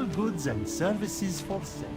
all goods and services for sale.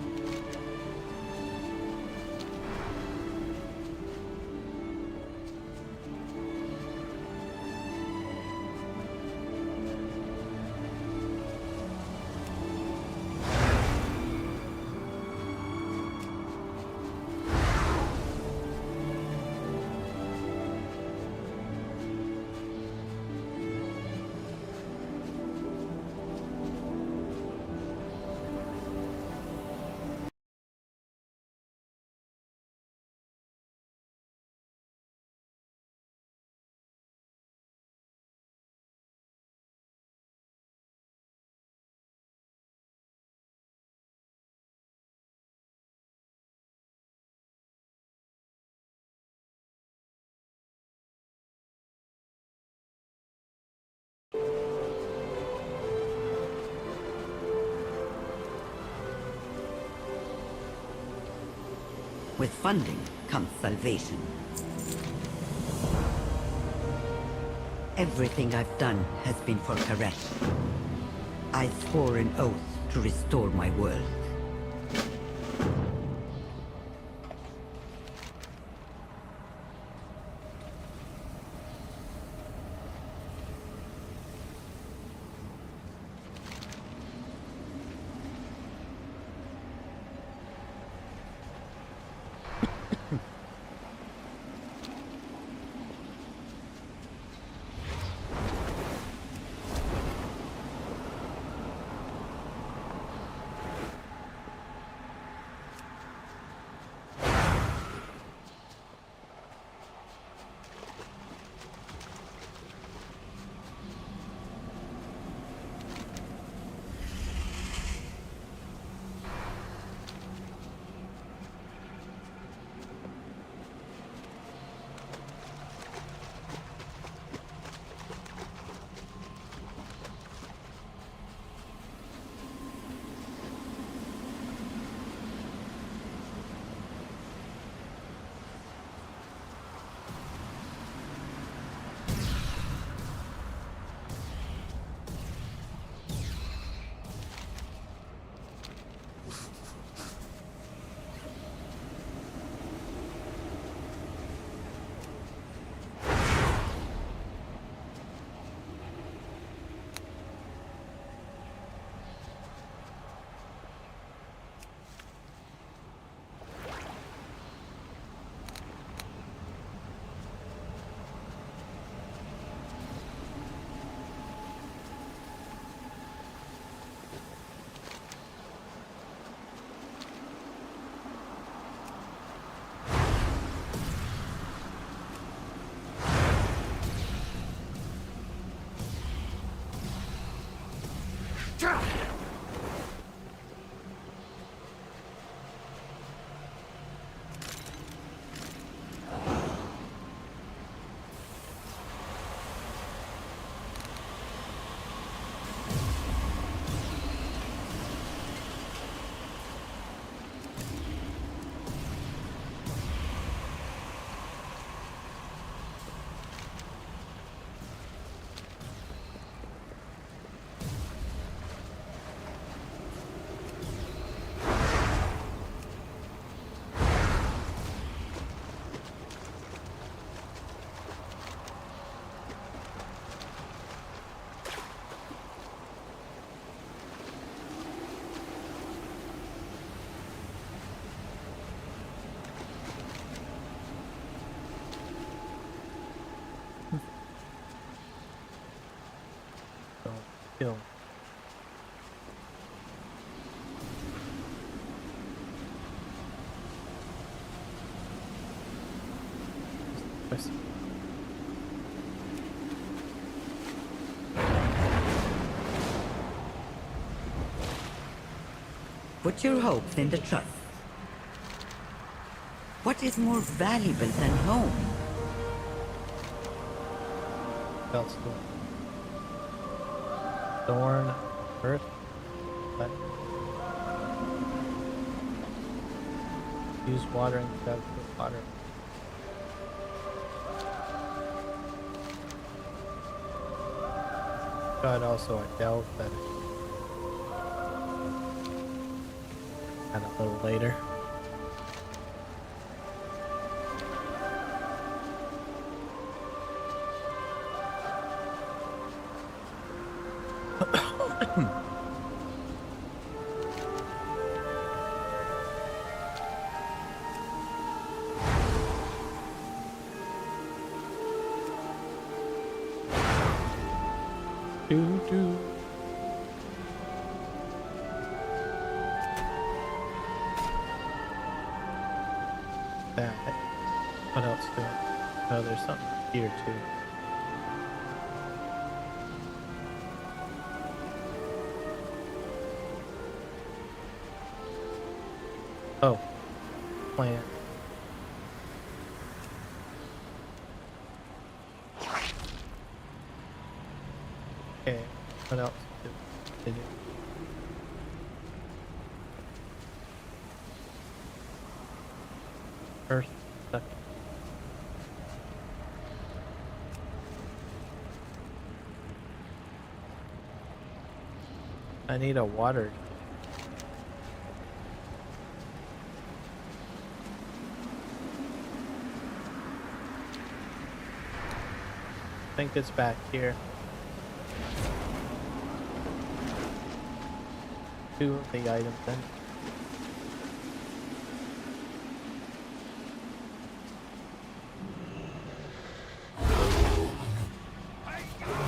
With funding comes salvation. Everything I've done has been for Karesh. I swore an oath to restore my world. Kill. Nice. Put your hopes in the trust. What is more valuable than home? Felt school. Thorn, earth, but use watering to put water. God also a delve fetish. that a little later. Do. That. What else do I? Oh, there's something here too. Oh, plant. Okay, what else did it? First, second. I need a water. I think it's back here. Two of the items then.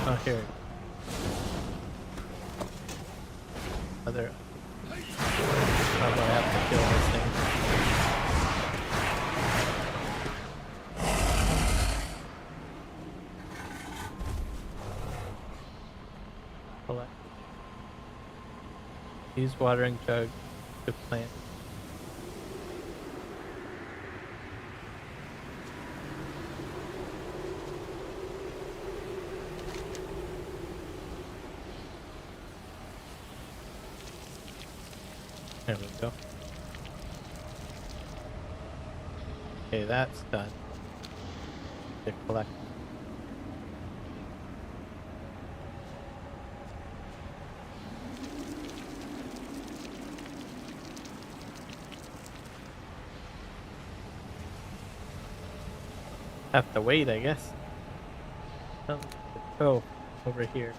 Oh, here. Other. Probably have to kill this thing. Collect. Use watering jug to plant. There we go. Okay, that's done. To collect. Have to wait, I guess. Oh, over here.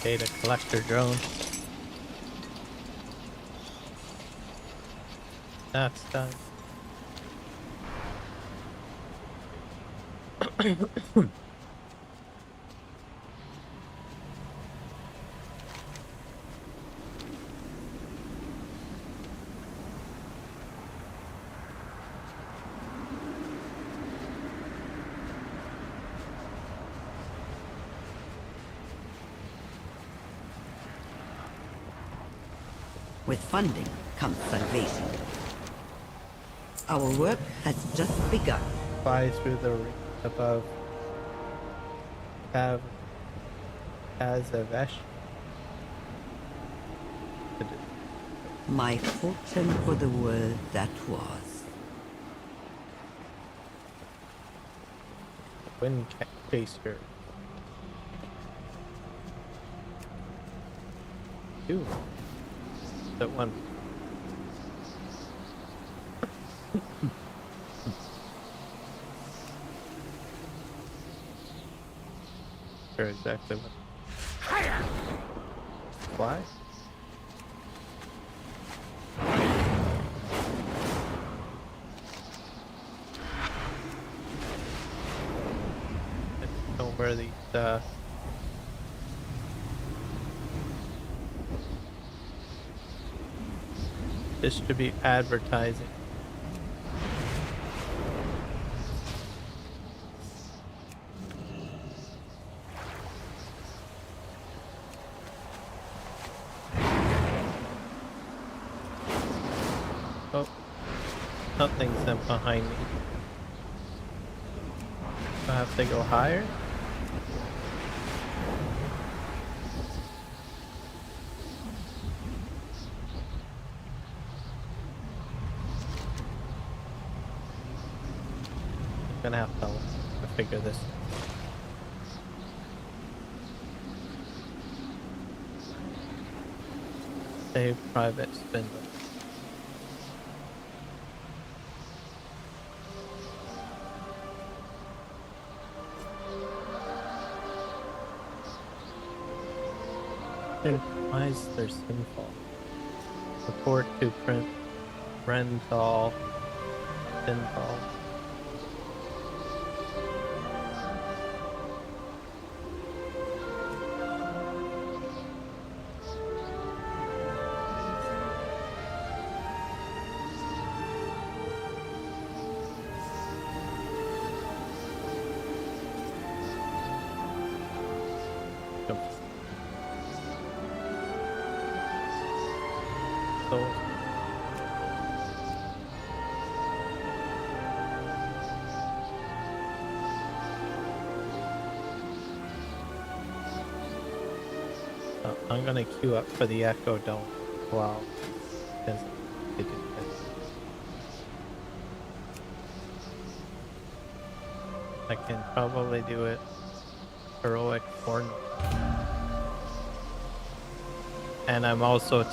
Data collector drone. That's done. With funding comes salvation. Our work has just begun. Fly through the ring above. Have as a vesh. My fortune for the world that was. Wind chaser. Ooh. That one. Sure exactly what. Fly? I don't know where these distribute advertising. Oh, something's up behind me. Do I have to go higher? gonna have to figure this. Save private spindle. Why is there sinful? Report to print Rental. Sinful. I'm gonna queue up for the Echo Dome. Wow. Because they do this. I can probably do it heroic corn. And I'm also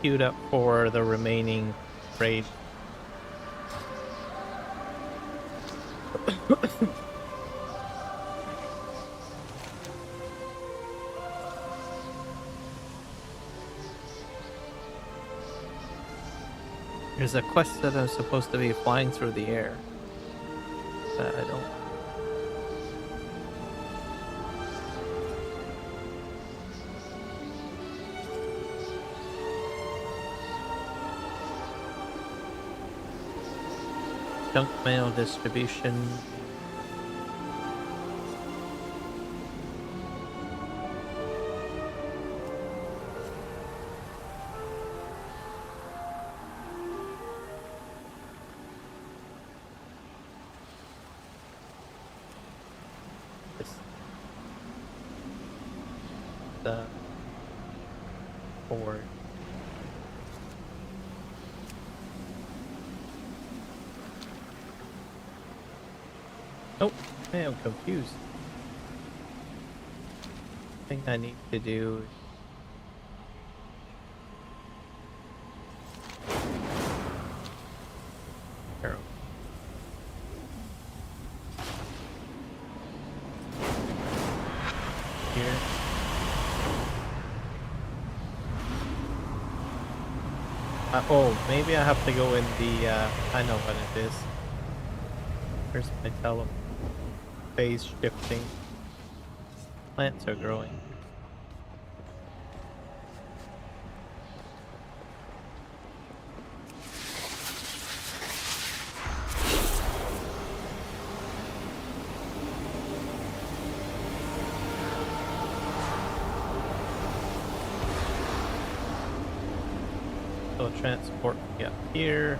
queued up for the remaining raid. There's a quest that I'm supposed to be flying through the air. But I don't. Junk mail distribution. Forward. Oh, I am confused. I think I need to do arrow. Here. Oh, maybe I have to go in the, I know what it is. Where's my tele? Phase shifting. Plants are growing. So transport me up here.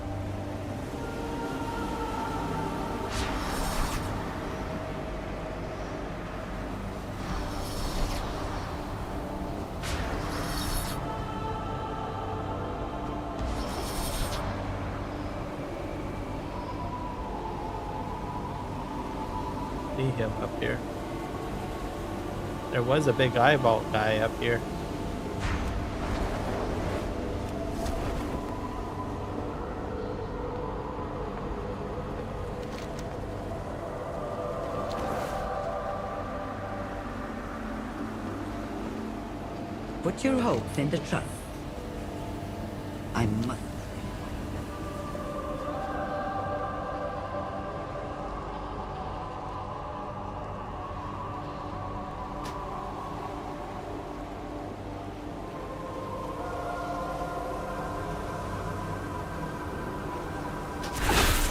See him up here. There was a big eyeball guy up here. Put your hopes in the trust. I must.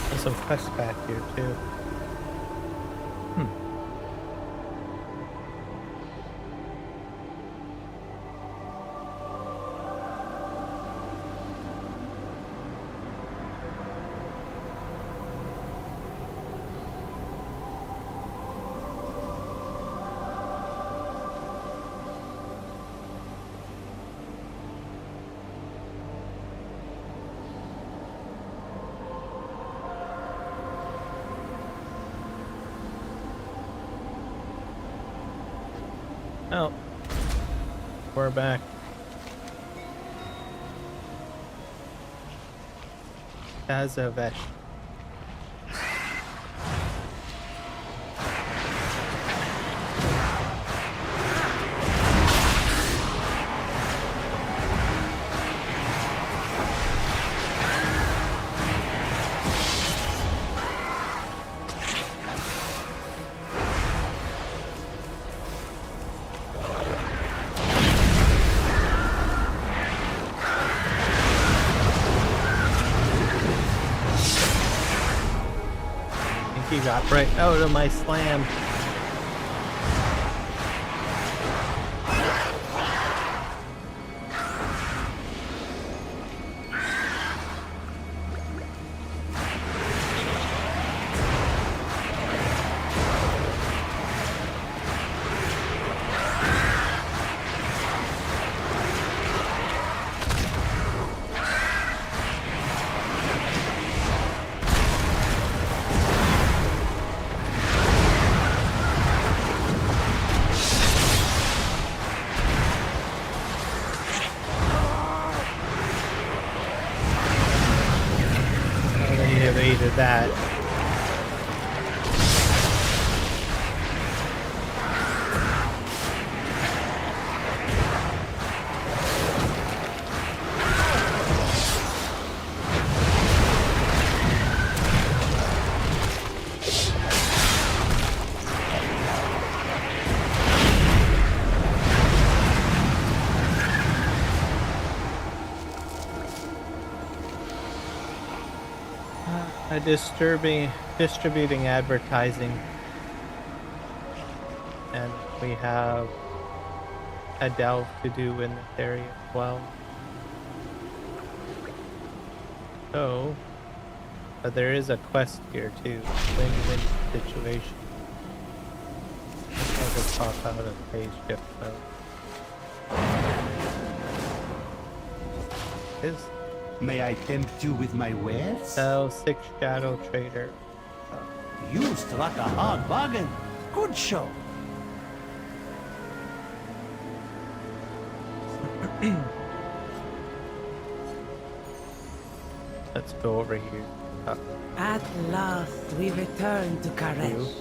There's some quests back here too. Well, we're back. Kazavesh. He got right out of my slam. Evaded that. Distributing advertising, and we have a delve to do in this area as well. So, but there is a quest here too, win-win situation. I'll just pop out of page shift mode. Is May I tempt you with my wares? sell 6 shadow trader. You struck a hard bargain. Good show. Let's go over here. At last, we return to Karesh.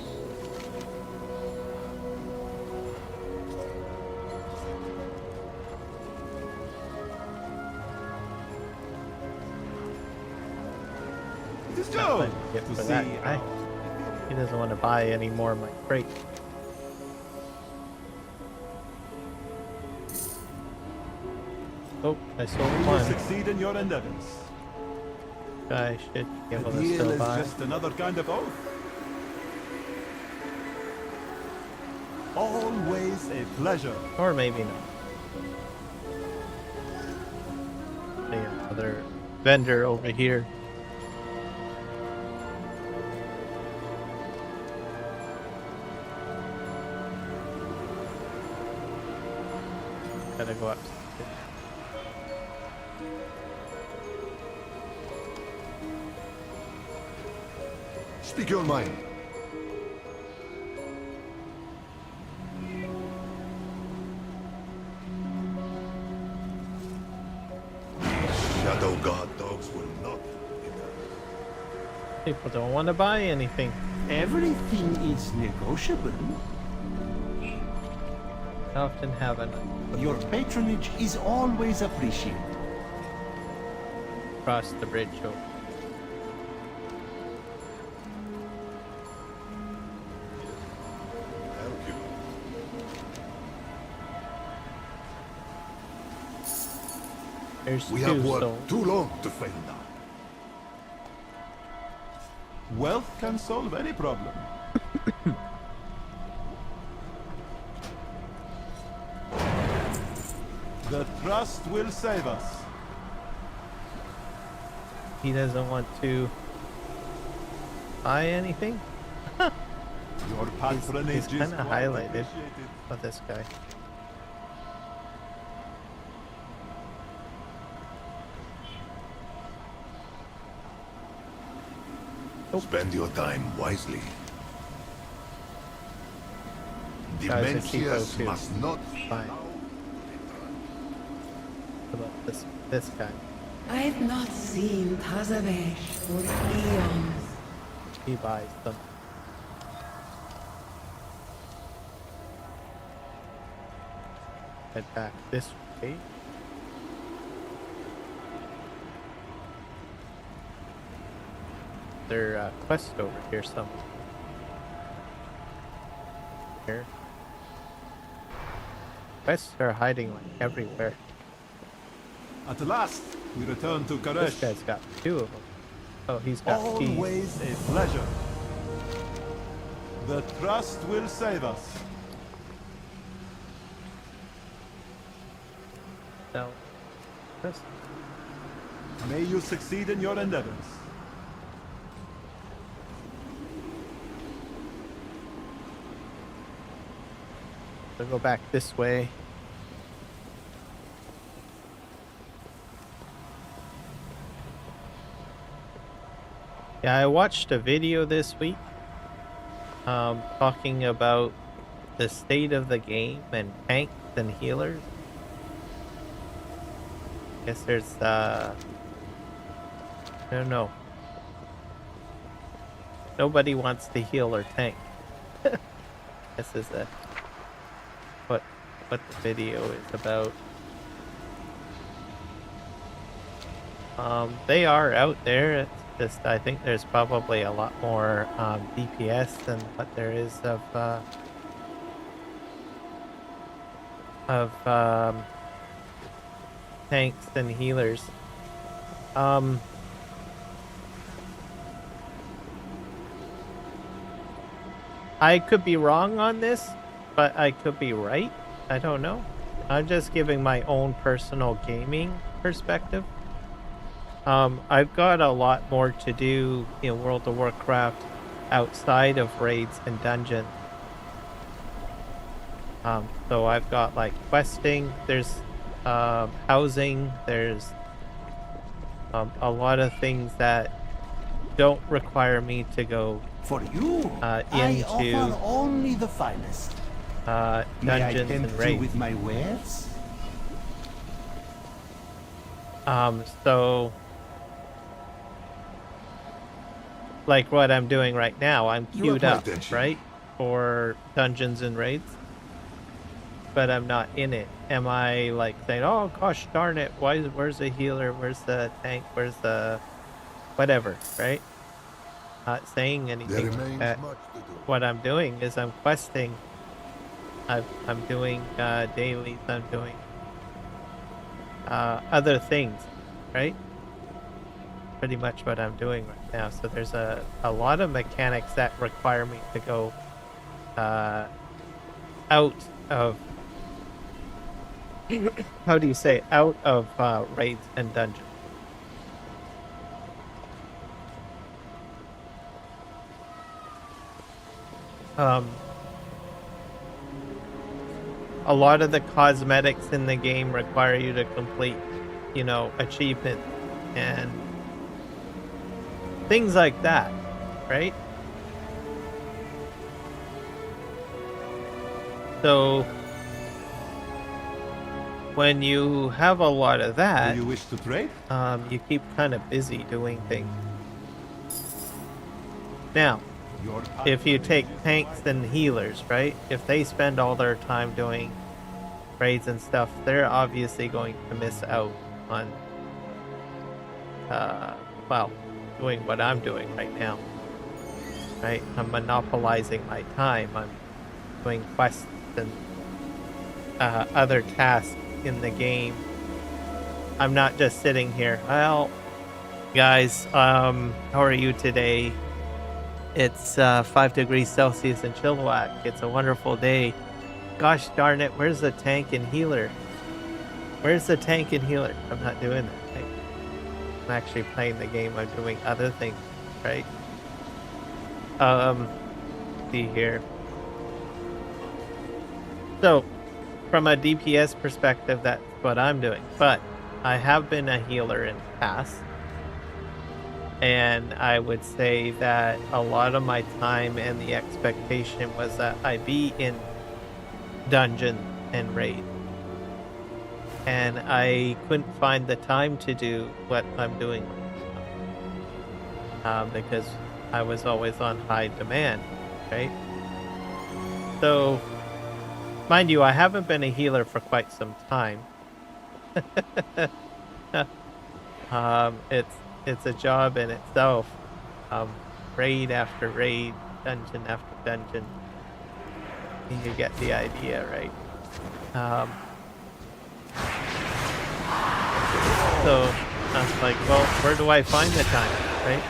Let's Plenty go. to get To for that see guy. He doesn't want to buy any more of my crate. Oh, I sold You will one. succeed in your endeavors. I should be able The to deal still is buy. just another kind of oath. Always a pleasure. Or maybe not. See another vendor over here. Gotta go up. Speak your mind. Shadow God dogs will not. People don't want to buy anything. Everything is negotiable. I often have enough. Your patronage is always appreciated. Cross the bridge over. Thank you. There's We two have worked souls. too long to fail now. Wealth can solve any problem. The trust will save us. He doesn't want to buy anything. Your patronage He's is kind of quite highlighted. appreciated. But this guy. Spend your time wisely. Guys, I keep Dementias O2. must not Fine. How about this guy? I've not seen Tazavesh for eons. He buys them. Head back this way. Their quest over here somewhere. Here. Quests are hiding like everywhere. At last, we return to This Karesh. guy's got 2 of them. Oh, he's got keys. Always a pleasure. The trust will save us. So, this. May you succeed in your endeavors. We'll go back this way. Yeah, I watched a video this week talking about the state of the game and tanks and healers. Guess there's I don't know. Nobody wants to heal or tank. This is what the video is about. They are out there. It's just I think there's probably a lot more DPS than what there is of tanks and healers. I could be wrong on this, but I could be right. I don't know. I'm just giving my own personal gaming perspective. I've got a lot more to do in World of Warcraft outside of raids and dungeons. So I've got like questing, there's housing, there's a lot of things that don't require me to go For you, I offer into only the finest. May I dungeons and tempt you raids. with my wares? So like what I'm doing right now, I'm You queued have my up, attention. right? For dungeons and raids. But I'm not in it. Am I like saying, oh gosh darn it, where's the healer, where's the tank, where's the whatever, right? Not saying There anything like remains that. much to do. What I'm doing is I'm questing. I'm doing dailies, I'm doing other things, right? Pretty much what I'm doing right now. So there's a lot of mechanics that require me to go out of how do you say, out of raids and dungeons. A lot of the cosmetics in the game require you to complete, you know, achievements and things like that, right? So when you have a lot of that, Do you wish to trade? you keep kind of busy doing things. Now, Your if you take patronage is tanks and healers, right? If they spend all their time doing raids and stuff, they're obviously going to miss out on, well, doing what I'm doing right now. Right? I'm monopolizing my time. I'm doing quests and other tasks in the game. I'm not just sitting here. Well, guys, how are you today? It's 5 degrees Celsius in Chilliwack. It's a wonderful day. Gosh darn it, where's the tank and healer? Where's the tank and healer? I'm not doing that. Right? I'm actually playing the game. I'm doing other things, right? See here. So, from a DPS perspective, that's what I'm doing. But I have been a healer in the past. And I would say that a lot of my time and the expectation was that I be in dungeon and raid. And I couldn't find the time to do what I'm doing because I was always on high demand, right? So, mind you, I haven't been a healer for quite some time. It's a job in itself. Raid after raid, dungeon after dungeon. You get the idea, right? So I was like, well, where do I find the time, right?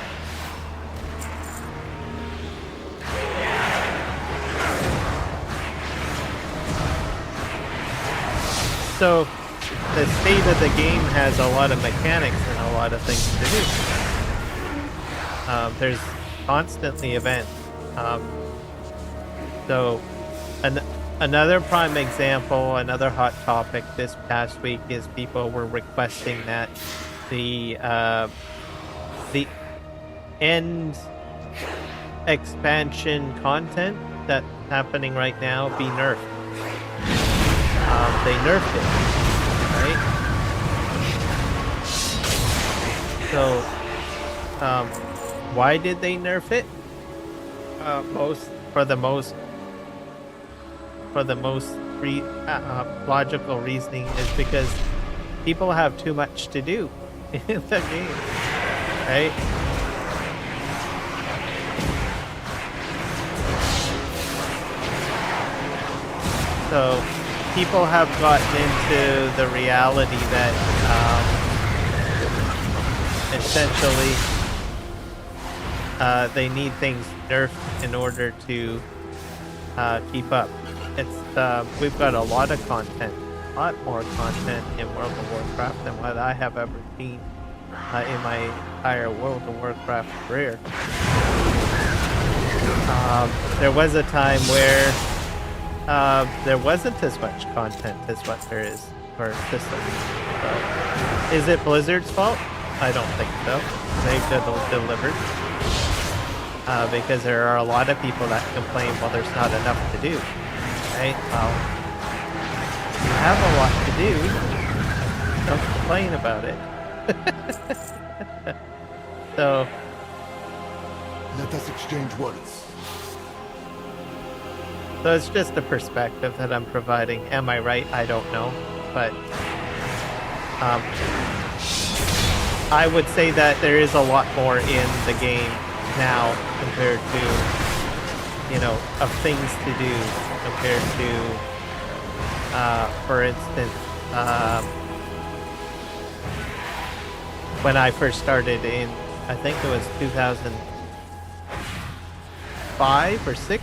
So the state of the game has a lot of mechanics and a lot of things to do. There's constantly events. So another prime example, another hot topic this past week is people were requesting that the end expansion content that's happening right now be nerfed. They nerfed it, right? So, why did they nerf it? For the most logical reasoning is because people have too much to do in the game, right? So people have gotten into the reality that essentially they need things nerfed in order to keep up. We've got a lot of content, a lot more content in World of Warcraft than what I have ever seen in my entire World of Warcraft career. There was a time where there wasn't as much content as what there is for systems. So, is it Blizzard's fault? I don't think so. They could have delivered. Because there are a lot of people that complain, well, there's not enough to do. Right? Well, you have a lot to do. Don't complain about it. So, Let us exchange words. So it's just a perspective that I'm providing. Am I right? I don't know. But I would say that there is a lot more in the game now compared to, of things to do compared to, for instance, when I first started in, I think it was 2005 or 6.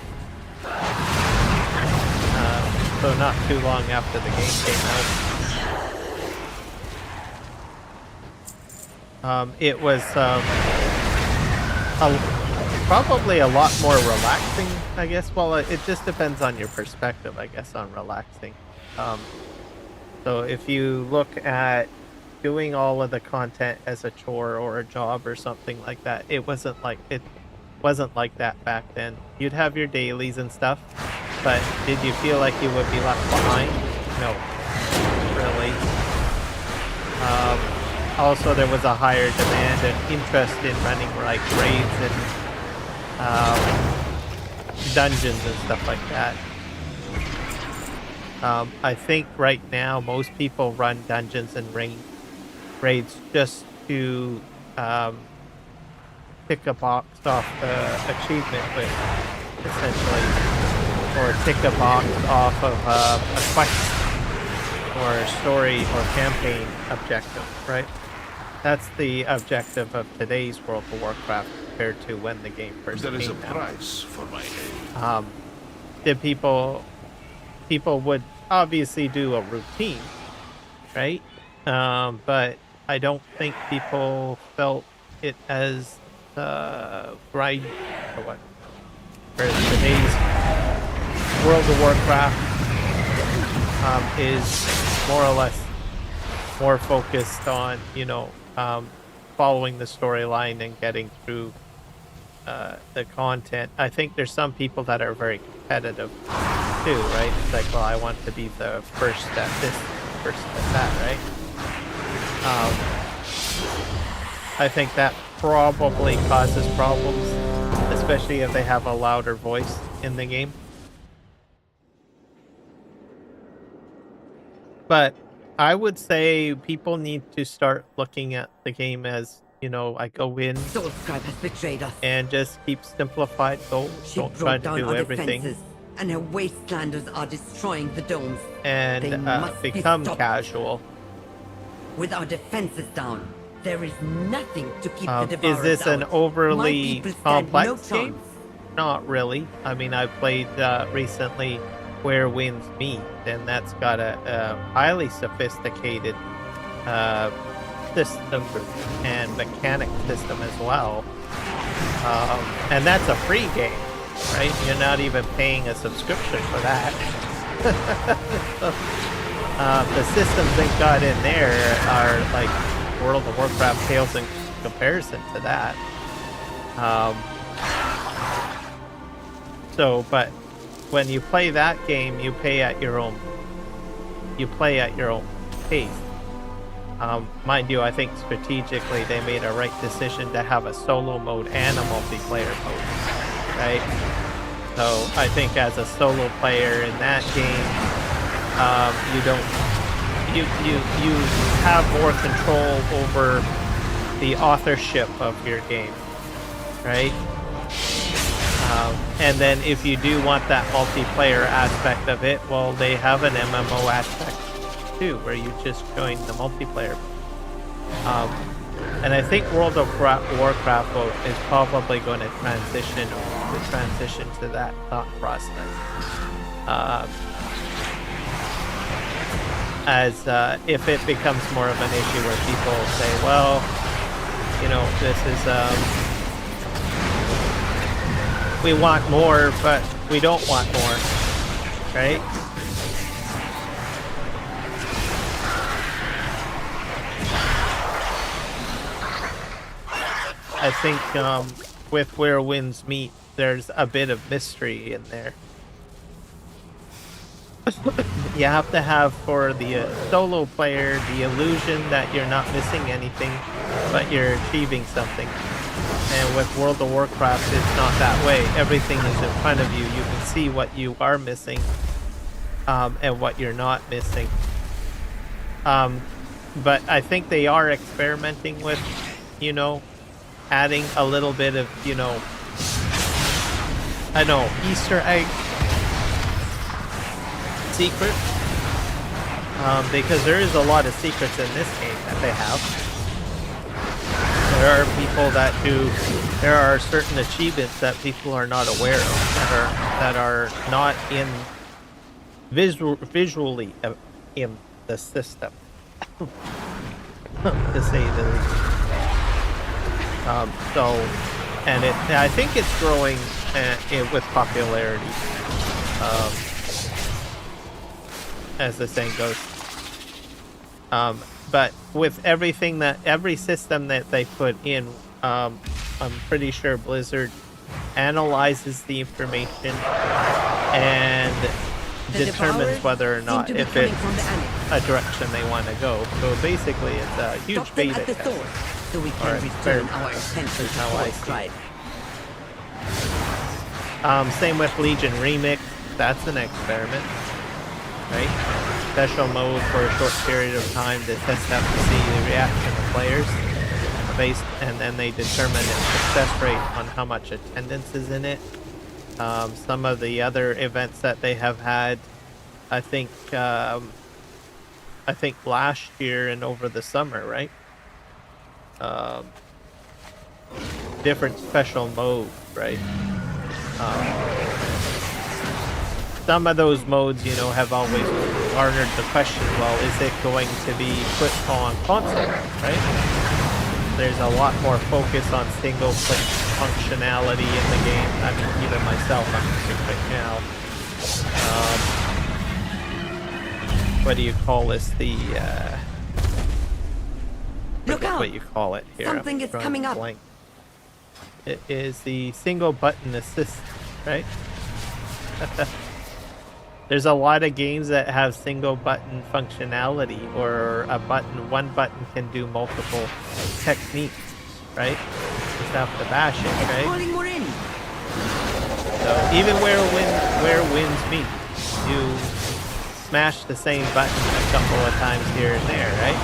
So not too long after the game came out. It was probably a lot more relaxing, I guess. Well, it just depends on your perspective, I guess, on relaxing. So if you look at doing all of the content as a chore or a job or something like that, it wasn't like that back then. You'd have your dailies and stuff, but did you feel like you would be left behind? No, really. Also, there was a higher demand and interest in running like raids and dungeons and stuff like that. I think right now most people run dungeons and raids just to pick a box off the achievement with, essentially, or tick a box off of a quest or a story or campaign objective, right? That's the objective of today's World of Warcraft compared to when the game first came out. There is a price for my name. People would obviously do a routine, right? But I don't think people felt it as grind or what. Whereas today's World of Warcraft is more or less more focused on, following the storyline and getting through the content. I think there's some people that are very competitive too, right? It's like, well, I want to be the first at this, first at that, right? I think that probably causes problems, especially if they have a louder voice in the game. But I would say people need to start looking at the game as, you know, I go in Soulscribe has betrayed us. and just keep simplified goals. She Don't try broke to down do our everything. defenses, and her wastelanders are destroying the domes. They And must be become stopped. casual. With our defenses down, there is nothing to keep the Devourers Is this an out. My overly people stand complex no game? chance. Not really. I mean, I played recently Where Winds Meet, and that's got a highly sophisticated system and mechanic system as well. And that's a free game, right? You're not even paying a subscription for that. The systems they got in there are like World of Warcraft pales in comparison to that. But when you play that game, you play at your own pace. Mind you, I think strategically they made a right decision to have a solo mode and a multiplayer mode, right? So I think as a solo player in that game, you have more control over the authorship of your game, right? And then if you do want that multiplayer aspect of it, well, they have an MMO aspect too, where you just join the multiplayer. And I think World of Warcraft is probably going to transition to that thought process. As if it becomes more of an issue where people say, well, you know, this is we want more, but we don't want more, right? I think with Where Winds Meet, there's a bit of mystery in there. You have to have, for the solo player, the illusion that you're not missing anything, but you're achieving something. And with World of Warcraft, it's not that way. Everything is in front of you. You can see what you are missing, and what you're not missing. But I think they are experimenting with, you know, adding a little bit of, you know, I know, Easter egg secret, because there is a lot of secrets in this game that they have. There are people there are certain achievements that people are not aware of, that are not in visually in the system, to say the least. I think it's growing with popularity, as the saying goes. But with every system that they put in, I'm pretty sure Blizzard analyzes the information and determines whether or not if it's a direction they want to go. So basically, it's a huge beta test. So we can return our attention to Soulscribe. Same with Legion Remix. That's an experiment, right? Special mode for a short period of time to test out to see the reaction of players, and then they determine its success rate on how much attendance is in it. Some of the other events that they have had, I think last year and over the summer, right? Different special modes, right? Some of those modes, you know, have always garnered the question, well, is it going to be put on console, right? There's a lot more focus on single-click functionality in the game. I mean, even myself, I'm using it now. What do you call this? Look out! What you call it here? Something is coming up. Blank. It is the single button assist, right? There's a lot of games that have single button functionality, or one button can do multiple techniques, right? Just have to bash it, right? Calling more in. So even where winds meet, you smash the same button a couple of times here and there, right?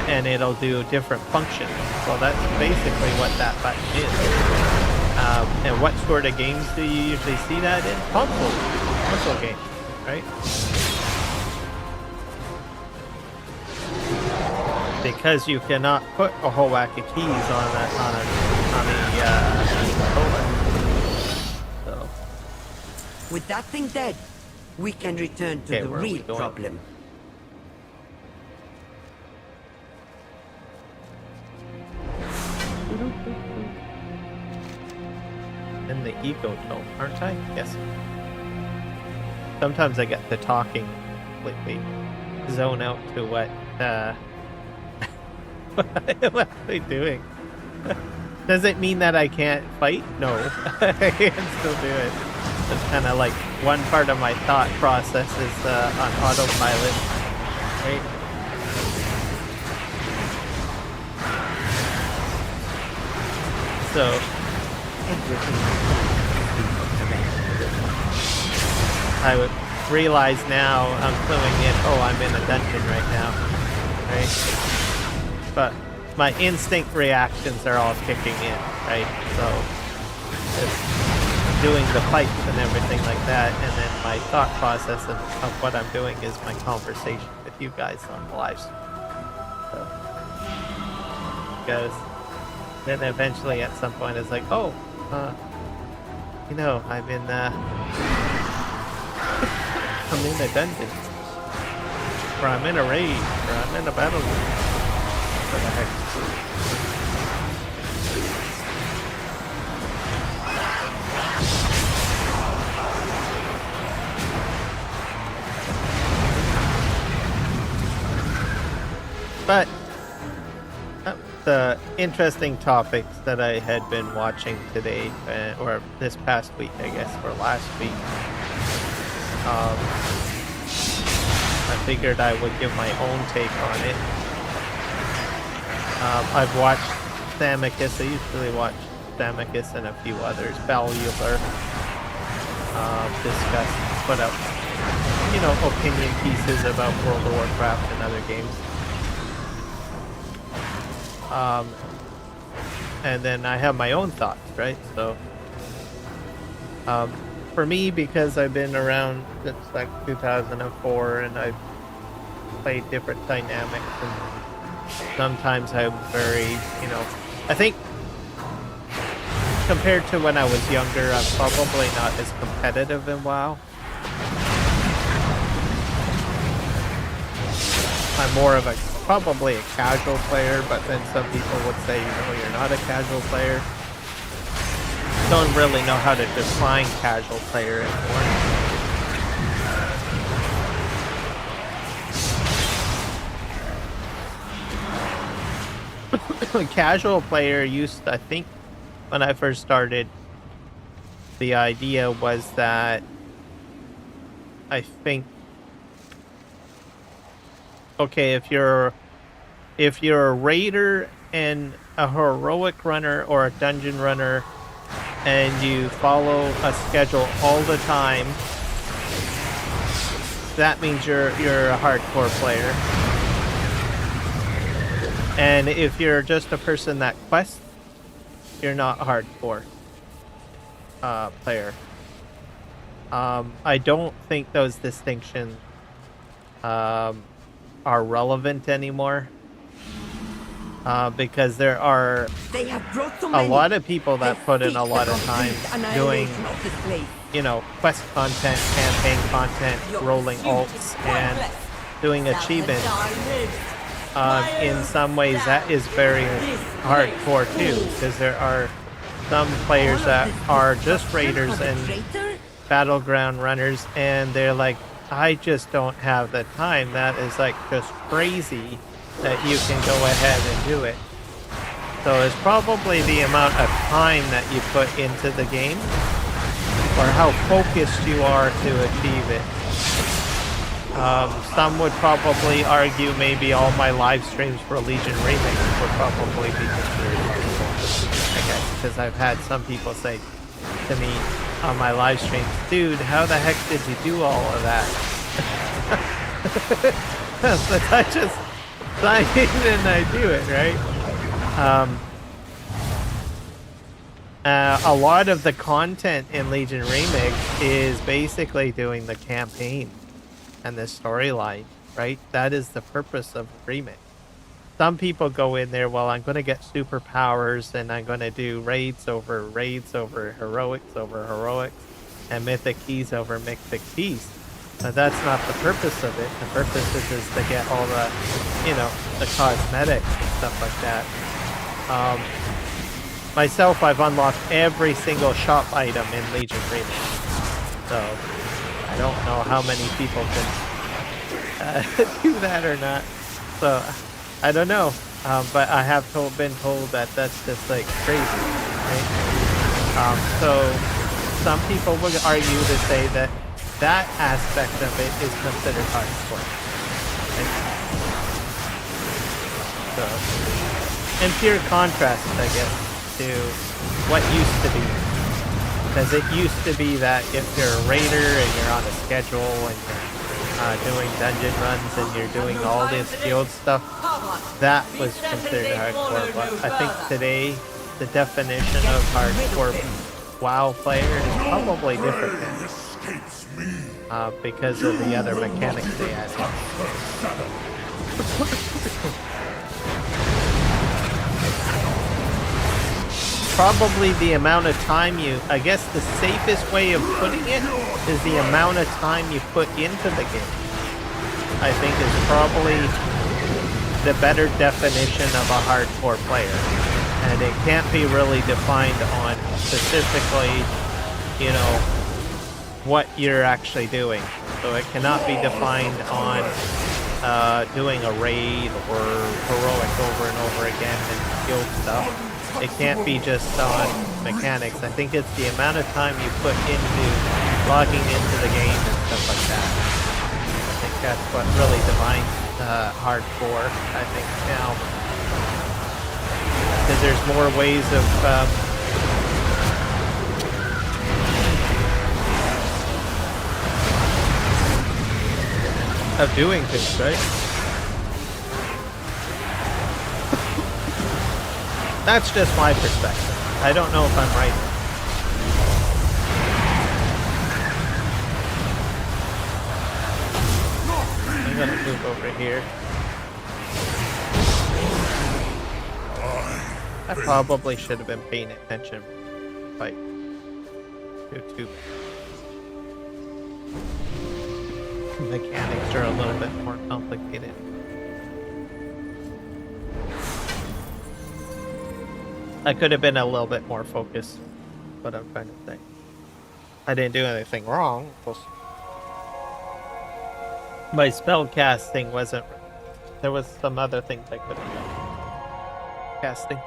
And it'll do different functions. Well, that's basically what that button is. And what sort of games do you usually see that in? Console games, right? Because you cannot put a whole whack of keys on a controller. So. With that thing dead, we can return to the where are we real going? problem. In the ecotone, aren't I? Yes. Sometimes I get the talking completely zone out to what what am I doing? Does it mean that I can't fight? No. I can still do it. It's kind of like one part of my thought process is on autopilot, right? So I would realize now I'm filling in, oh, I'm in a dungeon right now, right? But my instinct reactions are all kicking in, right? So it's doing the fights and everything like that, and then my thought process of what I'm doing is my conversation with you guys on the live stream. So, because then eventually at some point it's like, oh, you know, I'm in a dungeon, or I'm in a raid, or I'm in a battle. What the heck? But the interesting topics that I had been watching today, or this past week, I guess, or last week, I figured I would give my own take on it. I've watched Samicus. I usually watch Samicus and a few others. Valuable discuss, put up, you know, opinion pieces about World of Warcraft and other games. And then I have my own thoughts, right? So, for me, because I've been around since like 2004 and I've played different dynamics, and sometimes I'm very, you know, I think compared to when I was younger, I'm probably not as competitive in WoW. I'm more of probably a casual player, but then some people would say, you know, you're not a casual player. Don't really know how to define casual player anymore. Casual player used, I think, when I first started, the idea was that I think, okay, if you're a raider and a heroic runner or a dungeon runner and you follow a schedule all the time, that means you're a hardcore player. And if you're just a person that quests, you're not a hardcore player. I don't think those distinctions are relevant anymore, because there are a lot of people that put in a lot of time doing, you know, quest content, campaign content, rolling alts, and doing achievements. In some ways, that is very hardcore too, because there are some players that are just raiders and battleground runners, and they're like, I just don't have the time. That is like just crazy that you can go ahead and do it. So it's probably the amount of time that you put into the game or how focused you are to achieve it. Some would probably argue maybe all my live streams for Legion Remix would probably be considered hardcore. I guess, because I've had some people say to me on my live streams, dude, how the heck did you do all of that? But I just sign in and I do it, right? A lot of the content in Legion Remix is basically doing the campaign and the storyline, right? That is the purpose of Remix. Some people go in there, well, I'm going to get superpowers and I'm going to do raids over heroics, and mythic keys over mythic keys. But that's not the purpose of it. The purpose is to get all the, the cosmetics and stuff like that. Myself, I've unlocked every single shop item in Legion Remix. So, I don't know how many people can do that or not. So, I don't know. But I have been told that that's just like crazy, right? So, some people would argue to say that that aspect of it is considered hardcore. Right? So, in pure contrast, I guess, to what used to be. Because it used to be that if you're a raider and you're on a schedule and you're doing dungeon runs and you're doing all this guild stuff, that was considered hardcore. But I think today, the definition of hardcore WoW player is probably different now. Because of the other mechanics they add. Probably the amount of time I guess the safest way of putting it is the amount of time you put into the game. I think is probably the better definition of a hardcore player. And it can't be really defined on specifically, what you're actually doing. So it cannot be defined on doing a raid or heroic over and over again and guild stuff. It can't be just on mechanics. I think it's the amount of time you put into logging into the game and stuff like that. I think that's what really defines hardcore, I think, now. Because there's more ways of doing things, right? That's just my perspective. I don't know if I'm right. I'm gonna move over here. I probably should have been paying attention. Like, YouTube. Mechanics are a little bit more complicated. I could have been a little bit more focused, what I'm trying to say. I didn't do anything wrong. My spell casting wasn't... There was some other things I could have done. Casting.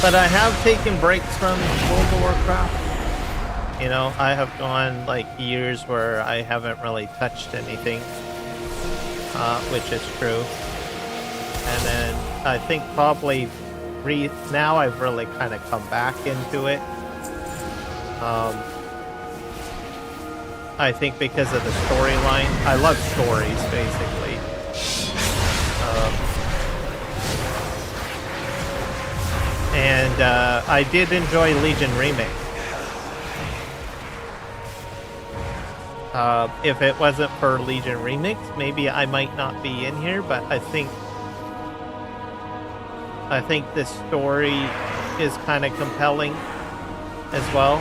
But I have taken breaks from World of Warcraft. I have gone like years where I haven't really touched anything, which is true. And then I think probably now I've really kind of come back into it. I think because of the storyline. I love stories, basically. And I did enjoy Legion Remix. If it wasn't for Legion Remix, maybe I might not be in here, but I think the story is kind of compelling as well.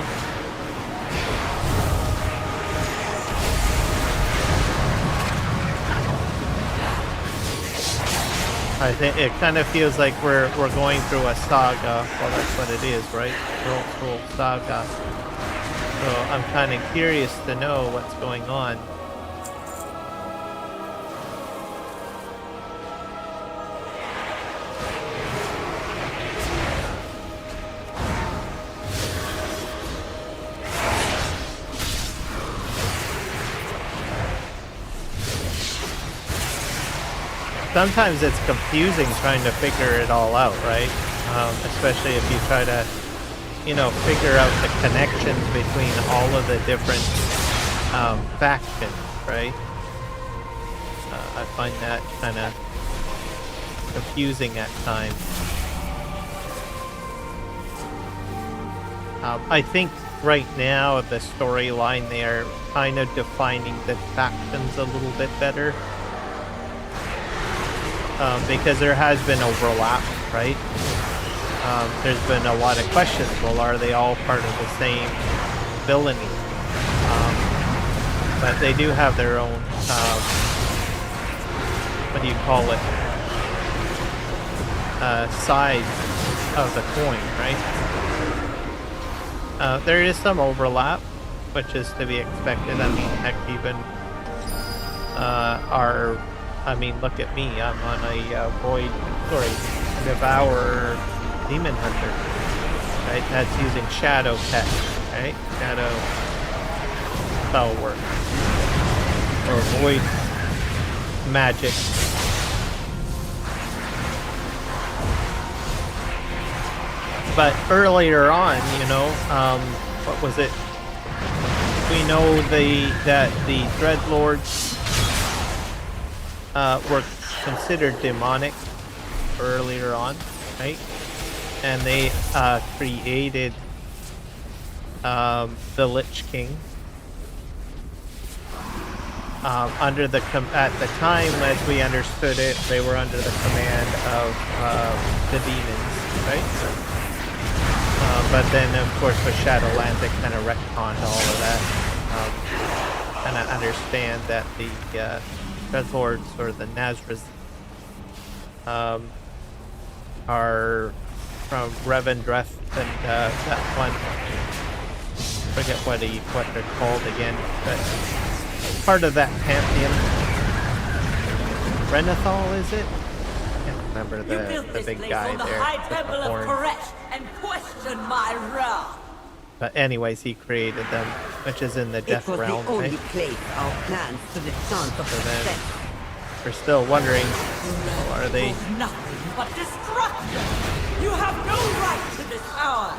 I think it kind of feels like we're going through a saga. Well, that's what it is, right? Scroll saga. So I'm kind of curious to know what's going on. Sometimes it's confusing trying to figure it all out, right? Especially if you try to, figure out the connections between all of the different factions, right? I find that kind of confusing at times. I think right now the storyline, they are kind of defining the factions a little bit better. Because there has been overlap, right? There's been a lot of questions. Well, are they all part of the same villainy? But they do have their own, what do you call it? Side of the coin, right? There is some overlap, which is to be expected. I mean, heck, even look at me. I'm on a Devour Demon Hunter. Right? That's using Shadow Tech, right? Shadow spell work. Or Void magic. But earlier on, what was it? We know that the Dreadlords were considered demonic earlier on, right? And they created the Lich King under the at the time, as we understood it, they were under the command of the demons, right? But then, of course, with Shadowlands, it kind of retconned all of that. And I understand that the Dreadlords, or the Nazras, are from Revendreth, and that one, I forget what they're called again, but part of that pantheon. Renathal, is it? I can't remember the big guy there with the horns. And question my wrath. But anyways, he created them, which is in the Death It was Realm, the only right? place our plans stood a chance of success. We're still wondering, are they... Nothing but destruction! You have no right to this power!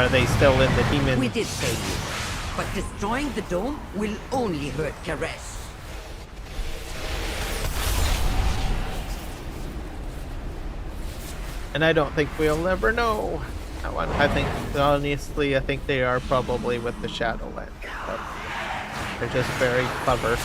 Are they still in the demon? We did save you, but destroying the dome will only hurt Karesh. And I don't think we'll ever know that one. I think, honestly, I think they are probably with the Shadowlands. But they're just very clever.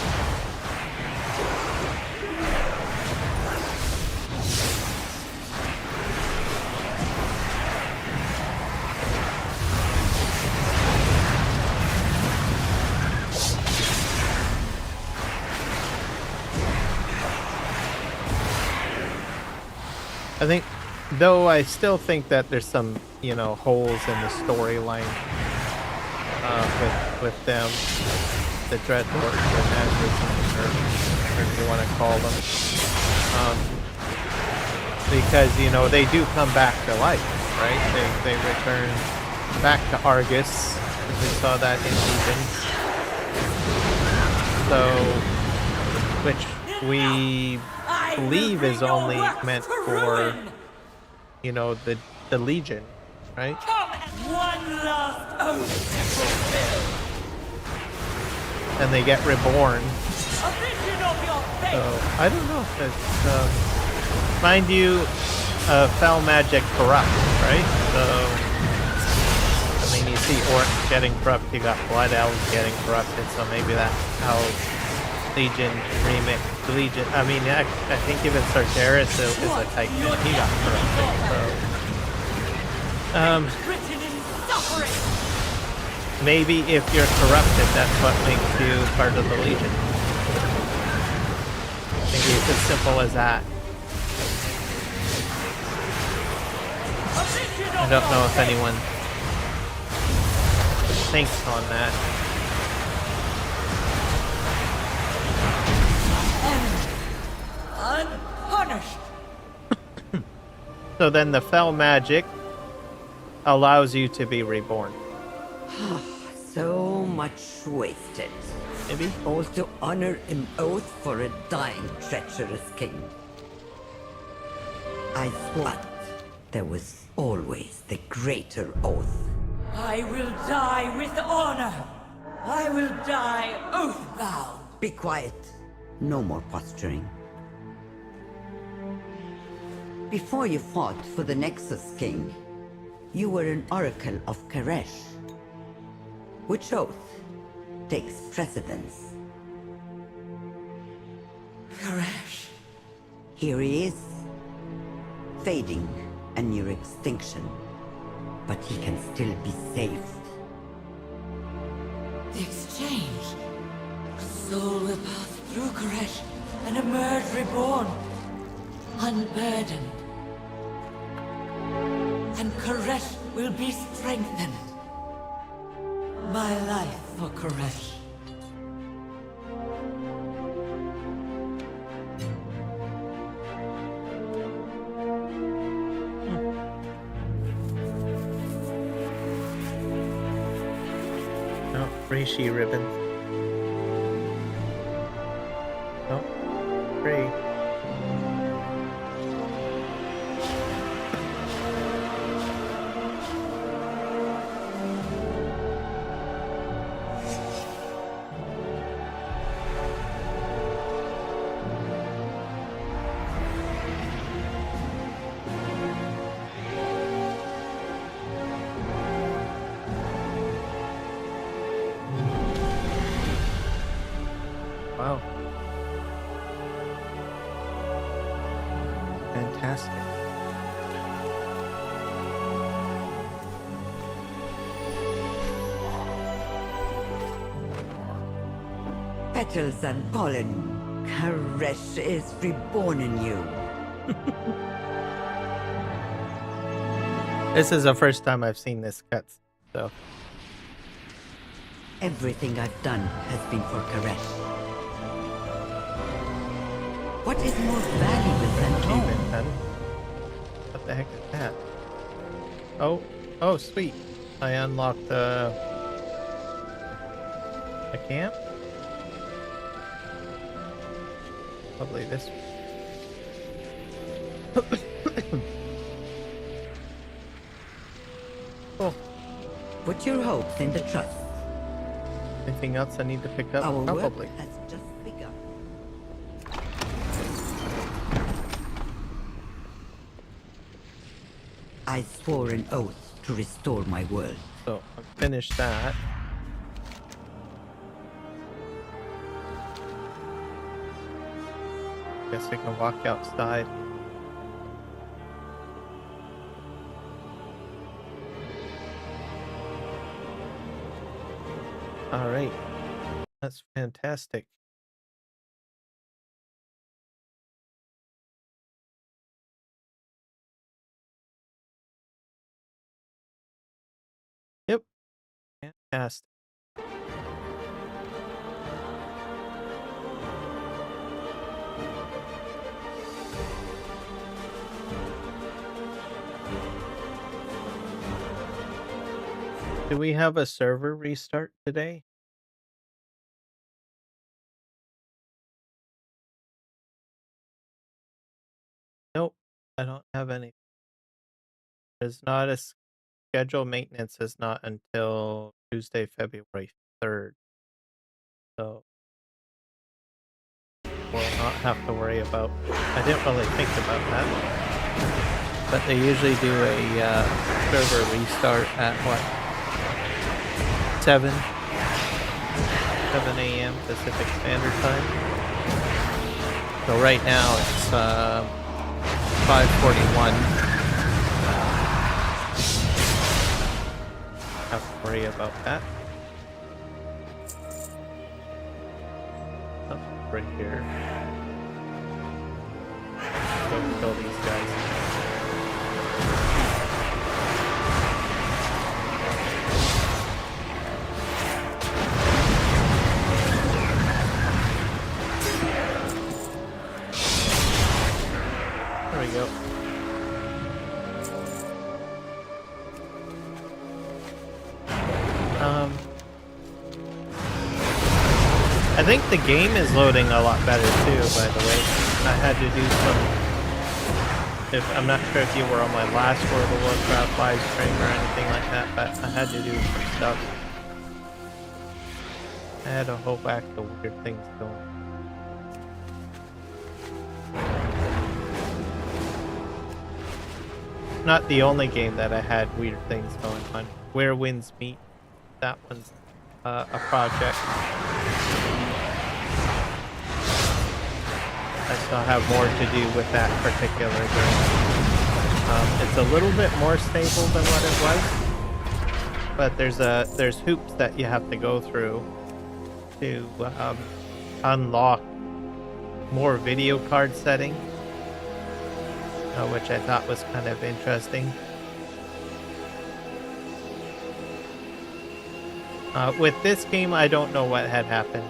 I think, though, I still think that there's some, holes in the storyline with them, the Dreadlords, the Nazras, or whatever you want to call them, because they do come back to life, right? They return back to Argus, as we saw that in Legion. So, which we believe is only meant for, the Legion, right? One last oath to fulfill. And they get reborn. A vision of your fate. So, I don't know if it's, mind you, foul magic corrupt, right? So, you see orcs getting corrupted, you got blood elves getting corrupted, so maybe that's how Legion remix. Legion. I think even Sargeras is a Titan. He got corrupted. So, maybe if you're corrupted, that's what makes you part of the Legion. Maybe it's as simple as that. I don't know if anyone thinks on that. Unpunished. So then the fell magic allows you to be reborn. So much wasted. Maybe? All to honor an oath for a dying, treacherous king. I thought there was always the greater oath. I will die with honor. I will die oath-bound. Be quiet. No more posturing. Before you fought for the Nexus King, you were an oracle of Karesh. Which oath takes precedence? Koresh. Here he is, fading and near extinction, but he can still be saved. The exchange. A soul will pass through Koresh and emerge reborn, unburdened. And Koresh will be strengthened. My life for Koresh. No, Reishi ribbon. Oh, free. Wow. Fantastic. Petals and pollen. Karesh is reborn in you. This is the first time I've seen this cut, so Everything I've done has been for Karesh. What is more valuable than achievement home? then. What the heck is that? Oh, sweet. I unlocked the camp. Probably this one. Cool. Put your hopes in the trust. Anything else I need to pick up? Our Probably. work has just begun. I swore an oath to restore my world. So I've finished that. Guess I can walk outside. All right. That's fantastic. Yep. Fantastic. Do we have a server restart today? Nope, I don't have any. There's not a scheduled maintenance is not until Tuesday, February 3rd. So we'll not have to worry about. I didn't really think about that. But they usually do a server restart at what? 7 a.m. Pacific Standard Time. So right now it's 5:41. Have to worry about that. Oh, right here. go kill these guys. There we go. I think the game is loading a lot better too, by the way. I had to do some... I'm not sure if you were on my last World of Warcraft live stream or anything like that, but I had to do some stuff. I had a whole whack of weird things going. Not the only game that I had weird things going on. Where Winds Meet, that one's a project. I still have more to do with that particular game. It's a little bit more stable than what it was, but there's hoops that you have to go through to unlock more video card settings, which I thought was kind of interesting. With this game, I don't know what had happened.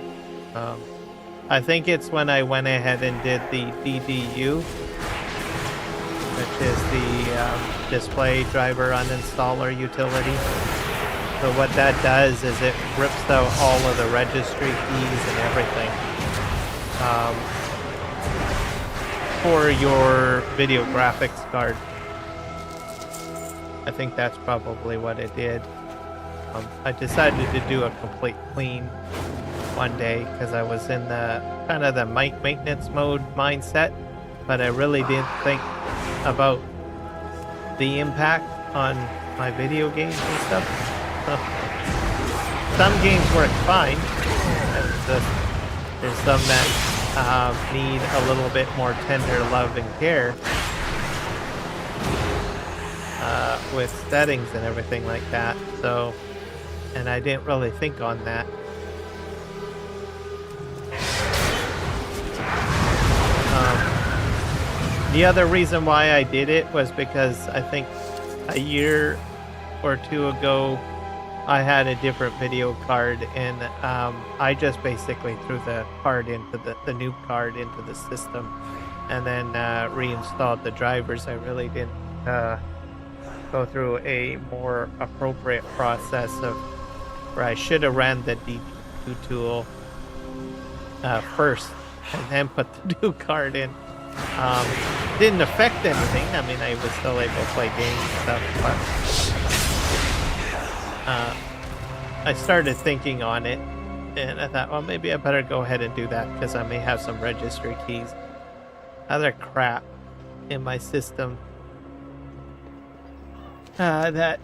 I think it's when I went ahead and did the DDU, which is the display driver uninstaller utility. So what that does is it rips out all of the registry keys and everything for your video graphics card. I think that's probably what it did. I decided to do a complete clean one day because I was in the kind of the maintenance mode mindset, but I really didn't think about the impact on my video games and stuff. Some games work fine. There's some that need a little bit more tender love and care with settings and everything like that. So, and I didn't really think on that. The other reason why I did it was because I think a year or two ago I had a different video card, and I just basically threw the card into the new card into the system and then reinstalled the drivers. I really didn't go through a more appropriate process of where I should have ran the D2 tool first and then put the new card in. Didn't affect anything. I mean, I was still able to play games and stuff, but I started thinking on it, and I thought, well, maybe I better go ahead and do that because I may have some registry keys, other crap in my system that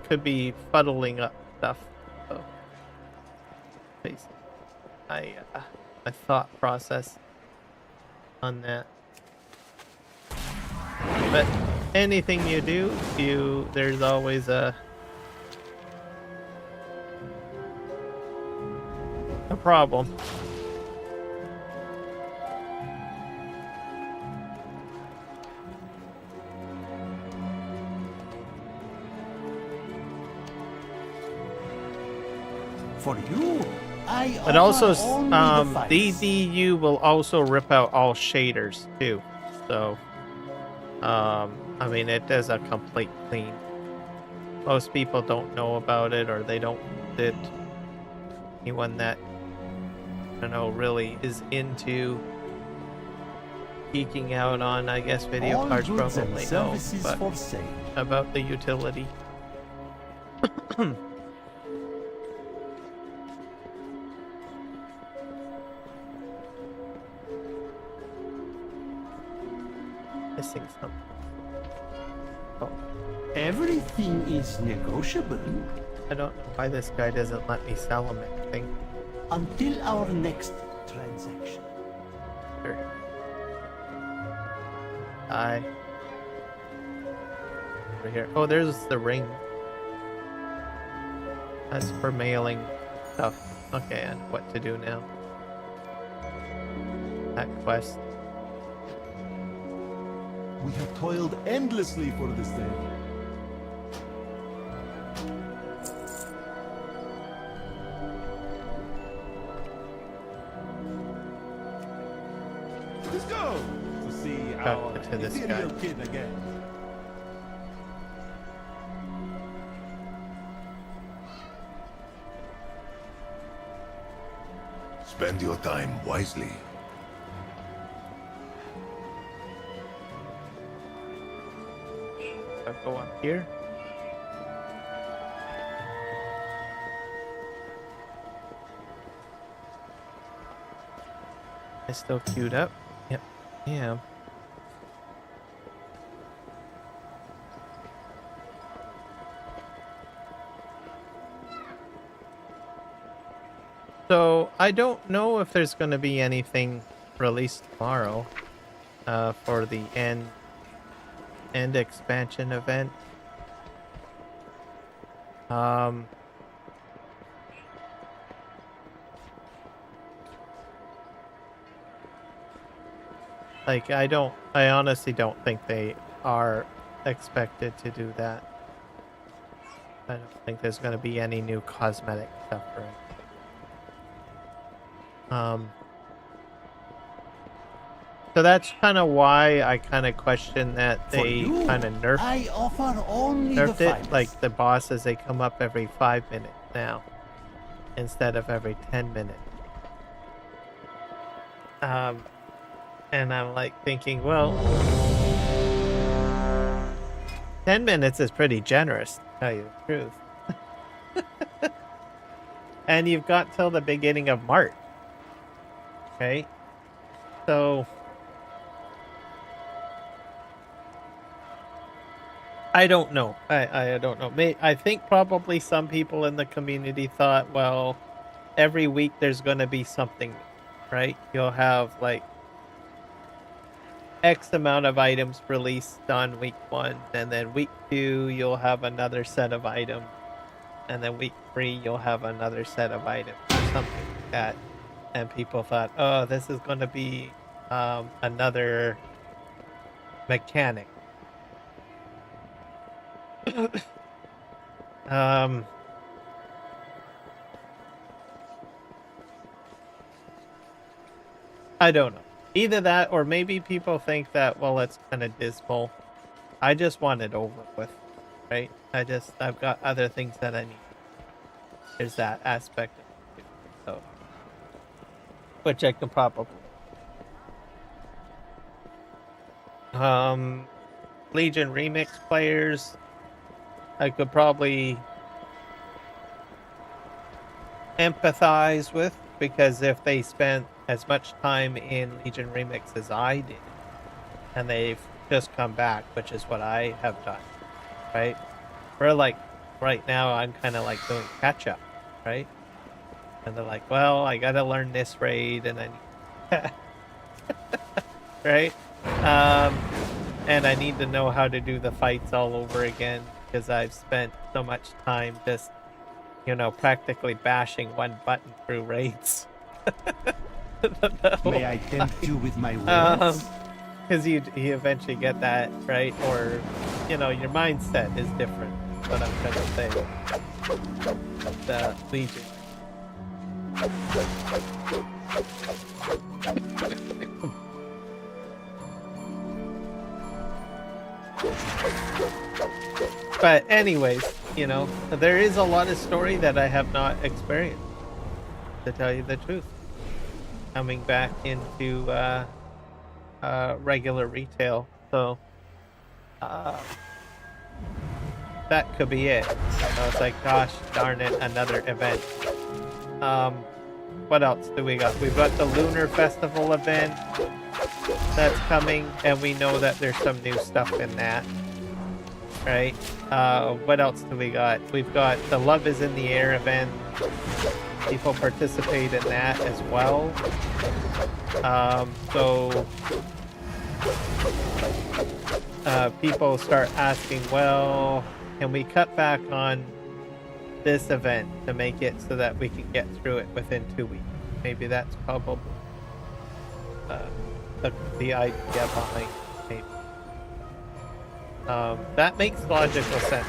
could be fuddling up stuff. So, basically, my thought process on that. But anything you do, there's always a problem. For you, But also, only the DDU will also rip out all shaders too. So, I mean, it does a complete clean. Most people don't know about it, or they don't. That anyone that I don't know really is into geeking out on, I guess, video cards probably know, but for sale. about the utility. Missing something. Oh, Everything is negotiable I don't know why this guy doesn't let me sell him anything. until our next transaction. Sure. Over here. Oh, there's the ring. That's for mailing stuff. Okay, and what to do now. that quest. We have toiled endlessly for this day. Let's go to see our to this ethereal guy. kid again. Spend your time wisely. I'll go up here. I still queued up. Yep, I am. So I don't know if there's going to be anything released tomorrow for the end expansion event. Like I honestly don't think they are expected to do that. I don't think there's going to be any new cosmetic stuff for it. So that's kind of why I kind of question that For they you, kind of I offer only the nerfed it. finest. Like the bosses, they come up every 5 minutes now instead of every 10 minutes. And I'm like thinking, well, 10 minutes is pretty generous, to tell you the truth. And you've got till the beginning of March. Okay? So I don't know. I don't know. I think probably some people in the community thought, well, every week there's going to be something, right? You'll have like X amount of items released on week 1, and then week 2 you'll have another set of items, and then week 3 you'll have another set of items, or something like that. And people thought, oh, this is going to be another mechanic. I don't know. Either that, or maybe people think that, well, it's kind of dismal. I just want it over with, right? I've got other things that I need. There's that aspect of it, so, which I could probably. Legion Remix players, I could probably empathize with, because if they spent as much time in Legion Remix as I did, and they've just come back, which is what I have done, right? We're like, right now I'm kind of like doing catch up, right? And they're like, well, I gotta learn this raid, and I right? And I need to know how to do the fights all over again, because I've spent so much time just, you know, practically bashing one button through raids. May I tempt you with my words? Because you eventually get that, right? Or, you know, your mindset is different. What I'm trying to say. The Legion. But anyways, you know, there is a lot of story that I have not experienced, to tell you the truth. Coming back into regular retail, so that could be it. I was like, gosh darn it, another event. What else do we got? We've got the Lunar Festival event that's coming, and we know that there's some new stuff in that, right? What else do we got? We've got the Love is in the Air event. People participate in that as well. So people start asking, well, can we cut back on this event to make it so that we can get through it within 2 weeks? Maybe that's probably the idea behind maybe. That makes logical sense.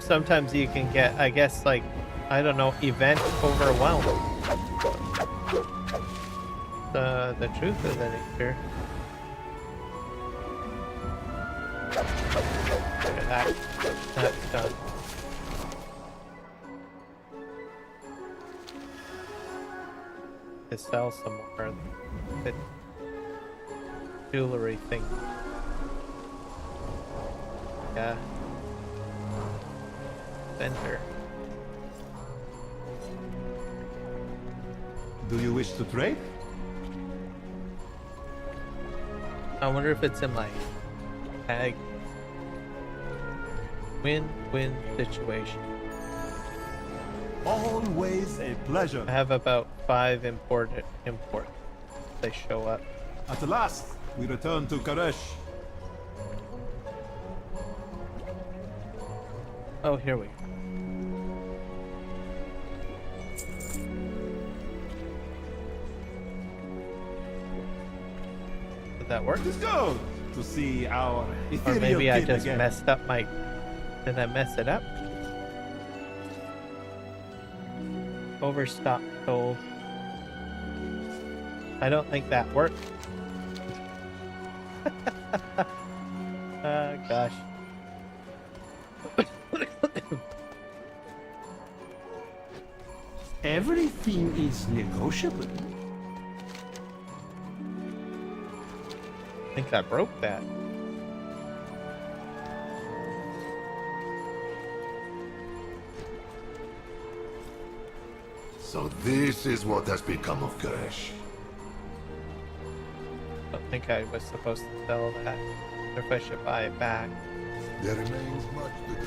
Sometimes you can get, I guess, like, I don't know, event overwhelmed. The truth of the nature. That's done. To sell some more jewelry thing. Yeah. Vendor. Do you wish to trade? I wonder if it's in my tag. Win-win situation. Always a pleasure. I have about 5 imports. They show up. At last, we return to Karesh. Oh, here we go. Did that work? It is good to see our Or ethereal maybe I kin just again. messed up my... Did I mess it up? Overstock sold. I don't think that worked. Gosh. Everything is negotiable. I think I broke that. So this is what has become of Karesh. I don't think I was supposed to sell that. Or if I should buy it back. There remains much to do.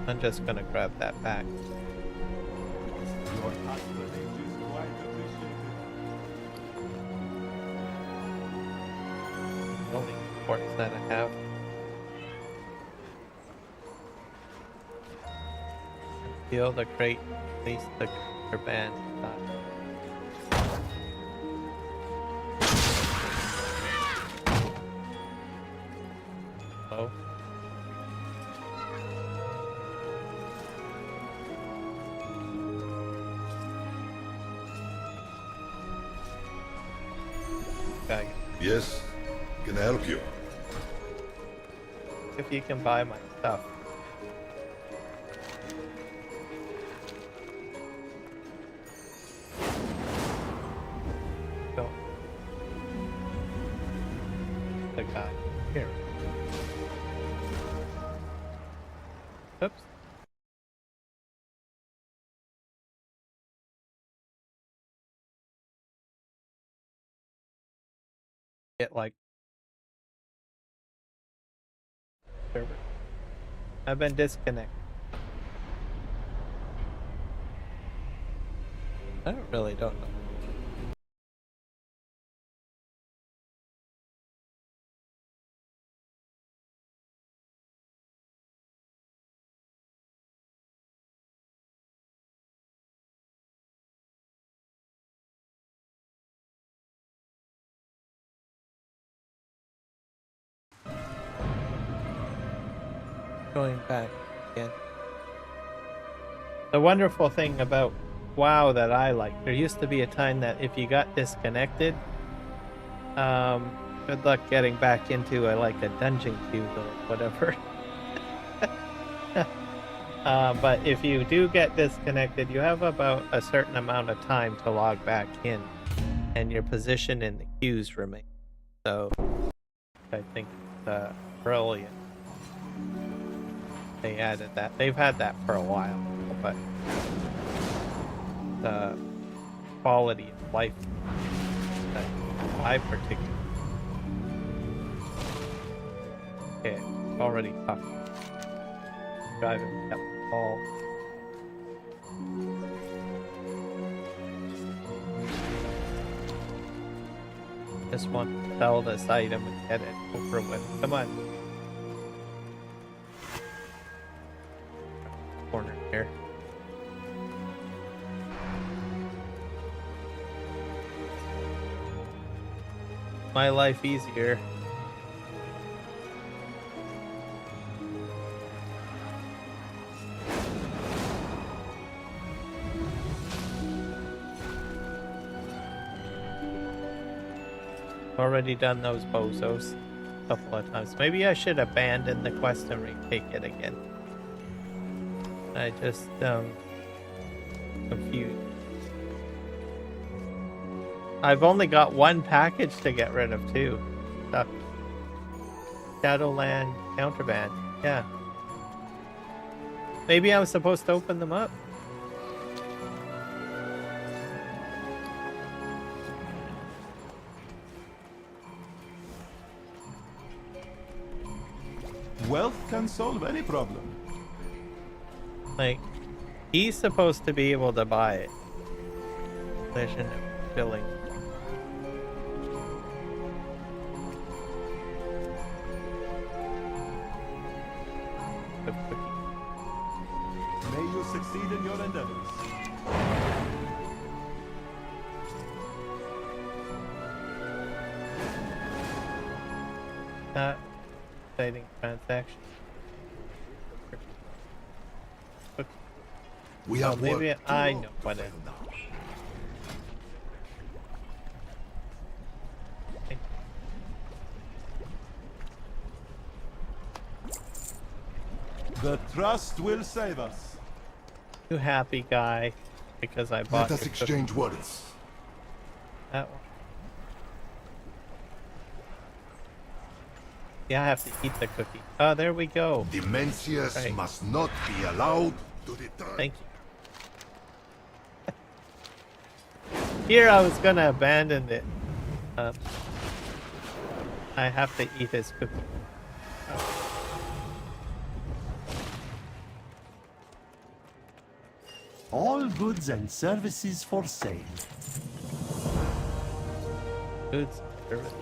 I'm just gonna grab that back. Your patronage is quite appreciated. Only imports that I have. Steal the crate, release the contraband. Oh. Okay. Yes, can I help you? If you can buy my stuff. Go. The guy. Here. Oops. Get like server. I've been disconnected. I don't know. Going back again. The wonderful thing about WoW that I like, there used to be a time that if you got disconnected, good luck getting back into like a dungeon queue or whatever. But if you do get disconnected, you have about a certain amount of time to log back in, and your position in the queues remains. So I think it's brilliant. They added that. They've had that for a while, but the quality of life that I particularly. Okay, already talked. Driving up the ball. Just want to sell this item and get it over with. Come on. Corner here. My life easier. Already done those bozos a couple of times. Maybe I should abandon the quest and retake it again. I just confused. I've only got one package to get rid of too. Stuff. Shadowland counterband. Yeah. Maybe I was supposed to open them up. Wealth can solve any problem. Like, he's supposed to be able to buy it. Legend of billing. May you succeed in your endeavors. Exciting transaction. We have maybe work I to know what it fail is. now. The trust will save us. You happy guy because I bought Let us your exchange words. that one. Yeah, I have to eat the cookie. Oh, there we go. Demencius Right. must not be allowed to return. Thank you. Here I was gonna abandon it. I have to eat his cookie. All goods and services for sale. Goods. Service.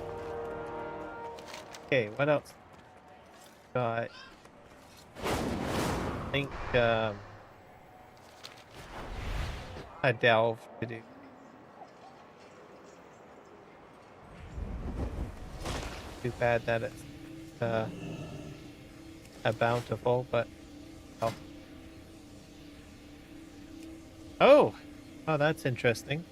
Okay, what else? Got. I think a delve to do. Too bad that it's a bountiful, but oh. Oh, that's interesting.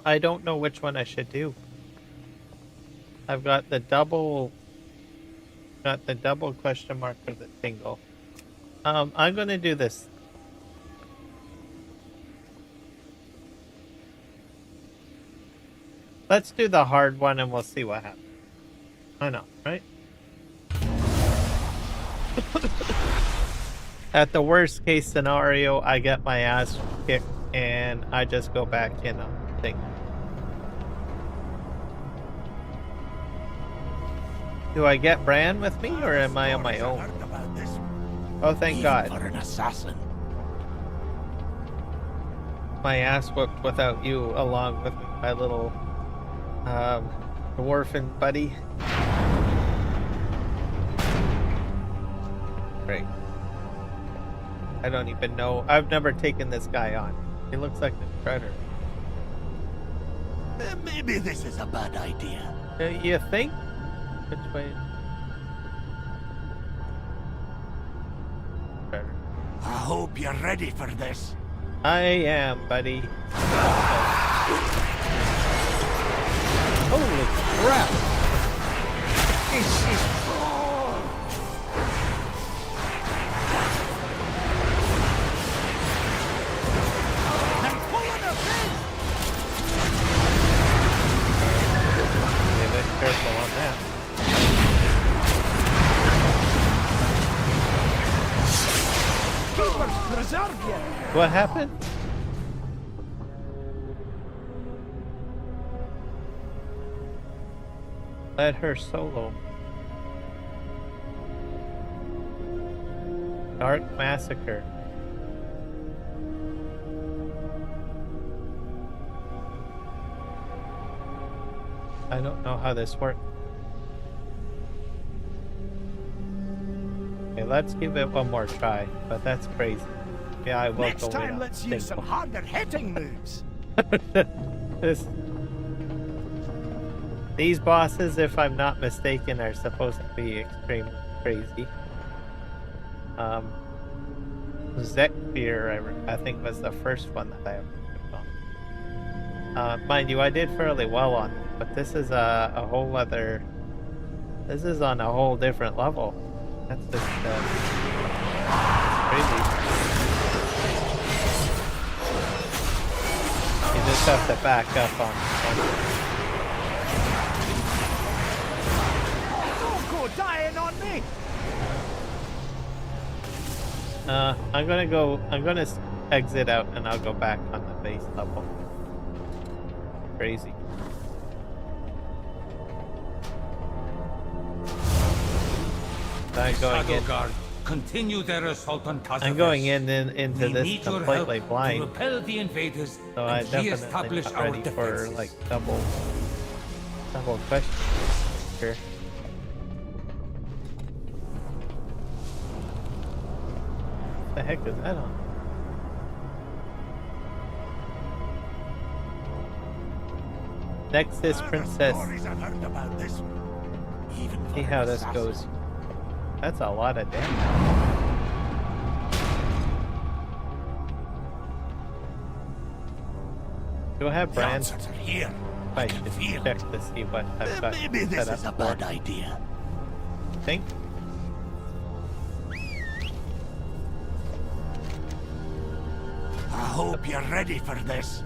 I don't know which one I should do. I've got the double question mark for the single. I'm gonna do this. Let's do the hard one and we'll see what happens. Why not, right? At the worst case scenario, I get my ass kicked and I just go back in on the thing. Do I get Bran with me or am I on my own? Oh, thank God. For an assassin. My ass whooped without you along with my little dwarfen buddy. Great. I don't even know. I've never taken this guy on. He looks like the Shredder. Maybe this is a bad idea. You think? Which way? Shredder. I hope you're ready for this. I am, buddy. Holy crap! This is Careful on that. What happened? Let her solo. Dark Massacre. I don't know how this works. Okay, let's give it one more try, but that's crazy. Yeah, I will Next go time, in let's use some harder hitting moves. this. These bosses, if I'm not mistaken, are supposed to be extremely crazy. Zekfir, I think, was the first one that I ever took on. Mind you, I did fairly well on it, but this is a whole other. This is on a whole different level. That's just crazy. You just have to back up on. Don't go dying on me. I'm gonna exit out and I'll go back on the base level. Crazy. I'm going in. Guard, continue their assault on Kazakh. I'm going into We this need your completely help blind, to repel the invaders so I and definitely re-establish not our ready for defenses. like double questions here. What the heck is that on? Next is Princess. Stories I've heard about this. Even for See how this assassins. goes. That's a lot of damage. Do I have The brands? answers are here. I can should feel check it. to see what I've got Maybe this set is a up bad for. idea. Think? I hope you're ready for this.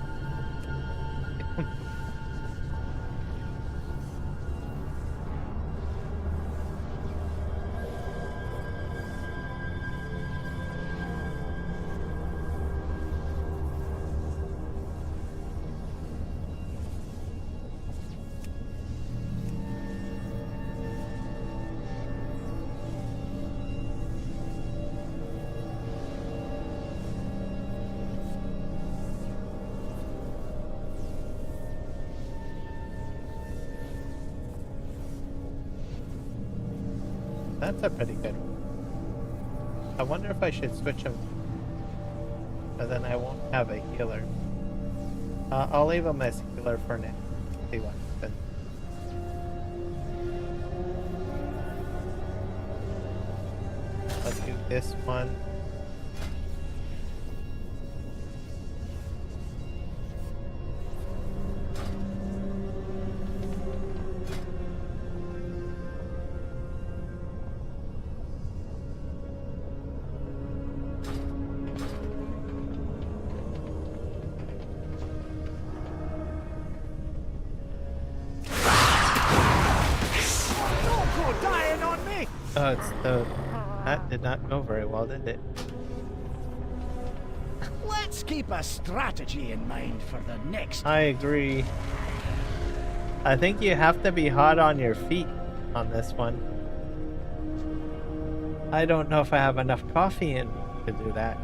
That's a pretty good one. I wonder if I should switch them, but then I won't have a healer. I'll leave them as healer for now. See what happens. Let's do this one. Don't go dying on me. Oh, it's the... That did not go very well, did it? Let's keep a strategy in mind for the next. I agree. I think you have to be hot on your feet on this one. I don't know if I have enough coffee in to do that.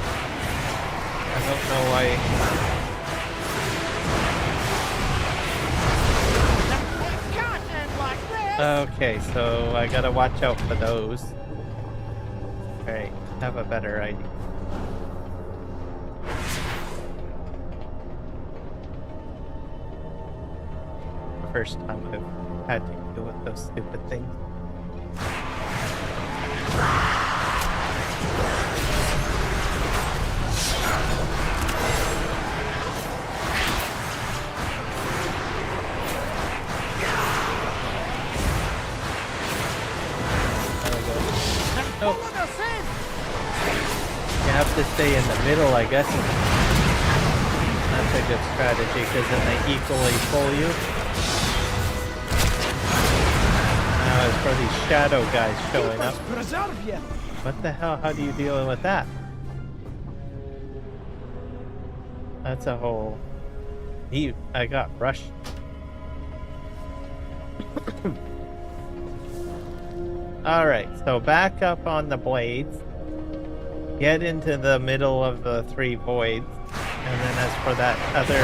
I don't know why. It can't end like this. Okay, so I gotta watch out for those. Alright, have a better idea. First time I've had to deal with those stupid things. There we go. Oh, Follow the scent. you have to stay in the middle, I guess. That's a good strategy because then they equally pull you. Now as for these shadow guys showing up, Preserve you. what the hell? How do you deal with that? That's a whole... I got rushed. Alright, so back up on the blades. Get into the middle of the 3 voids. And then as for that other...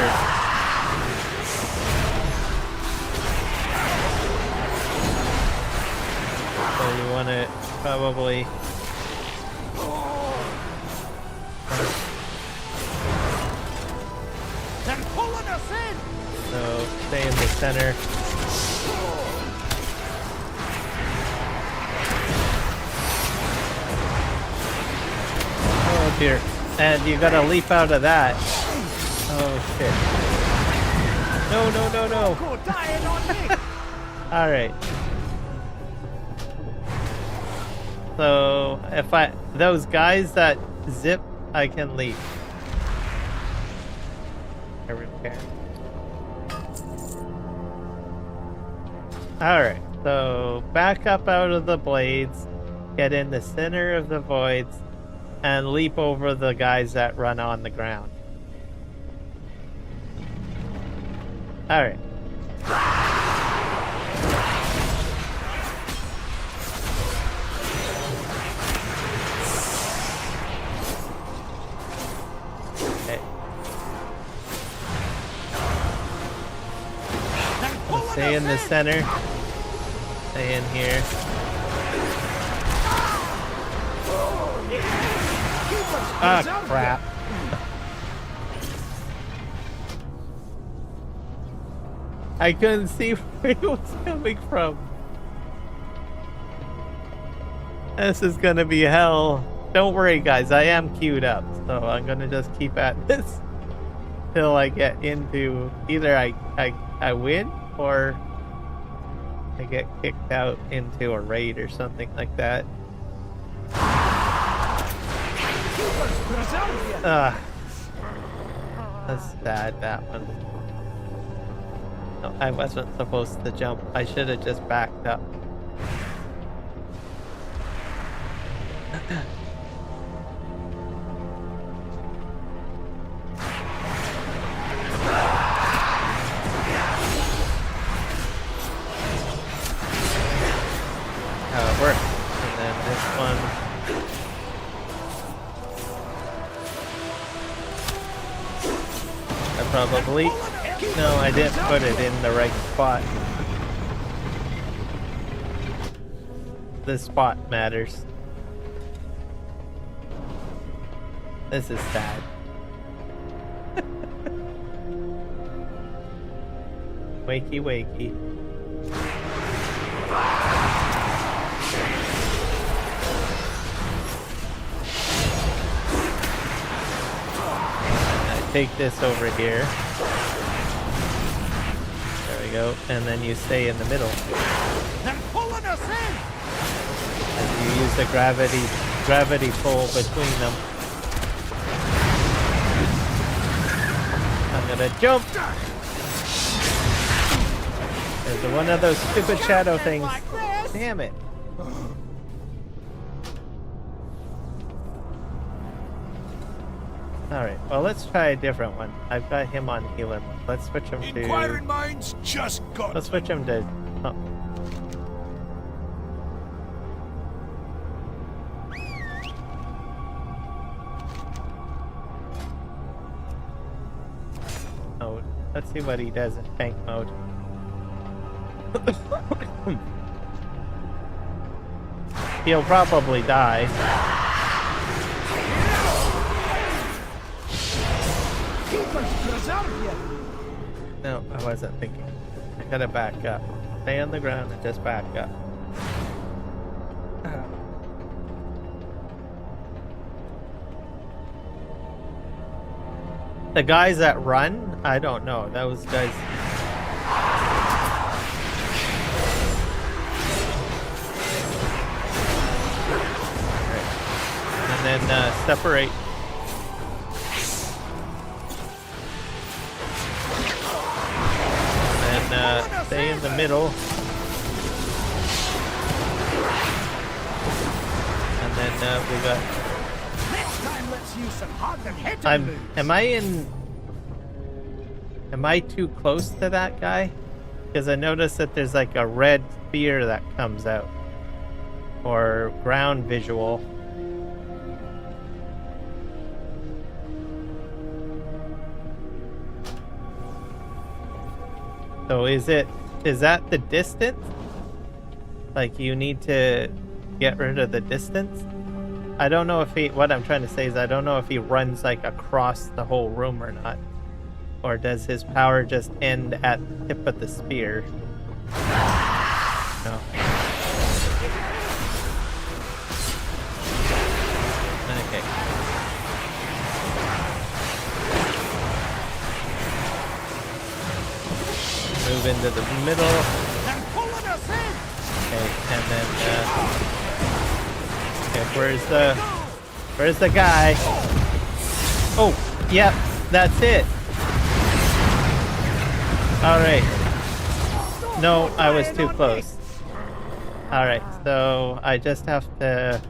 So you want to probably... They're pulling us in! So stay in the center. Oh dear. And you gotta leap out of that. Oh shit. No, no, no, no. Go dying on me! Alright. So if those guys that zip, I can leap. I repair. Alright, so back up out of the blades, get in the center of the voids, and leap over the guys that run on the ground. Alright. Okay. Stay in the center. Stay in here. Ah, crap. I couldn't see where he was coming from. This is gonna be hell. Don't worry, guys. I am queued up, so I'm gonna just keep at this till I get into either I win or I get kicked out into a raid or something like that. That's sad, that one. No, I wasn't supposed to jump. I should have just backed up. How it works. And then this one. Probably. No, I didn't put it in the right spot. The spot matters. This is sad. Wakey, wakey. Take this over here. There we go. And then you stay in the middle. They're pulling us in! And you use the gravity pull between them. I'm gonna jump! There's one of those stupid shadow things. Damn it. Alright, well let's try a different one. I've got him on healer mode. Let's switch him to... Inquiring minds just got... Let's switch him to... Oh. Oh, let's see what he does in tank mode. He'll probably die. No, I wasn't thinking. I gotta back up. Stay on the ground and just back up. The guys that run, I don't know. Those guys. Right. And then separate. Stay in the middle. And then we got... Next time, let's use some hot and heavy Am I too close to that guy? Because I noticed that there's like a red spear that comes out. or ground visual. So is that the distance? Like you need to get rid of the distance? I don't know if what I'm trying to say is I don't know if he runs like across the whole room or not. Or does his power just end at the tip of the spear? No. Okay. Move into the middle. Okay, and then okay, where's the guy? Oh, yep, that's it. All right. No, I was too close. All right, so I just have to.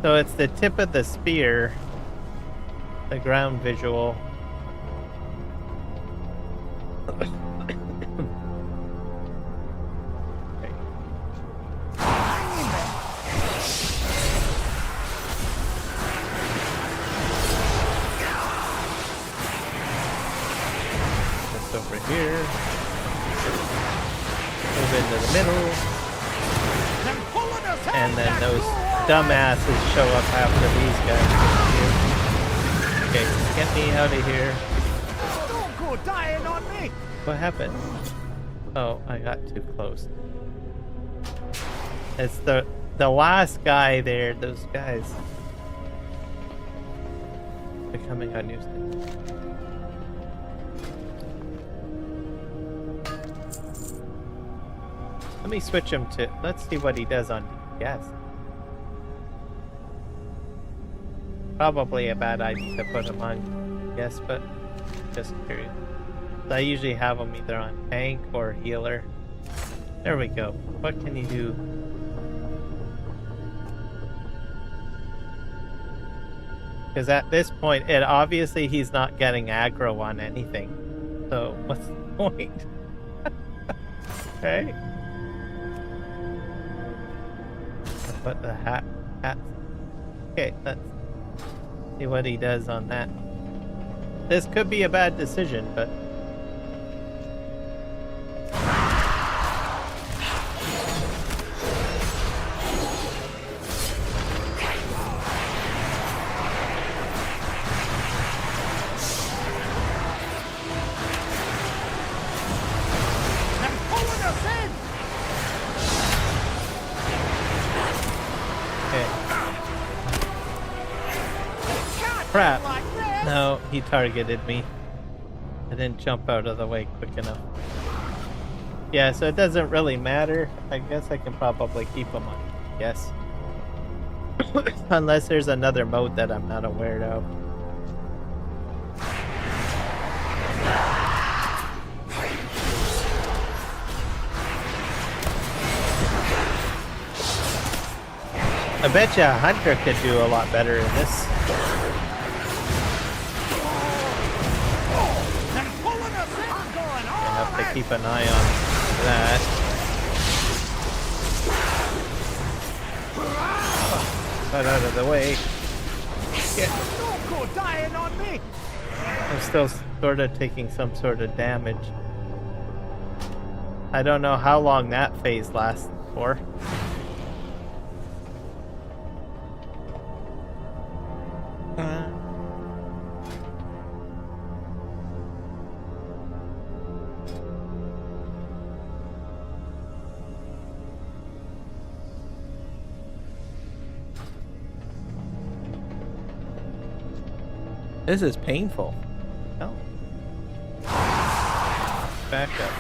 So it's the tip of the spear, the ground visual. Okay. Just over here. Move into the middle. And then those dumbasses show up after these guys. Okay, get me out of here. Don't go dying on me! What happened? Oh, I got too close. It's the last guy there, those guys. Becoming a nuisance. Let me switch him to, let's see what he does on DPS. Probably a bad idea to put him on DPS, but just curious. I usually have him either on tank or healer. There we go. What can you do? Because at this point, obviously he's not getting aggro on anything. So what's the point? Okay. Put the hat. Okay, let's see what he does on that. This could be a bad decision, but crap. No, he targeted me. I didn't jump out of the way quick enough. Yeah, so it doesn't really matter. I guess I can probably keep him on. Yes. Unless there's another mode that I'm not aware of. I bet you a hunter could do a lot better in this. I have to keep an eye on that. Get out of the way. Don't go dying on me! I'm still sort of taking some sort of damage. I don't know how long that phase lasts for. This is painful. Oh. Back up.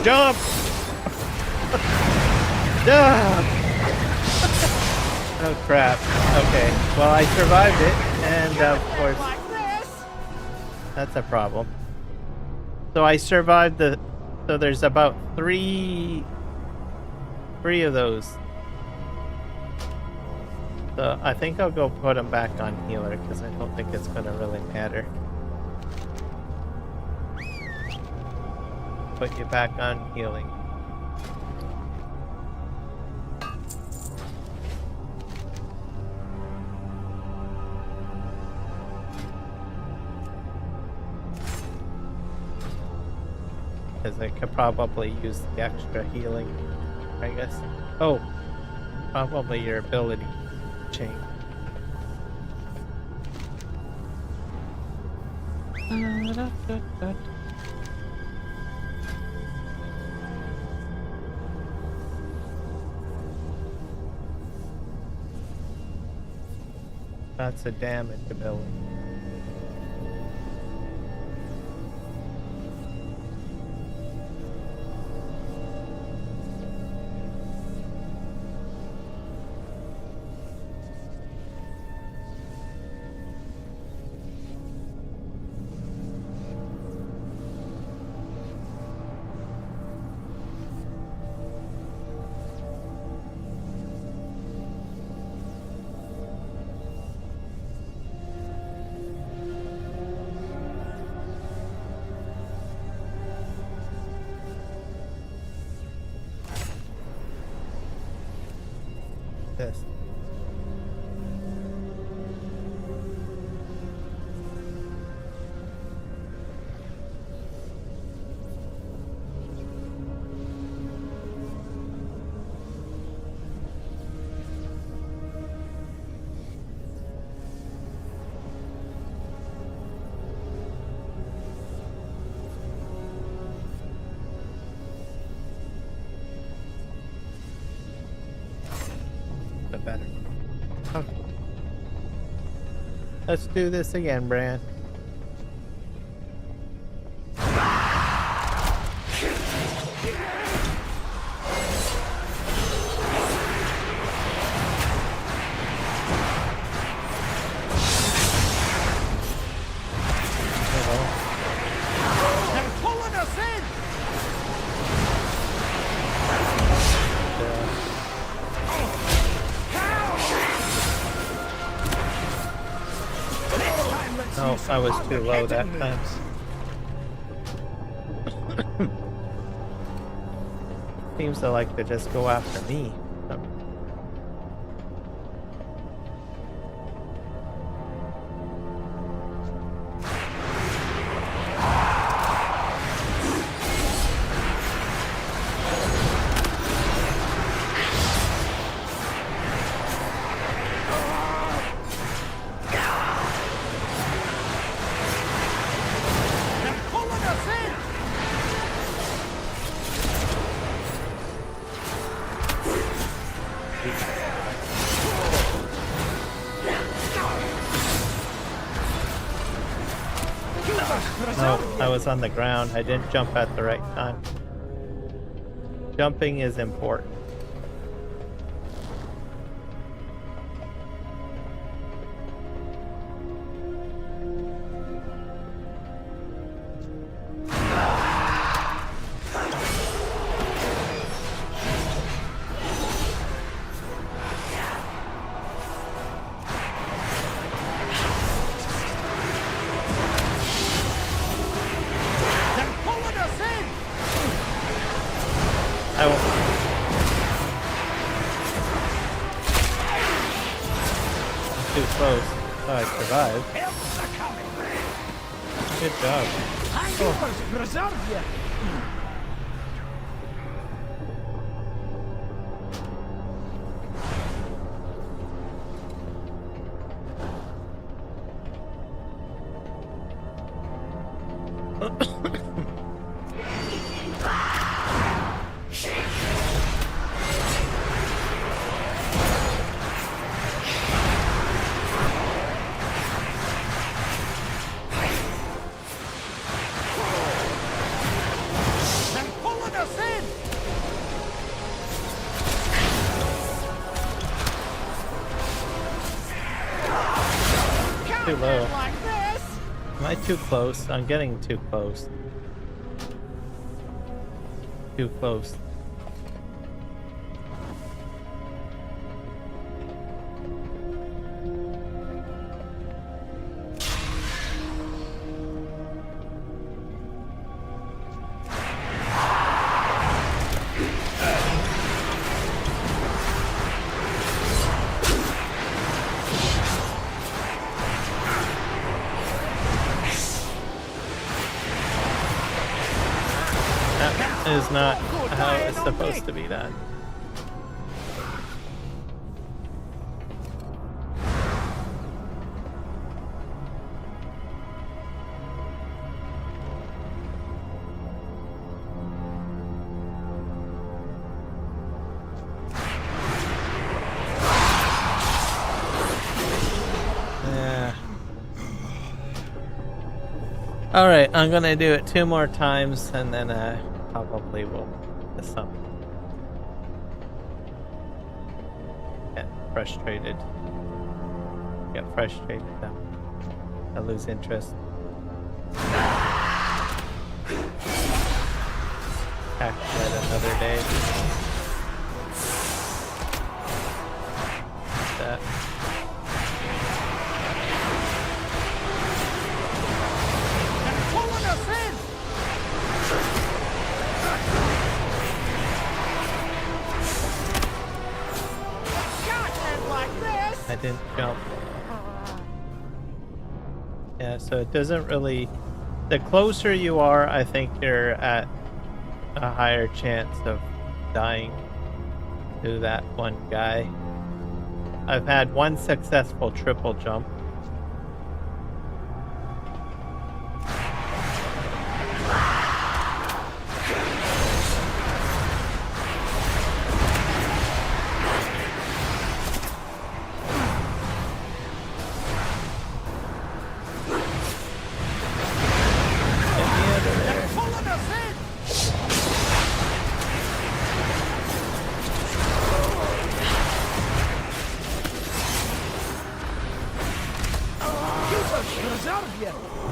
Jump. Jump! Oh crap. Okay. Well, I survived it, and of course... That's a problem. So I survived the... So there's about three of those. So I think I'll go put them back on healer, because I don't think it's going to really matter. Put you back on healing. Because I could probably use the extra healing, I guess. Oh, probably your ability chain. That's a damage ability. This. Better. Okay. Let's do this again, Bran. They're pulling us in! Oh, I was too low that time. Seems to like to just go after me. No, I was on the ground. I didn't jump at the right time. Jumping is important. I won't. Too close. Oh, I survived. Good job. Too low. Like this? Am I too close? I'm getting too close. Too close. Is not how it's supposed to be done. Yeah. All right, I'm gonna do it 2 more times, and then probably will miss some. Get frustrated. Get frustrated now. I lose interest. Back yet another day. That. I didn't jump. Yeah, so it doesn't really... The closer you are, I think you're at a higher chance of dying to that one guy. I've had 1 successful triple jump.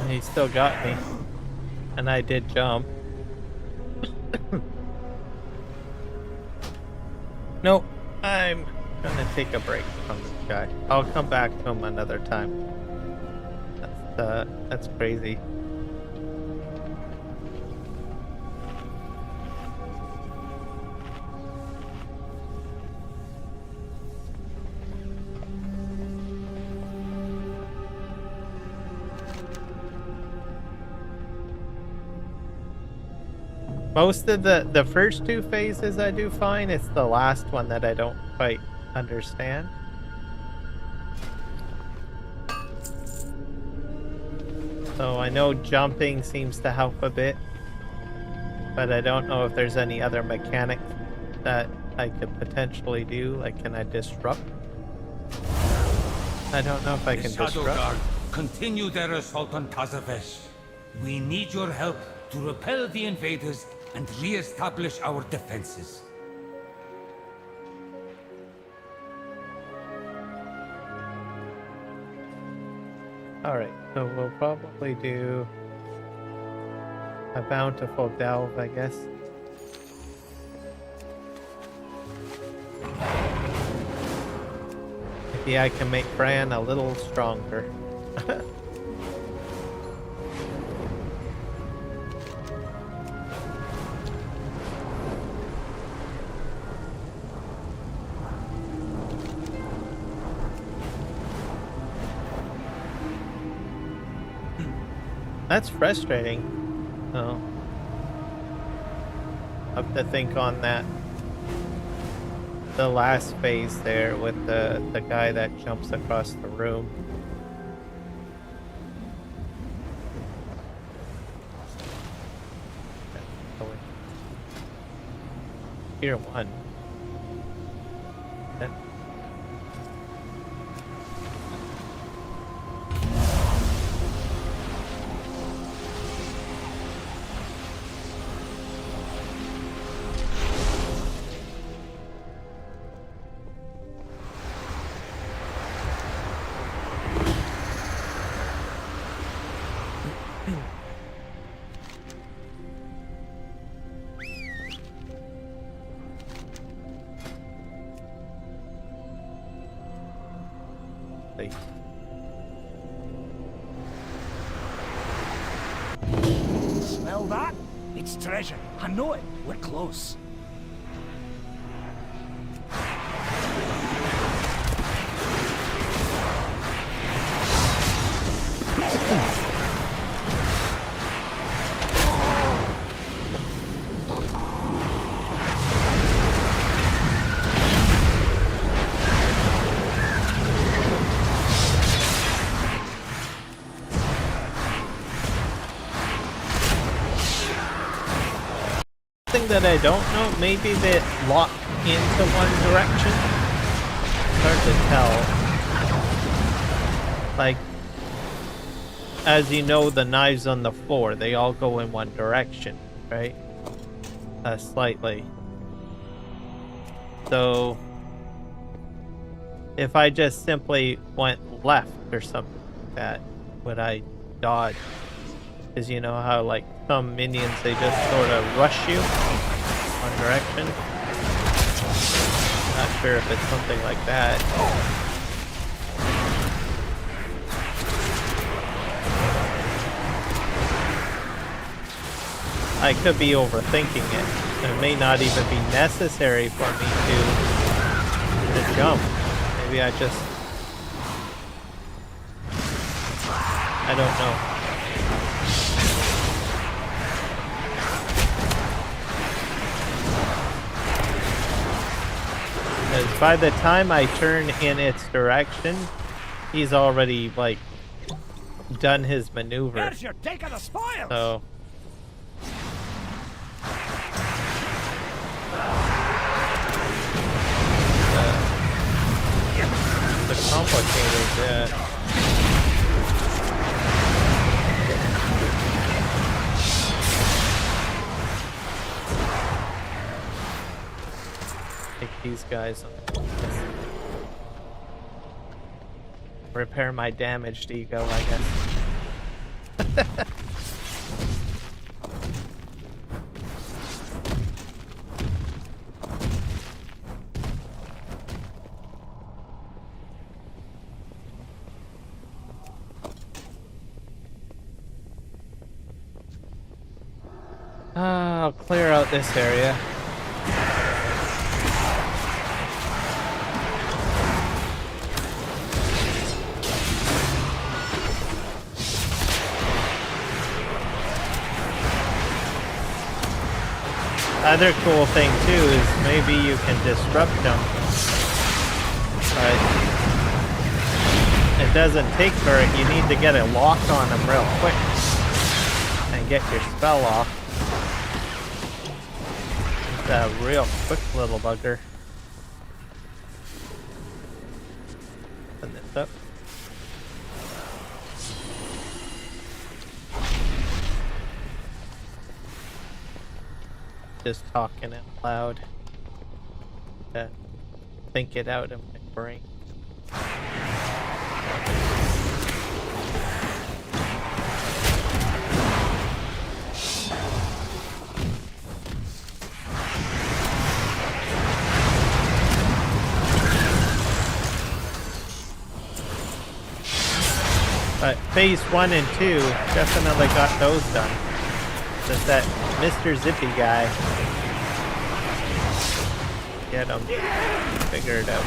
He still got me. And I did jump. No, I'm gonna take a break from this guy. I'll come back to him another time. That's crazy. Most of the first 2 phases I do fine. It's the last one that I don't quite understand. So I know jumping seems to help a bit, but I don't know if there's any other mechanics that I could potentially do. Like, can I disrupt? I don't know if I can Shadow disrupt. Guard continue their assault on Tazavesh. We need your help to repel the invaders and re-establish our defenses. Alright, so we'll probably do a bountiful delve, I guess. Maybe I can make Bran a little stronger. That's frustrating. Oh. I have to think on that. The last phase there with the guy that jumps across the room. Tier 1. That quickly. Smell that? It's treasure. I know it. We're close. Thing that I don't know, maybe they lock into one direction. It's hard to tell. Like, as you know, the knives on the floor, they all go in one direction, right? Slightly. So, if I just simply went left or something like that, would I dodge? Because you know how, like, some minions, they just sort of rush you one direction. Not sure if it's something like that. I could be overthinking it. It may not even be necessary for me to jump. Maybe I just... I don't know. Because by the time I turn in its direction, he's already, like, done his maneuver. There's your take of the spoils. So... It's complicated, Take these guys on. Repair my damaged ego, I guess. I'll clear out this area. Other cool thing too is maybe you can disrupt them, but it doesn't take very. You need to get a lock on them real quick and get your spell off. It's a real quick little bugger. Open this up. Just talking out loud to think it out in my brain. But phase 1 and 2 definitely got those done. Just that Mr. Zippy guy. Get him figured out.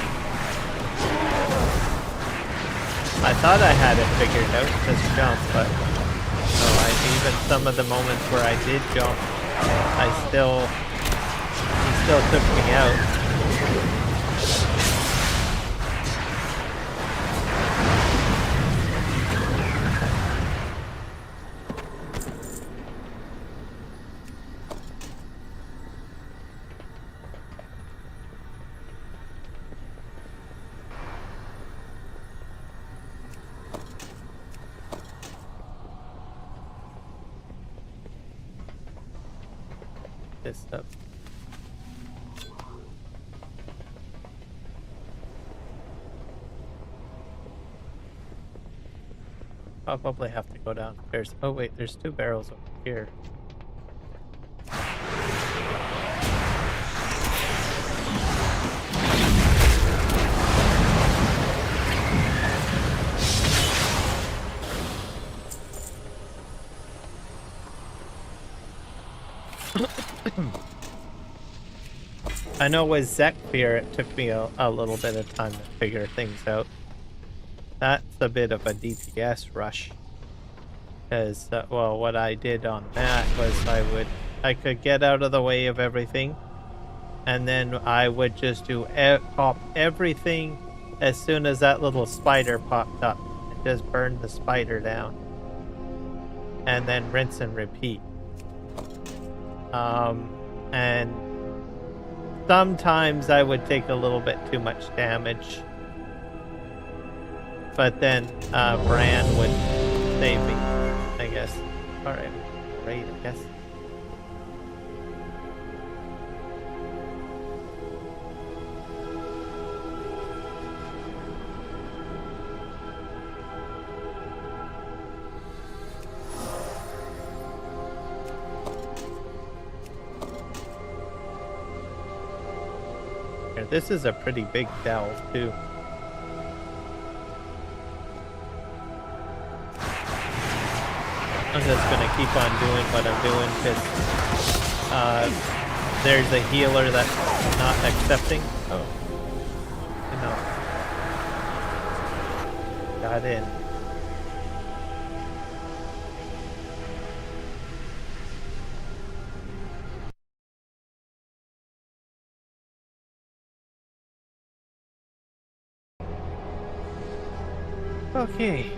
I thought I had it figured out, just jump, but no, even some of the moments where I did jump, he still took me out. This stuff. Probably have to go downstairs. Oh wait, there's 2 barrels over here. I know with Zekfir it took me a little bit of time to figure things out. That's a bit of a DPS rush. Because, well, what I did on that was I could get out of the way of everything. And then I would just do pop everything as soon as that little spider popped up. And just burn the spider down. And then rinse and repeat. And sometimes I would take a little bit too much damage. But then Bran would save me, I guess. Alright, great, I guess. Here, this is a pretty big delve, too. I'm just gonna keep on doing what I'm doing because there's a healer that's not accepting. Oh, you know, got in. Okay.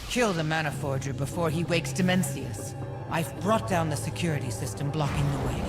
Kill the Mana Forger before he wakes Dimensius. I've brought down the security system blocking the way.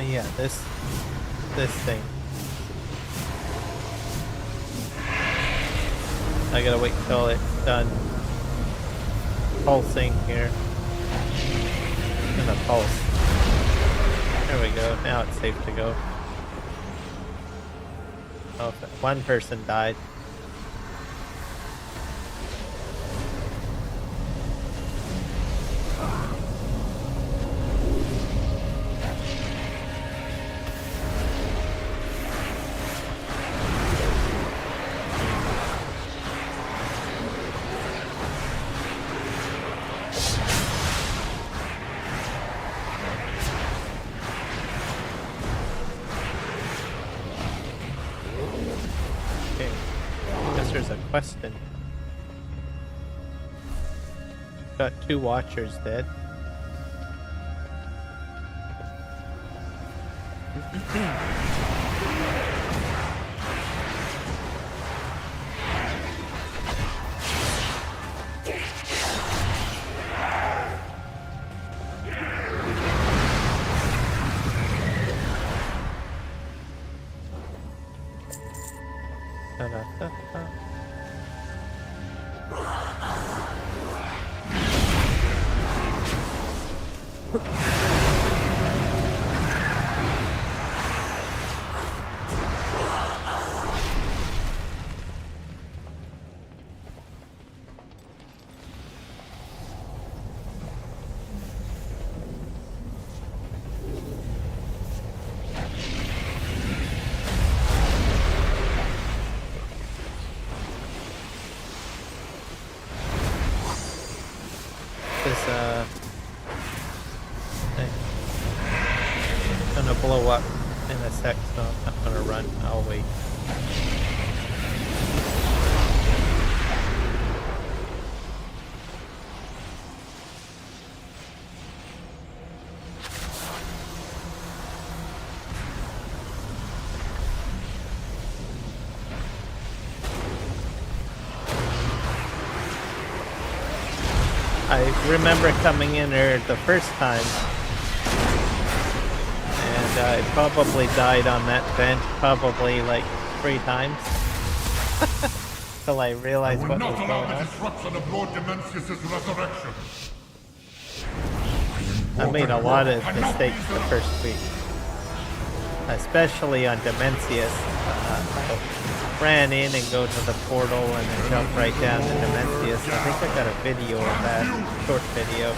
Yeah, this thing. I gotta wait till it's done pulsing here. It's gonna pulse. There we go. Now it's safe to go. Oh, one person died. Question. Got 2 watchers dead. Gonna blow up in a sec, so I'm not gonna run. I'll wait. I remember coming in here the first time, and I probably died on that vent probably like 3 times. Till I realized what was going on. disruption of Lord Demencius' resurrection. I made a lot of mistakes the first week. Especially on Demencius. I ran in and go to the portal and then jump right down to Demencius. I think I got a video of that. Short video.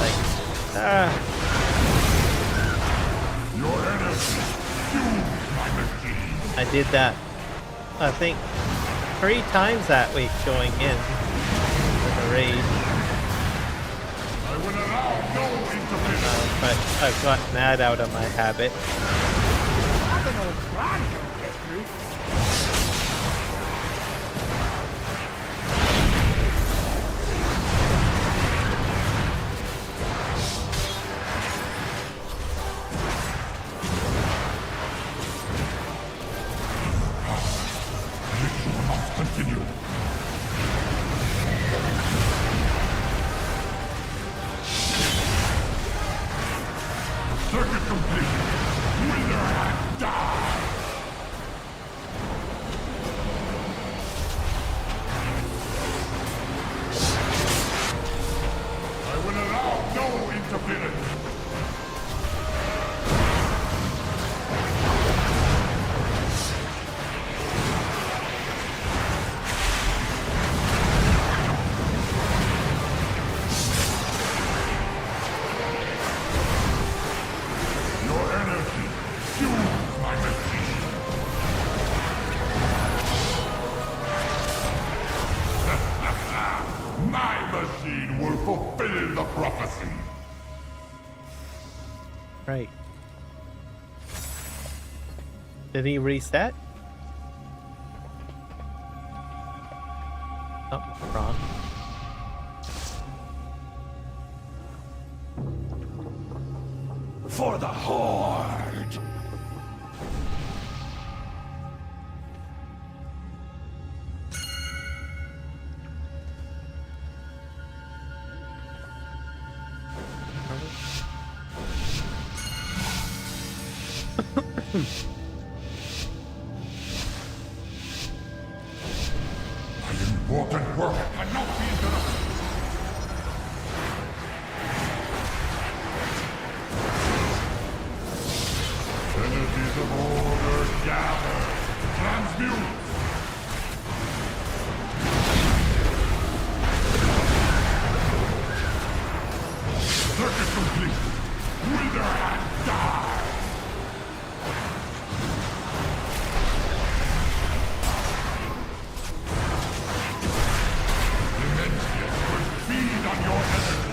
Like, Your energy fuels my machine. I did that, I think, 3 times that week going in with a raid. I will allow no interference. But I've gotten that out of my habit. Continue. Circuit complete. Wither and die. I will allow no interference. Your energy fuels my machine. My machine will fulfill the prophecy. Right. Did he reset? Oh, wrong. For the Horde! My important work cannot be interrupted. Energies of order gather. Transmute. Circuit complete. Wither and die. Demencius will feed on your energy.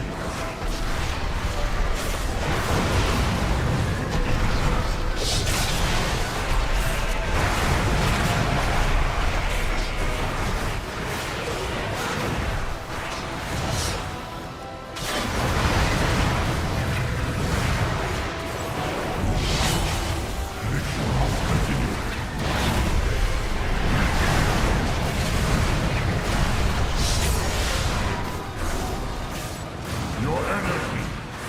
Your energy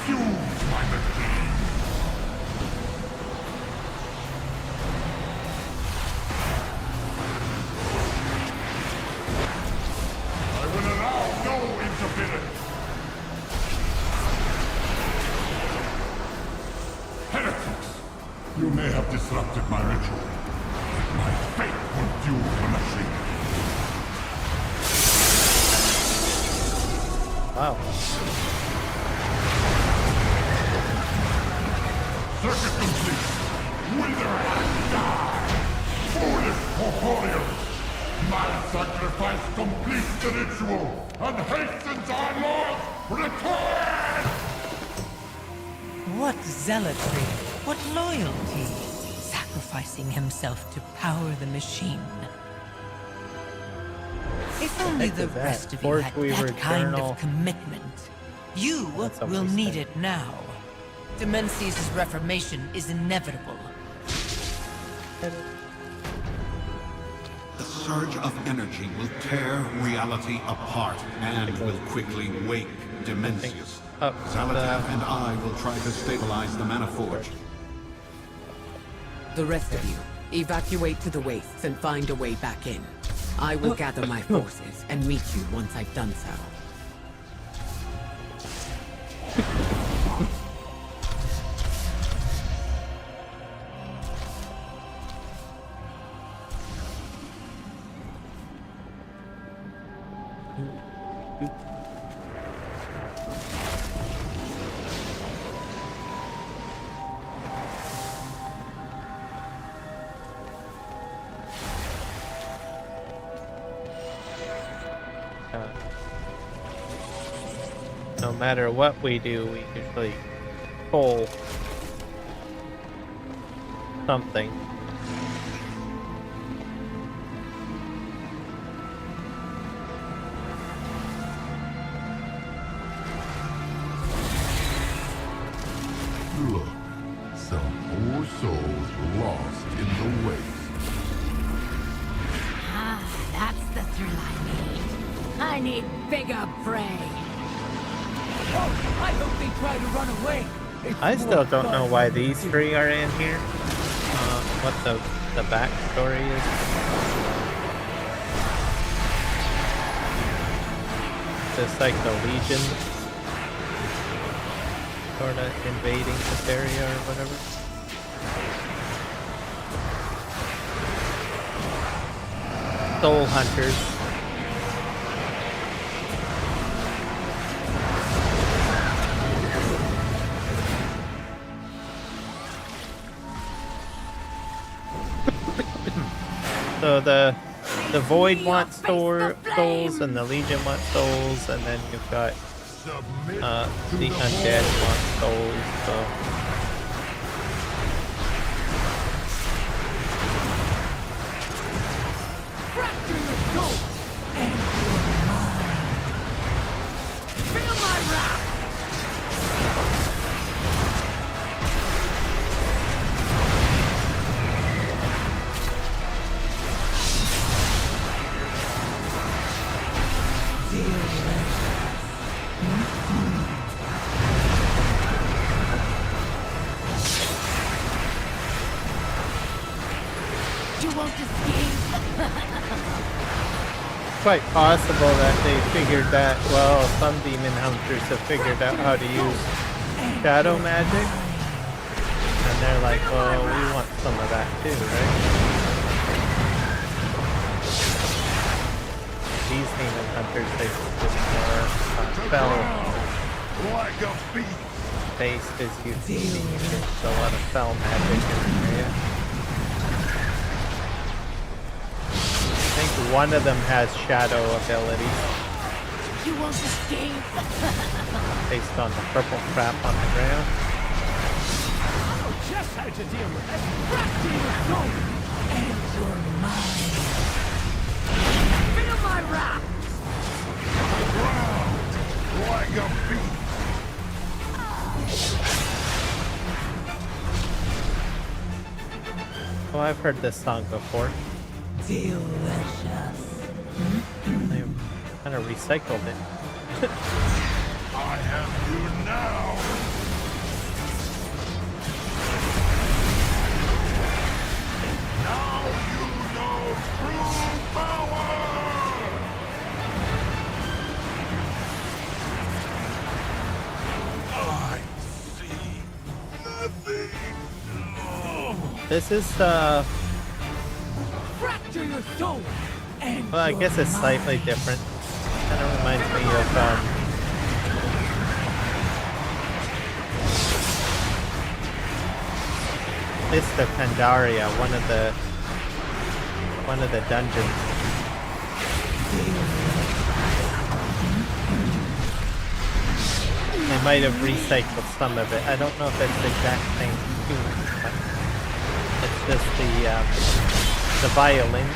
fuels my machine. I will allow no interference. Heretics! You may have disrupted my ritual, but my fate will fuel the machine. Wow. Circuit complete. Wither and die. Foolish corporeals. My sacrifice completes the ritual and hastens our Lord's return. What zealotry, what loyalty, sacrificing himself to power the machine. If only heck the is that? rest of you Force had Weaver that kind Journal. of commitment. You That's what will we need say. it now. Demencius' reformation is inevitable. surge of energy will tear reality apart and will quickly wake Dimensius. Up Zalatath and I will try to stabilize the Mana Forge. The rest of you, evacuate to the wastes and find a way back in. I will gather my forces and meet you once I've done so. No matter what we do, we usually pull something. Look, some poor souls lost in the waste. Ah, that's the thrill I need. I need bigger prey. Oh, I hope they try to run away. I still don't know why these three are in here. What the backstory is. Just like the Legion sort of invading this area or whatever. Soul Hunters. So the Void wants souls, and the Legion wants souls, and then you've got the Undead want souls. So Fracture your soul and your mind. Feel my wrath. You won't escape. quite possible that they figured that, well, some demon hunters have figured out how to use shadow magic. And they're like, well, we want some of that too, right? These demon hunters, they just more spell based, as you've seen. There's a lot of spell magic in the area. I think one of them has shadow abilities. You won't escape. Based on the purple crap on the ground. Just how to deal with it. Fracture your soul and your mind. Feel my wrath. Like a beast. Oh, I've heard this song before. Delicious. They kind of recycled it. I have you now. Now you know true power. I see nothing. This is Fracture your soul and well, I guess it's slightly different. Kind of reminds me of List of Pandaria, one of the dungeons. They might have recycled some of it. I don't know if it's the exact same tune, but it's just the violin.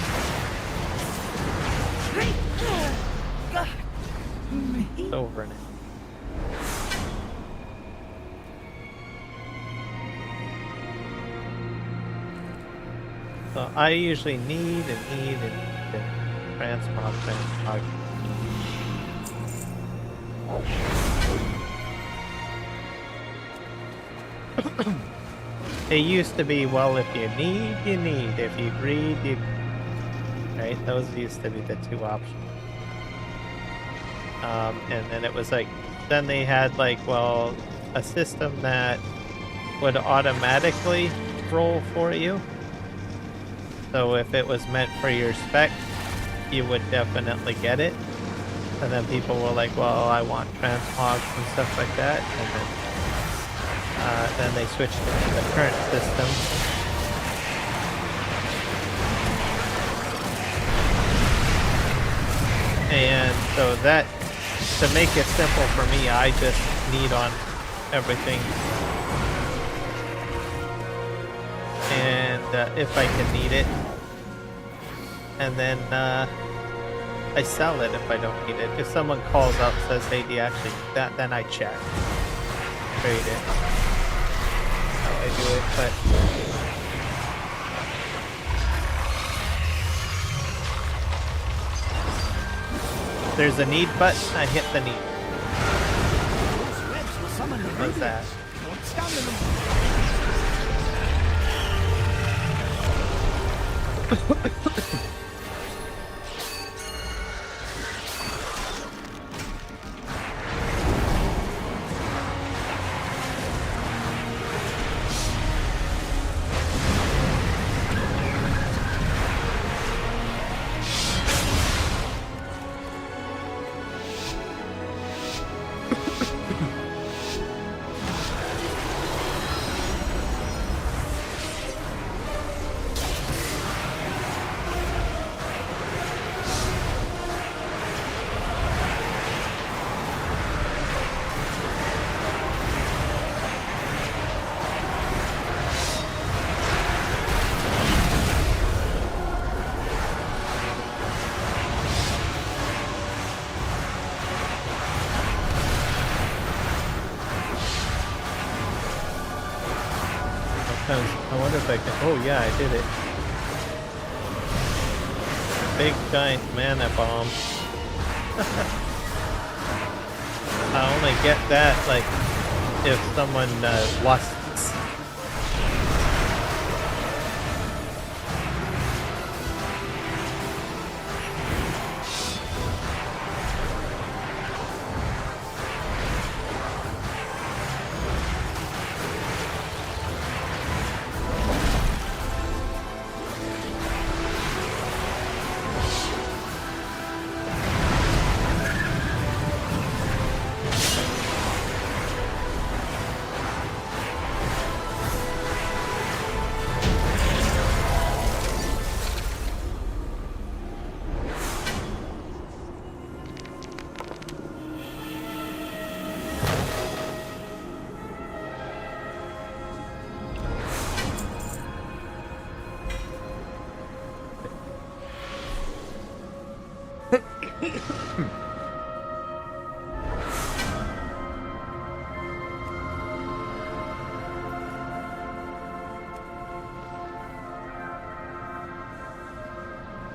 It's over now. So I usually need and need and need and transmog. It used to be, well, if you need, you need. If you greed, you... Right? Those used to be the two options. And then it was like, then they had like, well, a system that would automatically roll for you. So if it was meant for your spec, you would definitely get it. And then people were like, well, I want transmogs and stuff like that. And then they switched to the current system. And so that, to make it simple for me, I just need on everything. And if I can need it. And then I sell it if I don't need it. If someone calls up and says, hey, do you actually need that? Then I check. Trade it. How I do it, but... If there's a need button, I hit the need. What's that? I wonder if I can... Oh yeah, I did it. Big giant mana bomb. I only get that, like, if someone lusts.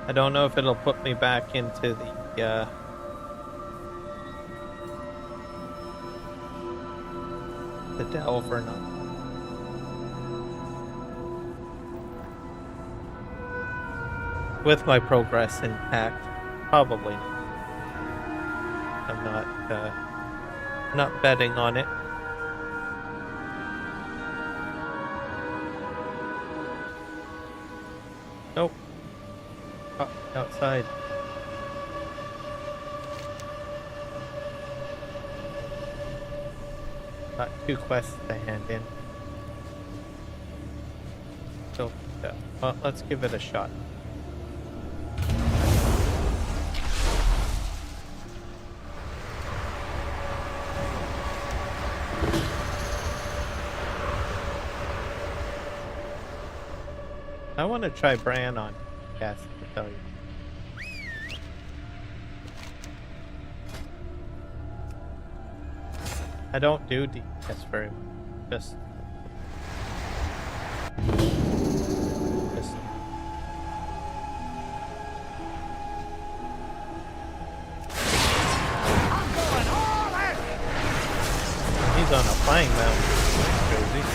I don't know if it'll put me back into the delve or not. With my progress intact, probably not. I'm not betting on it. Nope. Outside. Got 2 quests to hand in. So, well, let's give it a shot. I want to try Bran on Cass, to tell you. I don't do DPS very much. Just on a flying mountain. That's crazy.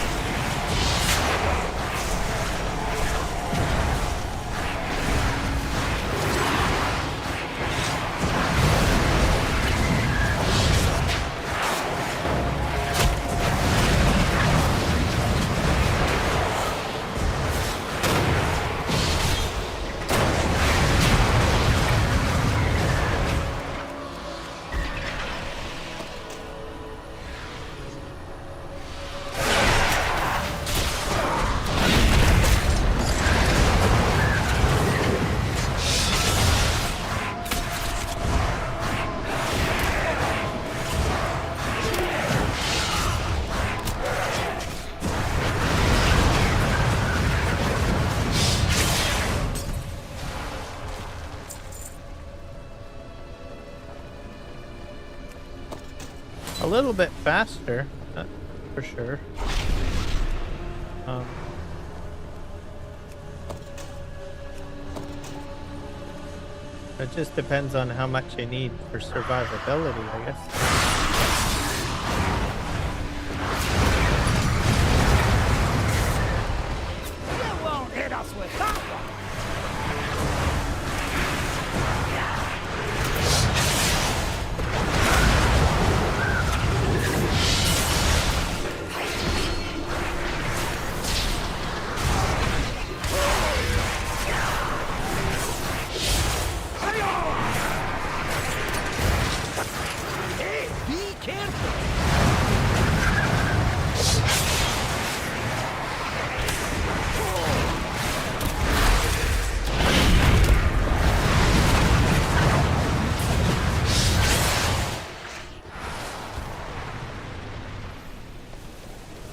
A little bit faster, for sure. It just depends on how much you need for survivability, I guess. You won't hit us with that one.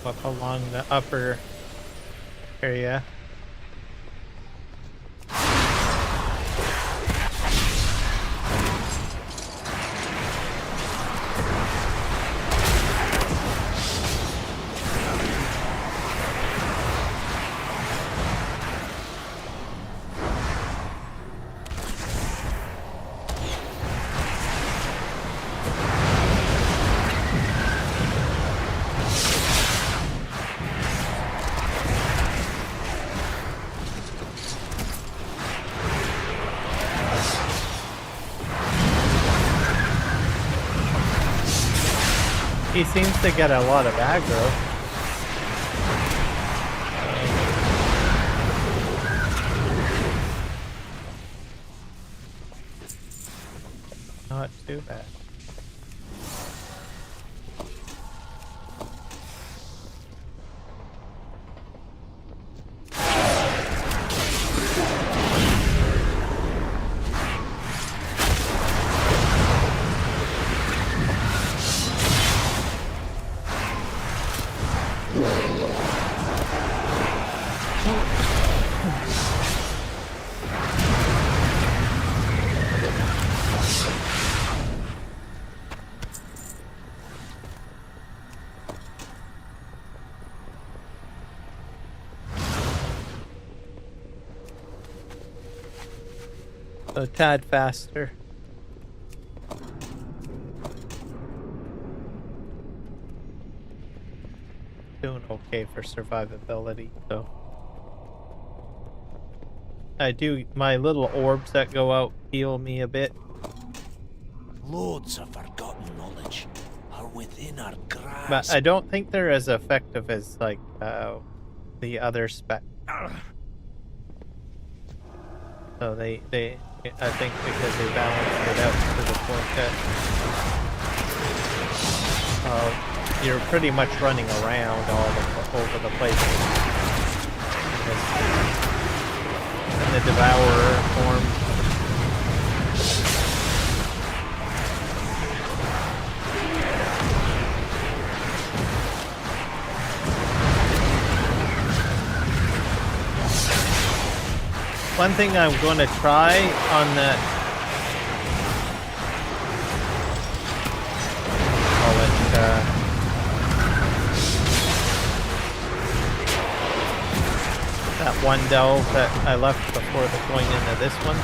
Up along the upper area. He seems to get a lot of aggro. Not too bad. A tad faster. Doing okay for survivability, so. I do, my little orbs that go out heal me a bit. Loads of forgotten knowledge are within our grasp. But I don't think they're as effective as, like, the other spec. So I think because they balanced it out to the point that you're pretty much running around over the place. And the Devourer form. One thing I'm going to try on that, that one delve that I left before going into this one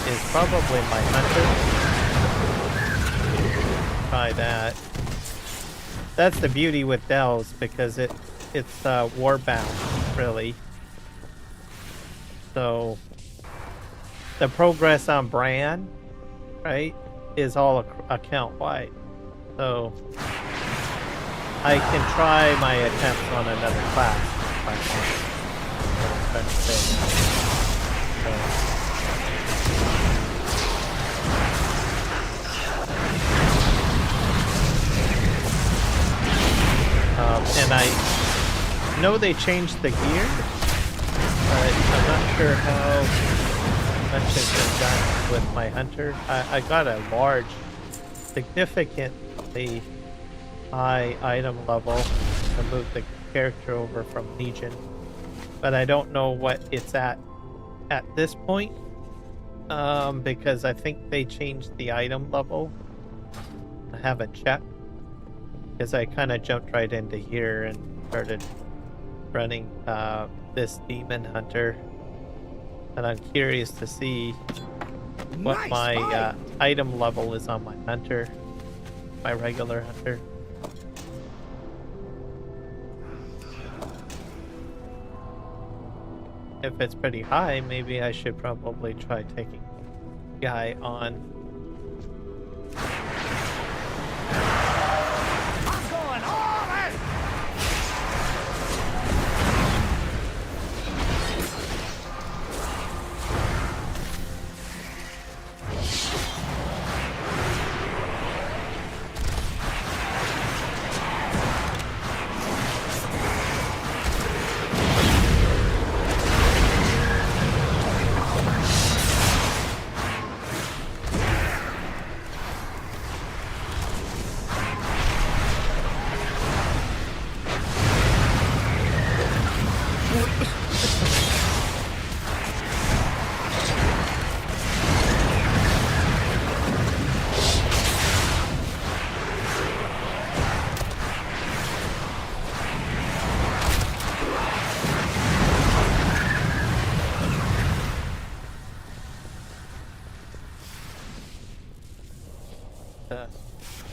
is probably my hunter. Try that. That's the beauty with Dells, because it's warbound, really. So the progress on Bran, right, is all account wide. So I can try my attempts on another class if I want. That's what I'm trying to say. And I know they changed the gear, but I'm not sure how much has been done with my hunter. I got a large, significantly high item level to move the character over from Legion, but I don't know what it's at this point, because I think they changed the item level. I haven't checked, because I kind of jumped right into here and started running this demon hunter, and I'm curious to see what my item level is on my hunter, my regular hunter. If it's pretty high, maybe I should probably try taking guy on.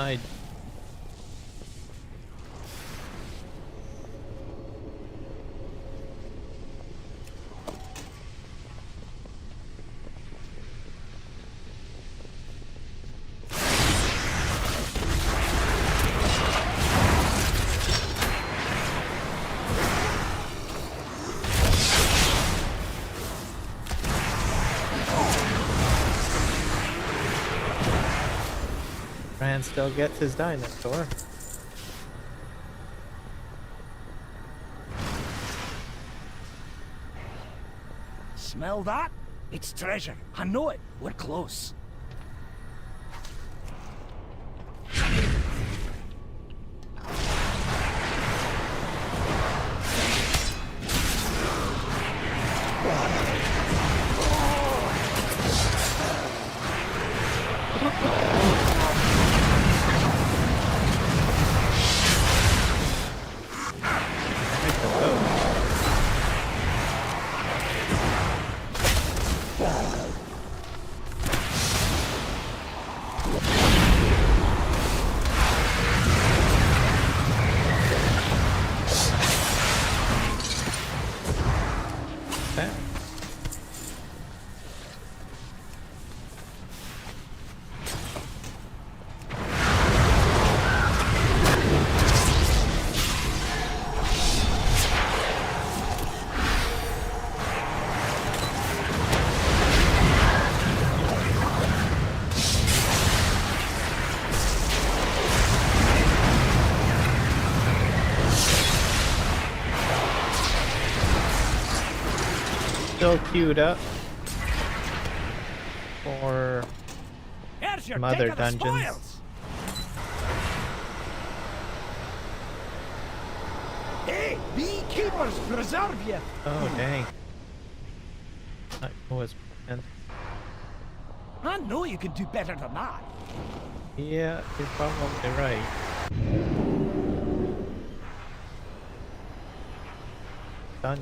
I Bran still gets his dinosaur. Smell that? It's treasure. I know it. We're close. Still queued up for some other dungeons. Hey, beekeepers, preserve you! Oh dang! That was planned. I know you can do better than that. Yeah, you're probably right. Done.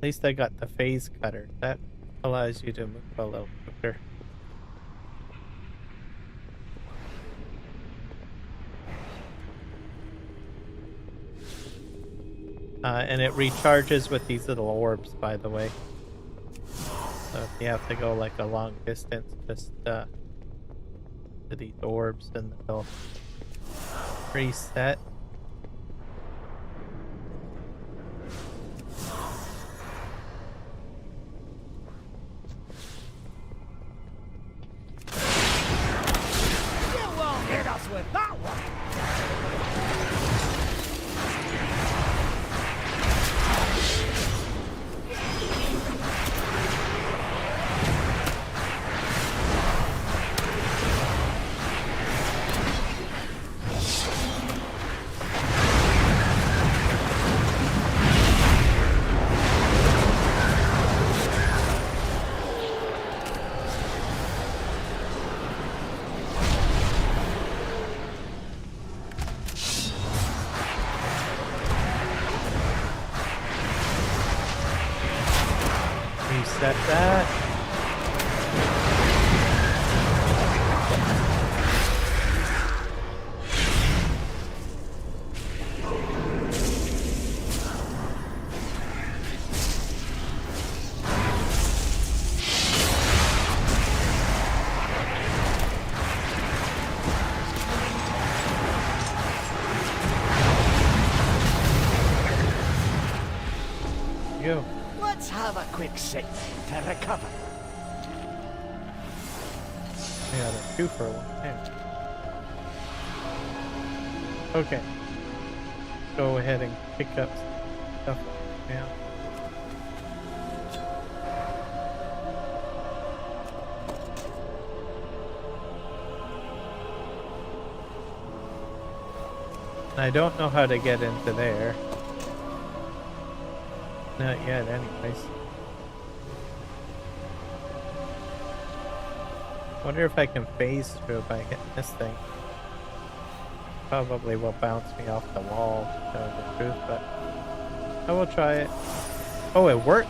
least I got the phase cutter. That allows you to move a little quicker. And it recharges with these little orbs, by the way. So if you have to go like a long distance, just to these orbs and they'll reset. You won't hit us with that one! Reset that. Go. Let's have a quick sip to recover. I got a 2 for 1 too. Okay. Go ahead and pick up stuff now. I don't know how to get into there. Not yet, anyways. Wonder if I can phase through by hitting this thing. Probably will bounce me off the wall, to tell the truth, but I will try it. Oh, it worked!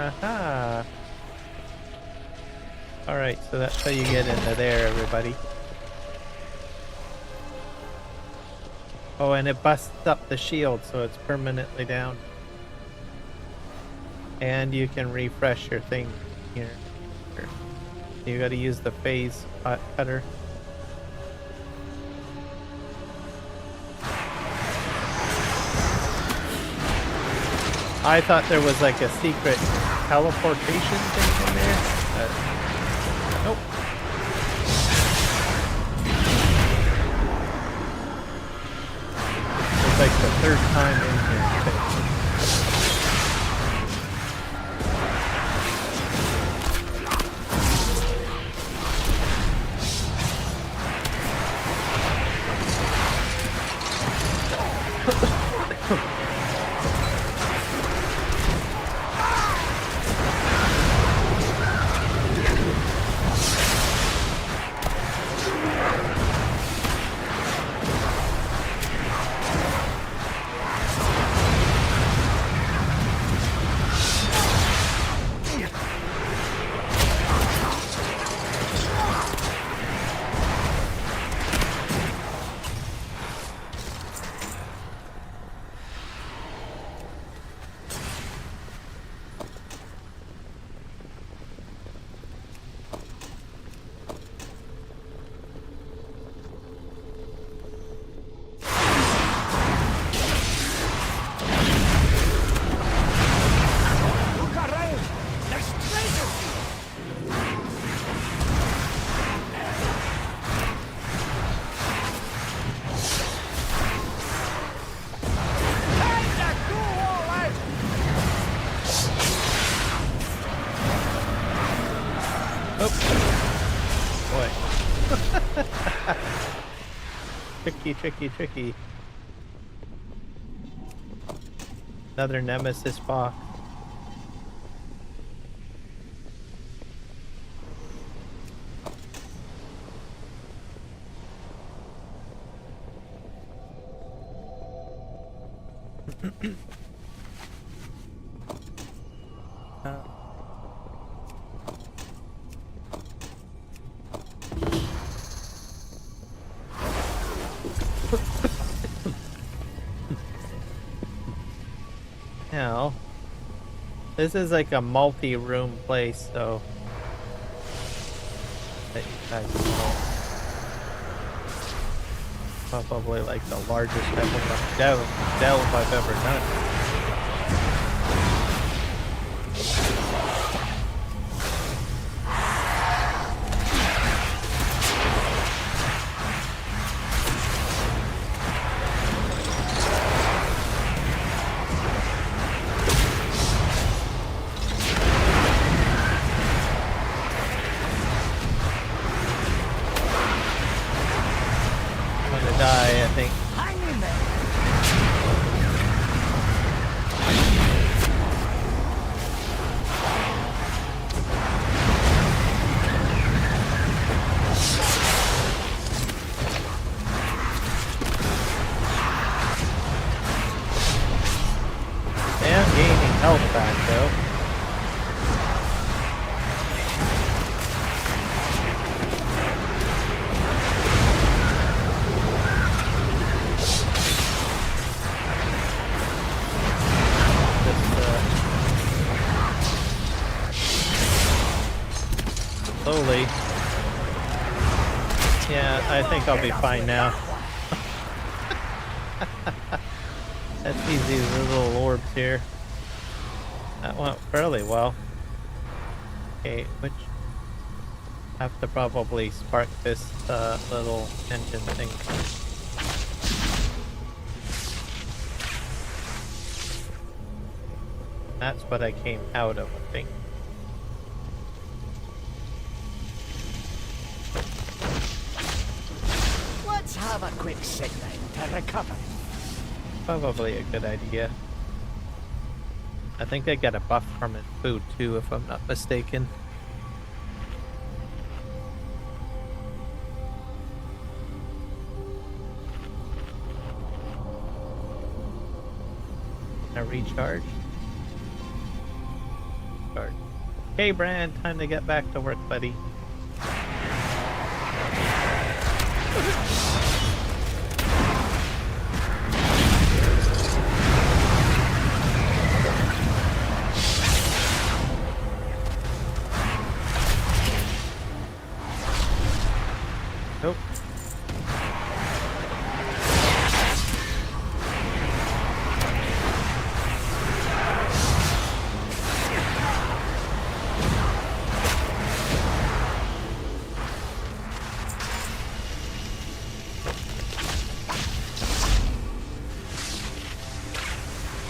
Aha! Alright, so that's how you get into there, everybody. Oh, and it busts up the shield, so it's permanently down. And you can refresh your thing here. You gotta use the phase cutter. I thought there was like a secret teleportation thing in there. Nope. It's like the third time in here. Tricky. Another nemesis boss. Now, this is like a multi-room place, so that you guys know. Probably like the largest delve I've ever done. Die, I think. Hang in there. I am gaining health back though. Slowly. Yeah, I think I'll be fine now. That's easy, the little orbs here. That went fairly well. Okay, which I have to probably spark this little engine thing. That's what I came out of, I think. Let's have a quick sit down to recover. Probably a good idea. I think I got a buff from his food too, if I'm not mistaken. Can I recharge? Charge. Hey Brand, time to get back to work, buddy. Nope.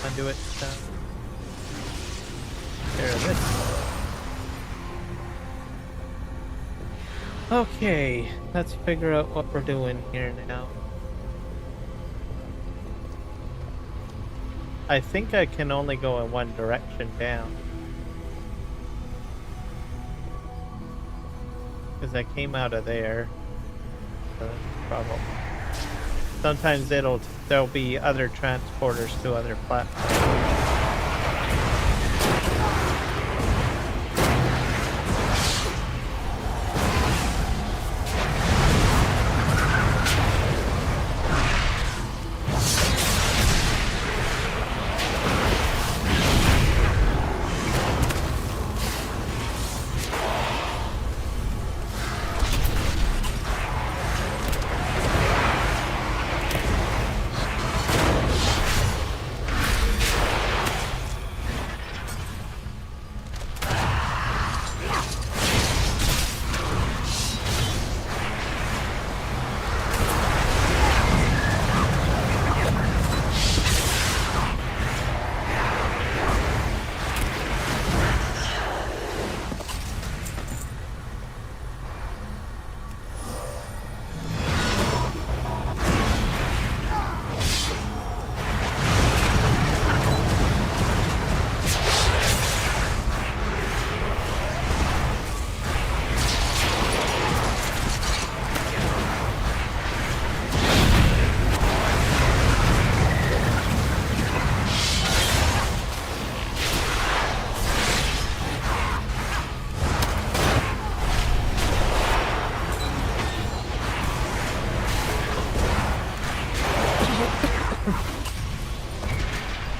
Undo it. There it is. Okay, let's figure out what we're doing here now. I think I can only go in one direction down. Because I came out of there. So that's the problem. Sometimes there'll be other transporters to other platforms.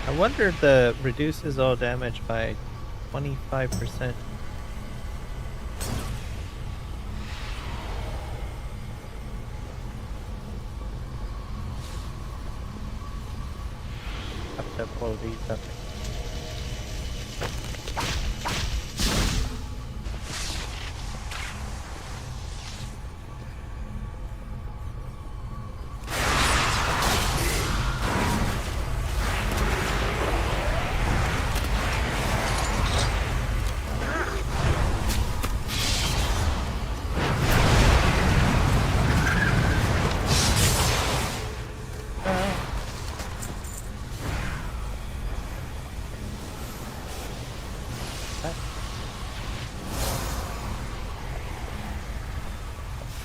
I wonder if the reduces all damage by 25%. Have to blow these up.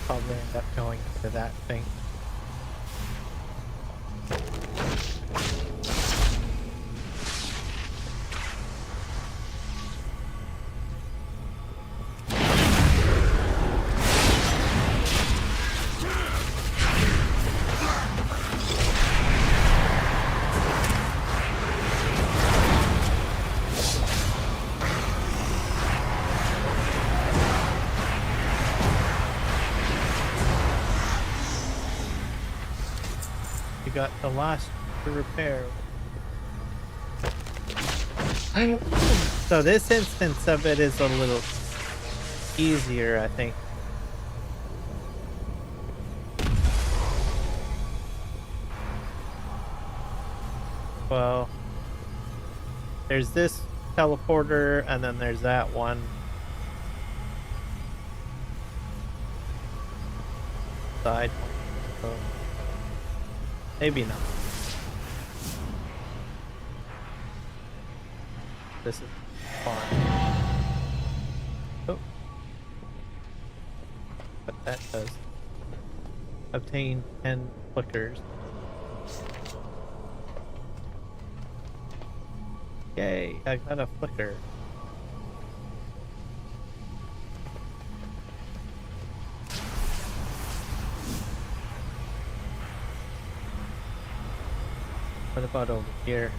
Probably end up going to that thing. You got the last to repair. So this instance of it is a little easier, I think. Well, there's this teleporter and then there's that one. Side one. So maybe not. This is fun. Oh. What that does. Obtain 10 flickers. Yay, I got a flicker. What about over here?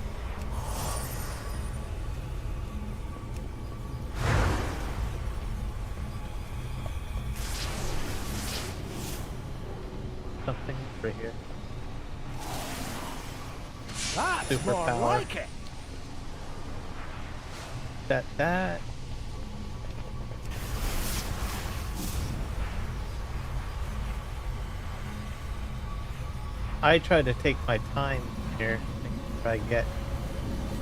Something over here. That's Super more power. like it. That. I try to take my time here and try to get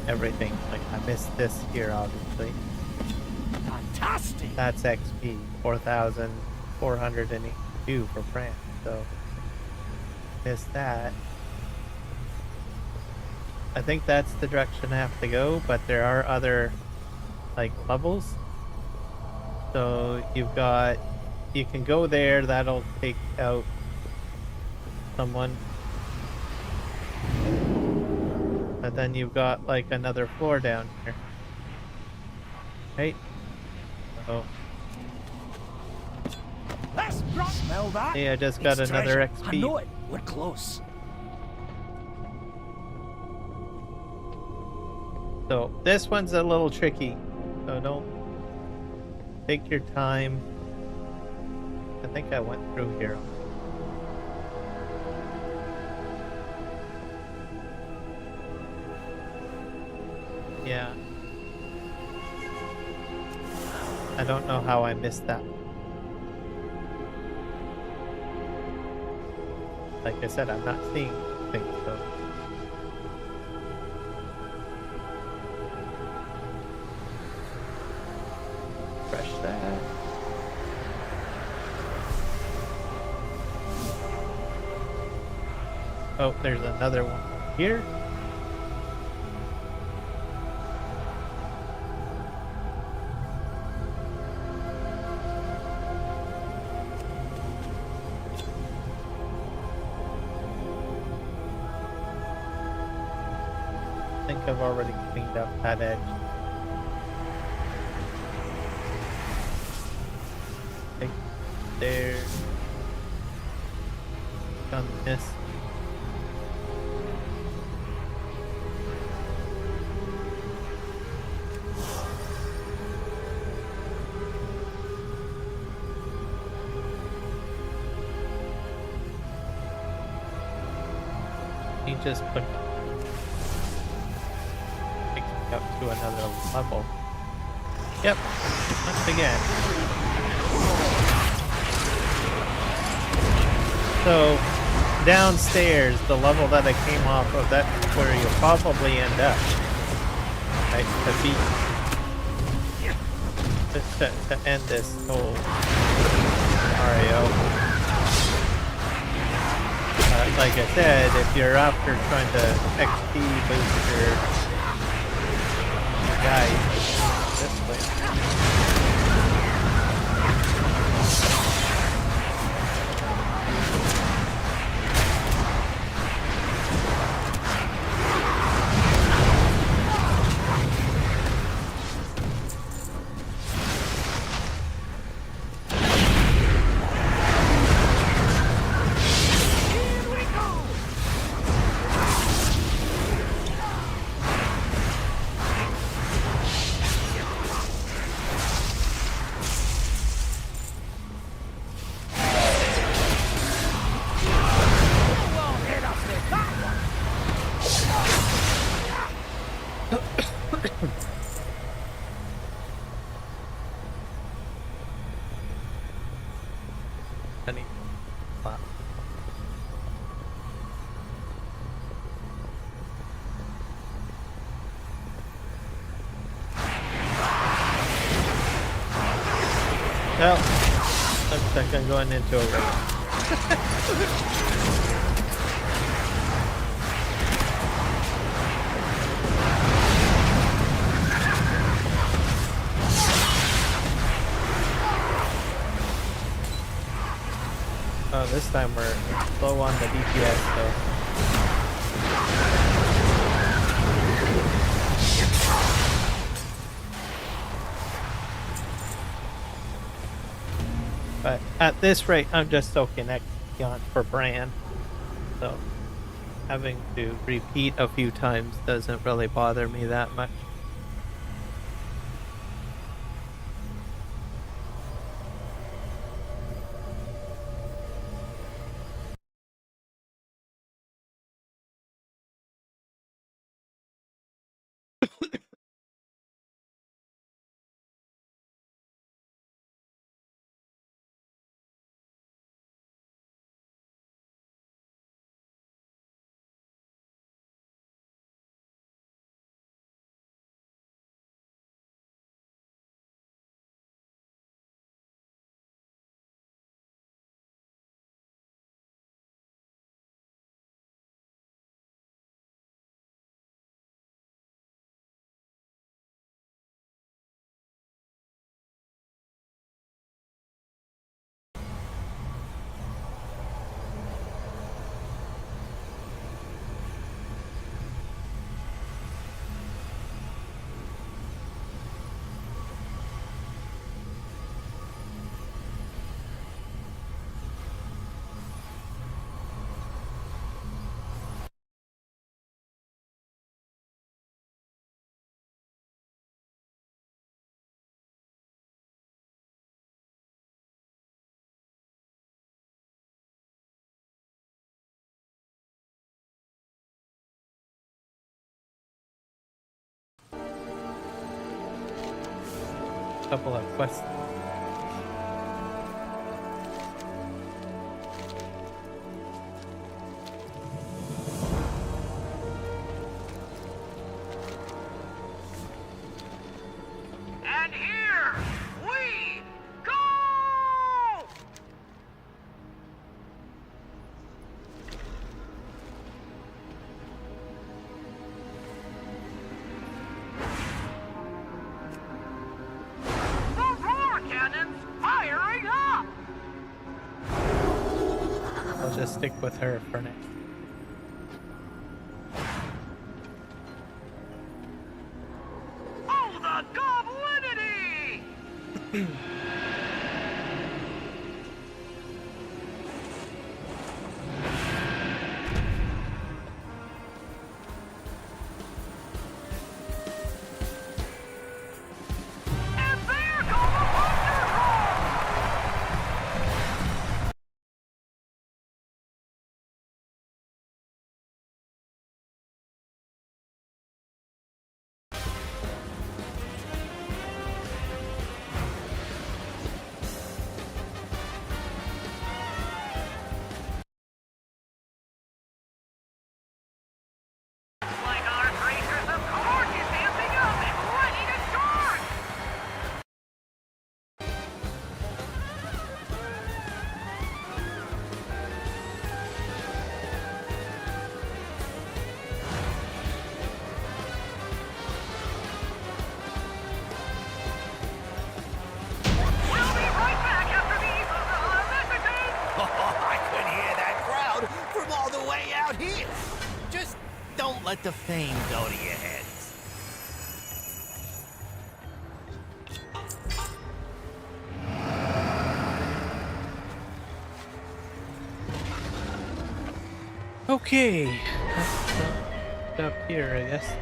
everything. Like I missed this here, obviously. Fantastic. That's XP, 4,482 for France. So missed that. I think that's the direction I have to go, but there are other like levels. So you can go there, that'll take out someone. And then you've got like another floor down here. Right? So Let's smell that. hey, I just got It's another treasure. XP. I know it. We're close. So this one's a little tricky. So don't take your time. I think I went through here. Yeah. I don't know how I missed that. Like I said, I'm not seeing things, so. Fresh that. Oh, there's another one here. I think I've already cleaned up that edge. Right there. Done this. just put takes me up to another level. Yep, once again. So downstairs, the level that I came off of, that's where you'll probably end up. Right, to beat, to end this whole scenario. Like I said, if you're after trying to XP boost your guy, this way. Any plot. Well, looks like I'm going into a race. Oh, this time we're low on the DPS, so. But at this rate, I'm just soaking Exion for Bran, so having to repeat a few times doesn't really bother me that much. Couple of quests. And here we go! The roar cannons firing up! I'll just stick with her for now. Oh, the goblinity! let the fame go to your heads. Okay, up here, I guess.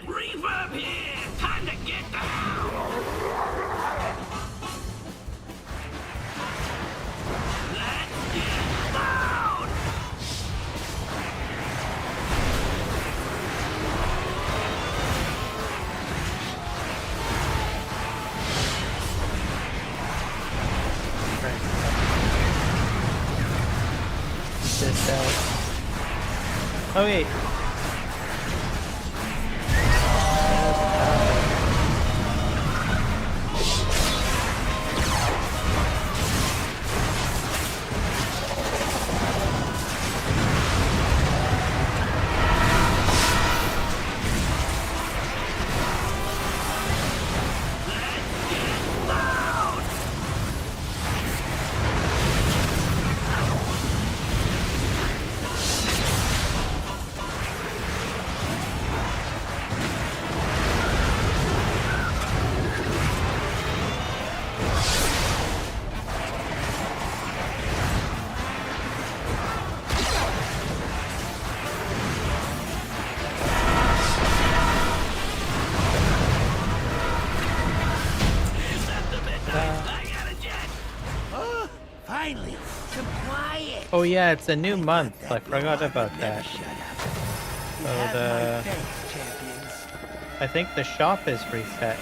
Reverb here! Time to get down! Let's get loud! This out. Oh wait. Finally, some quiet. Oh yeah, it's a new month. I forgot about that. So I think the shop is reset.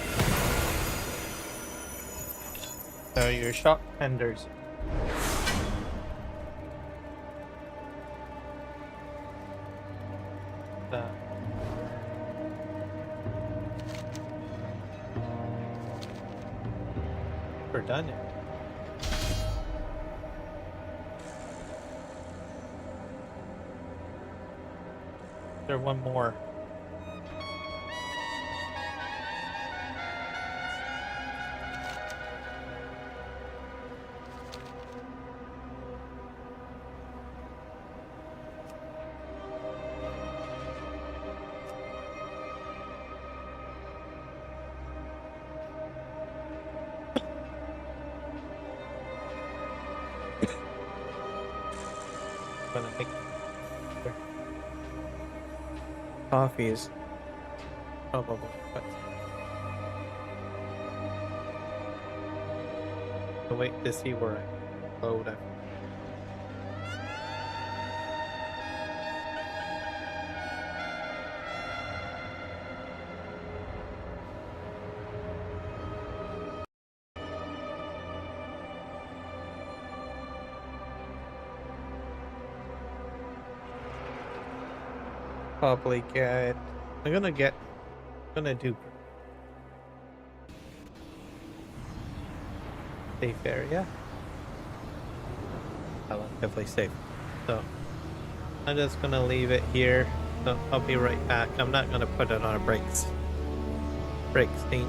So your shop vendors. We're done it. There one more. Gonna make coffees. Probably, but I'll wait to see where I load it. probably get. I'm gonna get. Gonna do safe area. Relatively safe. So I'm just gonna leave it here. So I'll be right back. I'm not gonna put it on a break scene.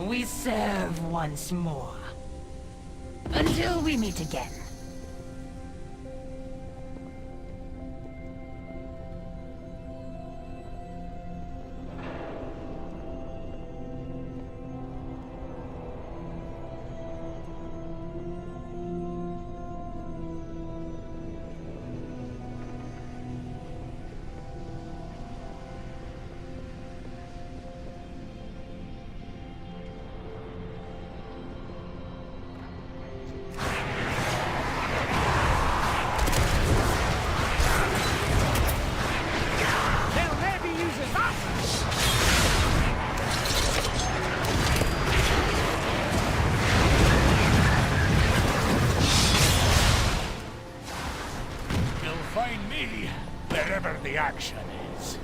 We serve once more. Until we meet again. Find me wherever the action is.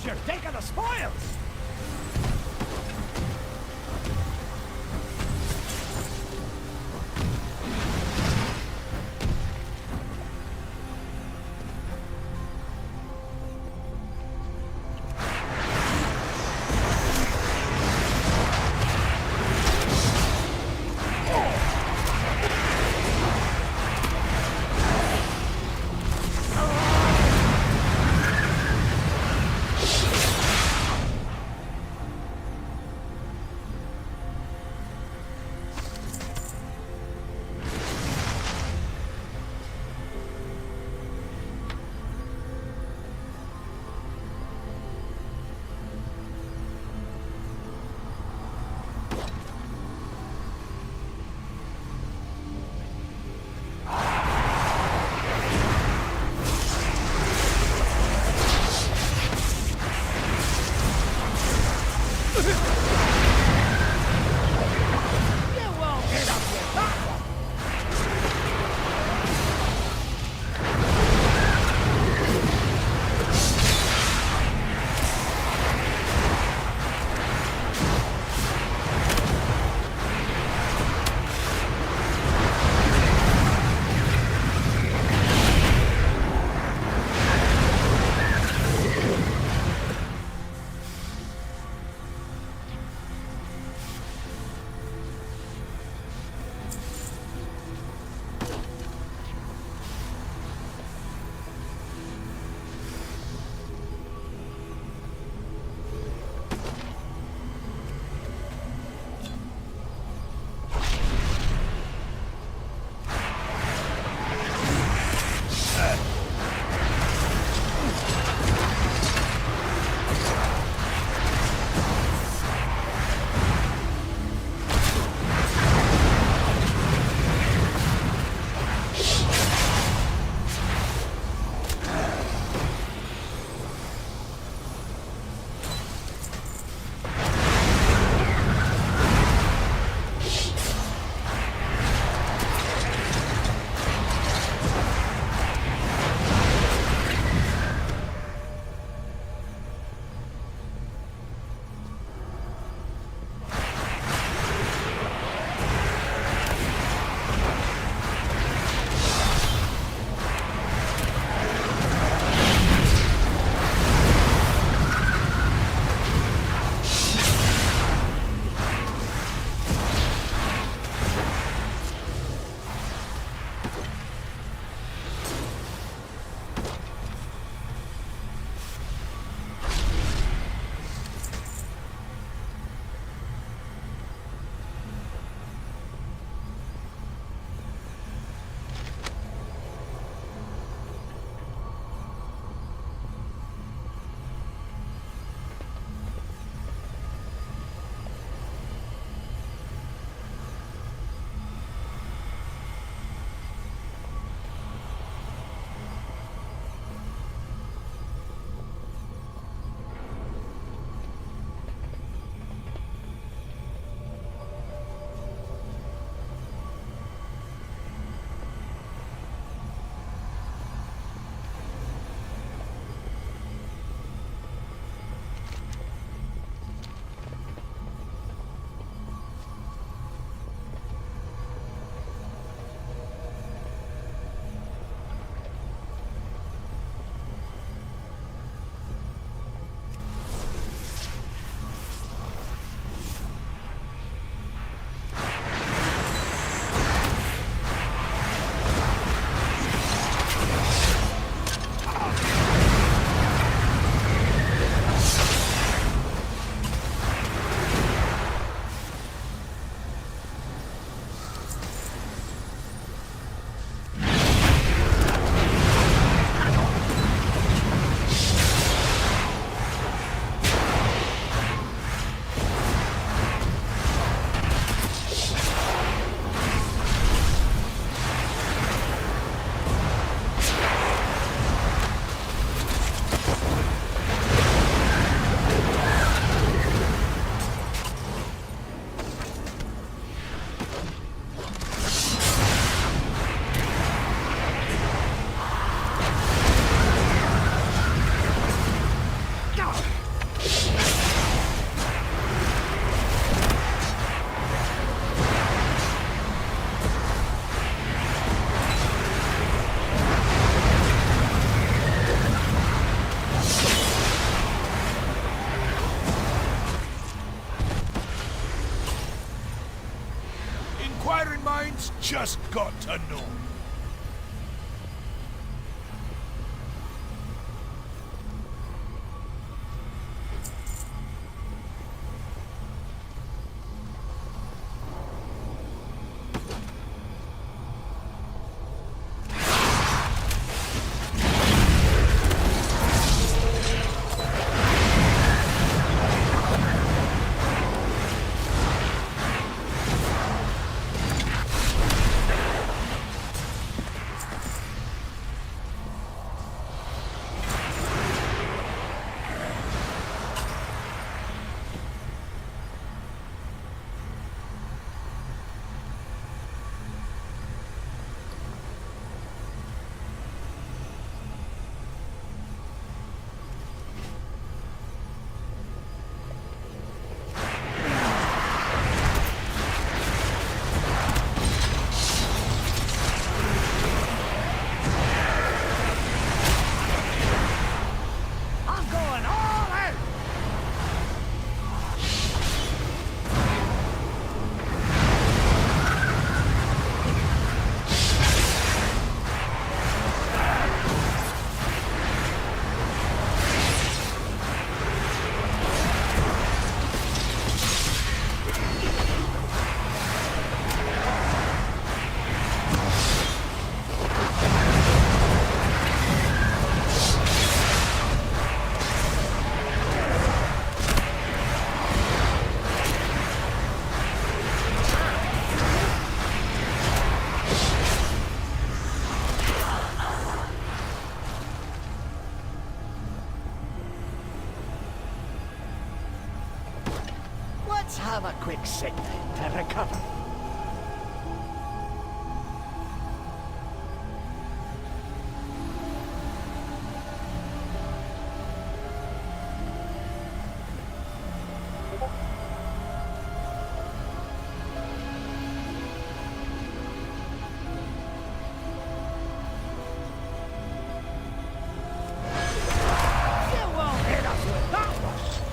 Butcher, take of the spoils! just got to know. I'm going all out! Let's have a quick sit to recover. You won't hit us with that one!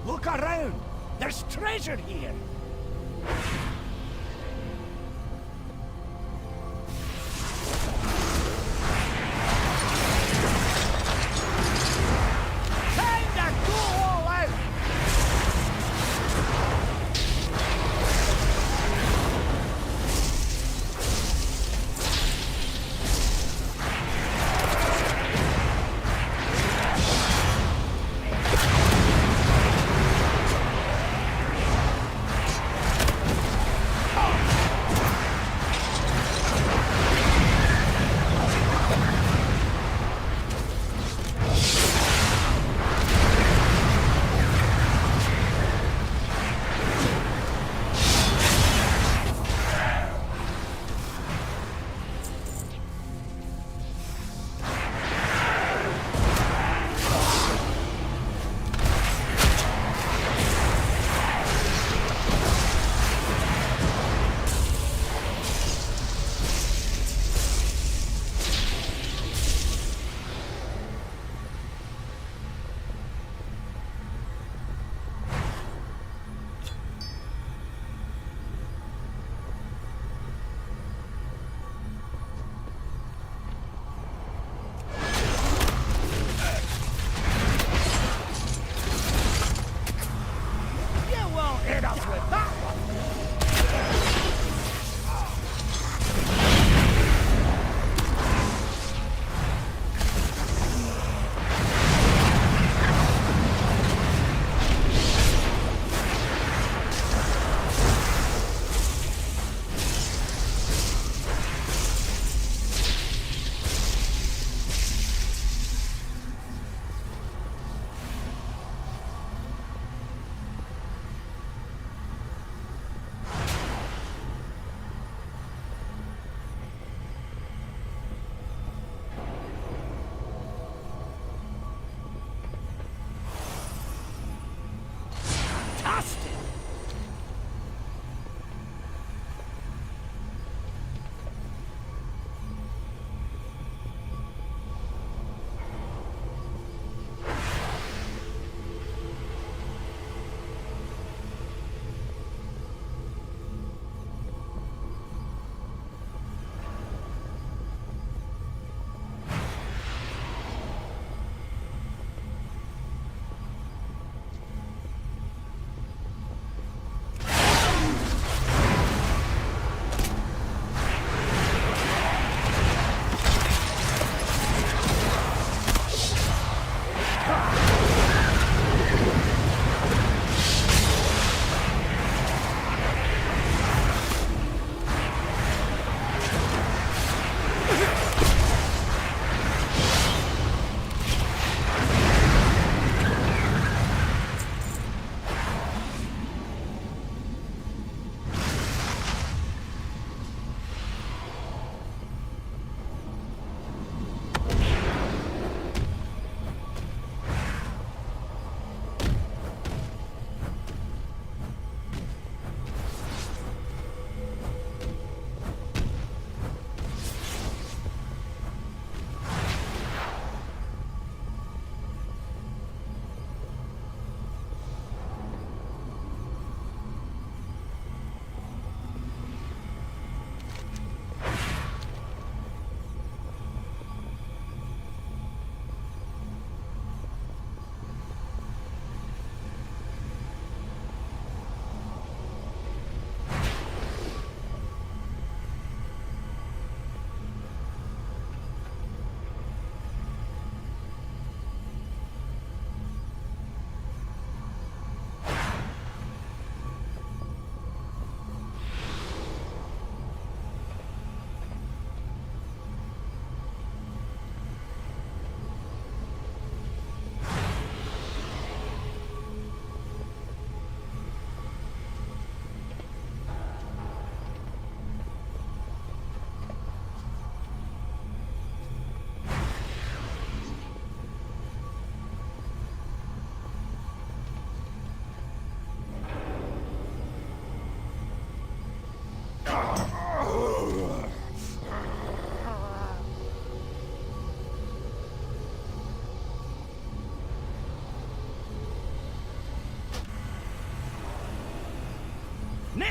Look around! There's treasure here! Time to go all out!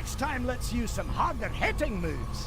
Next time, let's use some harder hitting moves.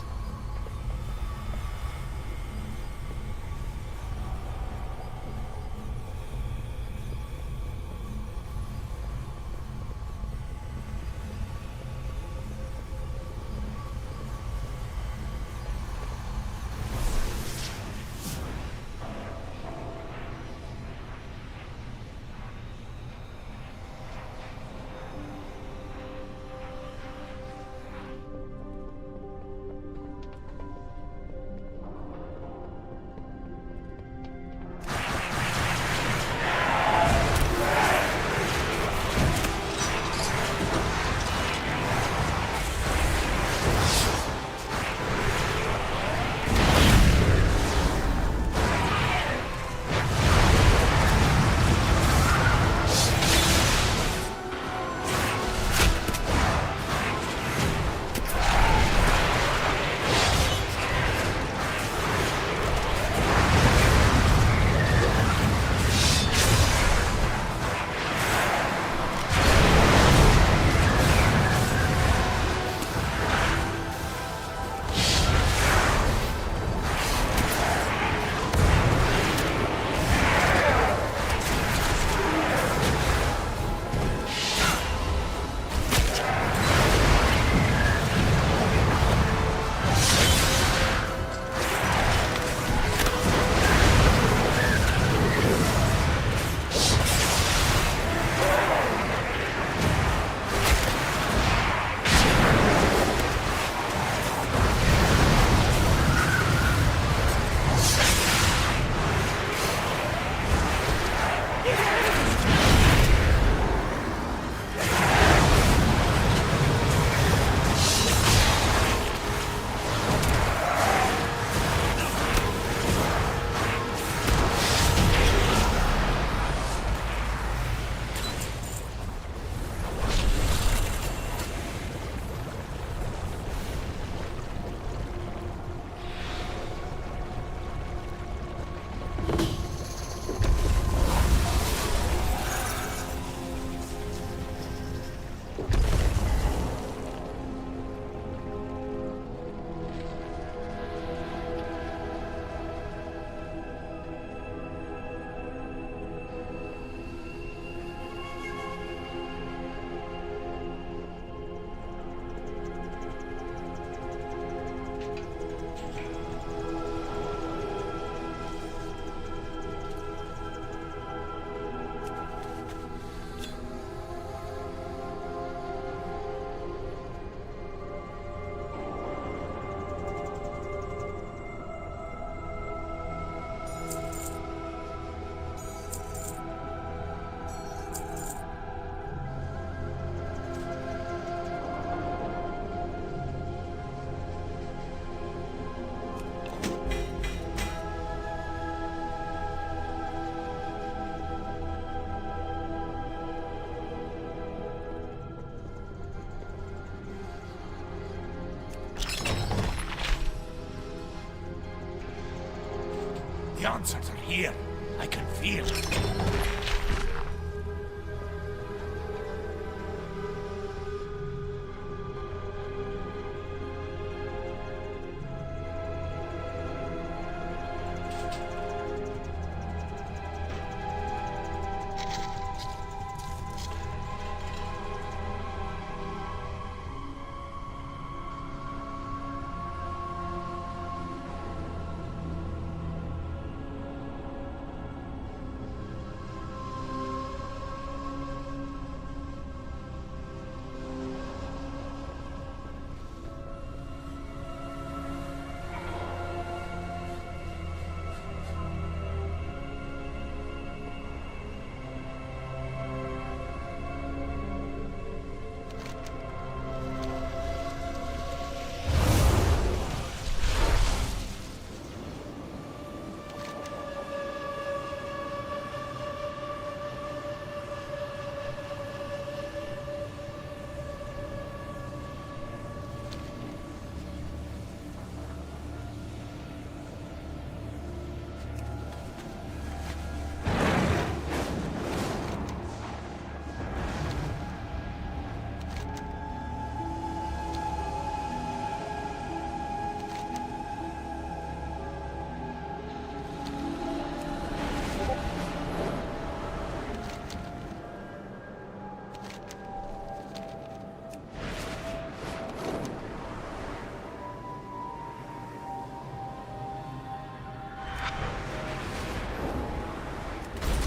The answers are here. I can feel it.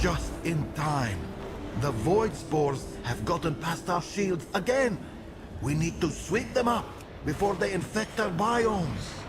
Just in time. The void spores have gotten past our shields again. We need to sweep them up before they infect our biomes.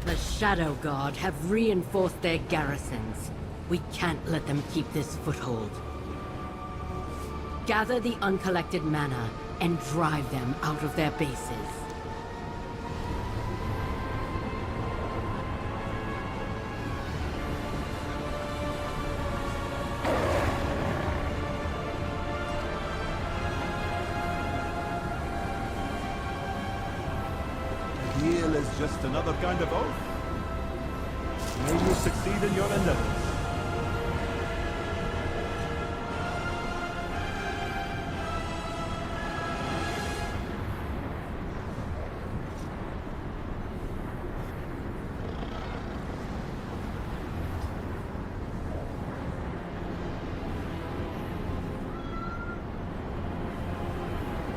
The Shadow Guard have reinforced their garrisons. We can't let them keep this foothold. Gather the uncollected mana and drive them out of their bases. Heal is just another kind of oath. May you succeed in your endeavors.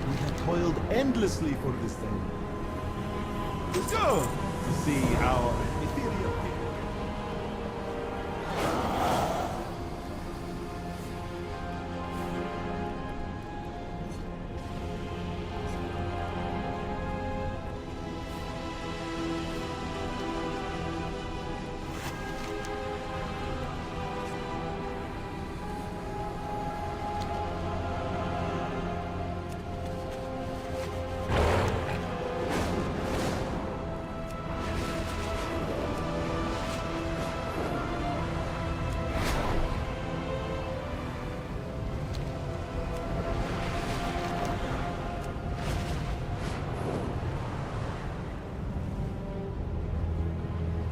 We have toiled endlessly for this thing. Go to see how ethereal people.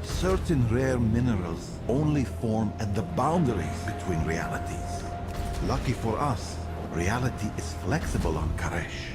Certain rare minerals only form at the boundaries between realities. Lucky for us, reality is flexible on Karesh.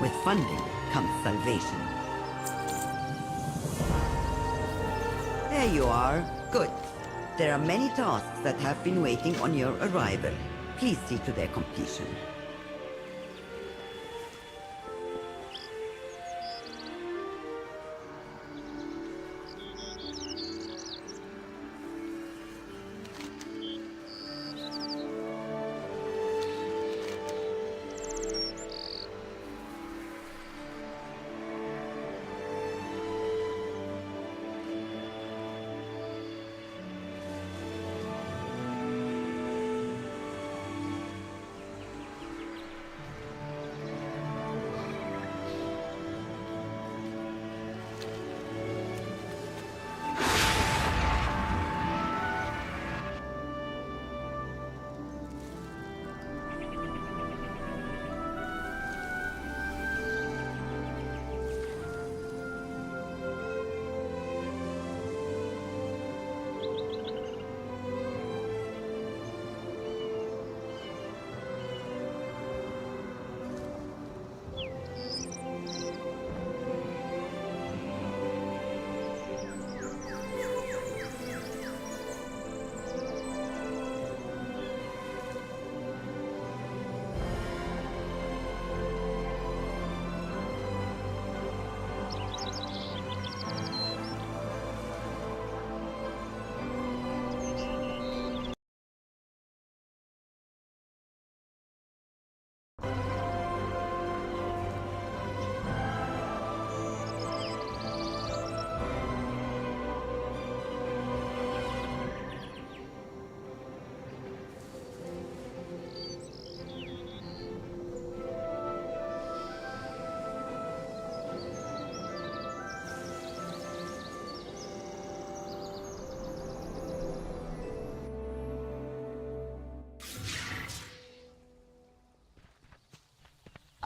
With funding comes salvation. There you are. Good. There are many tasks that have been waiting on your arrival. Please see to their completion.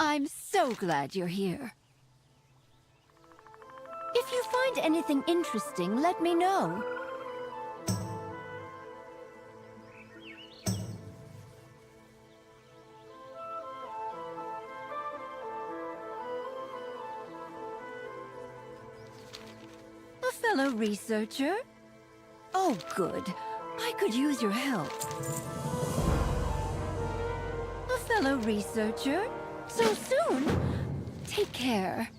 I'm so glad you're here. If you find anything interesting, let me know. A fellow researcher? Oh, good. I could use your help. A fellow researcher? So soon? Take care.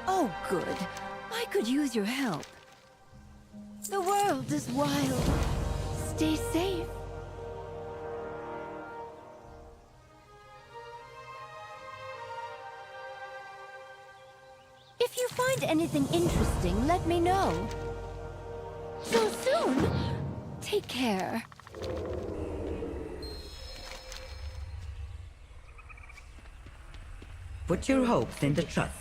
Oh, good. I could use your help. The world is wild. Stay safe. If you find anything interesting, let me know. So soon? Take care. Put your hopes in the trust.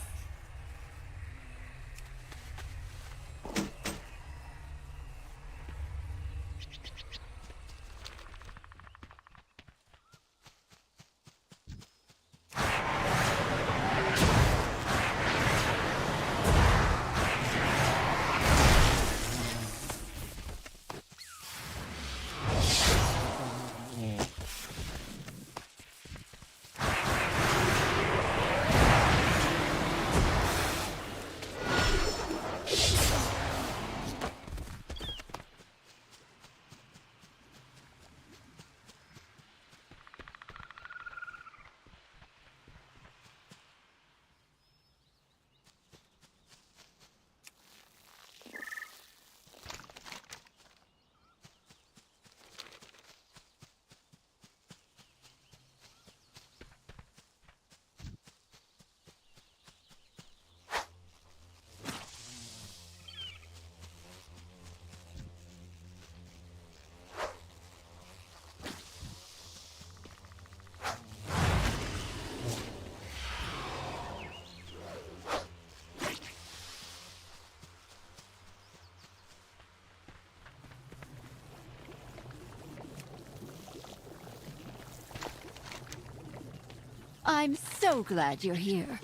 I'm so glad you're here.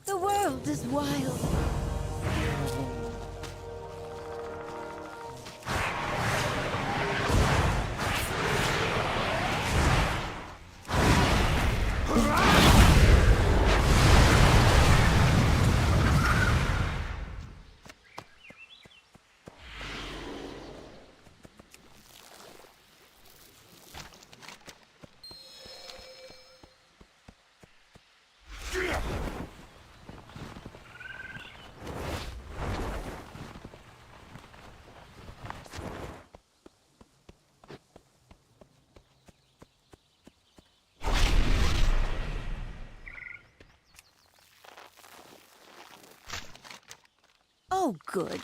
The world is wild. Oh, good.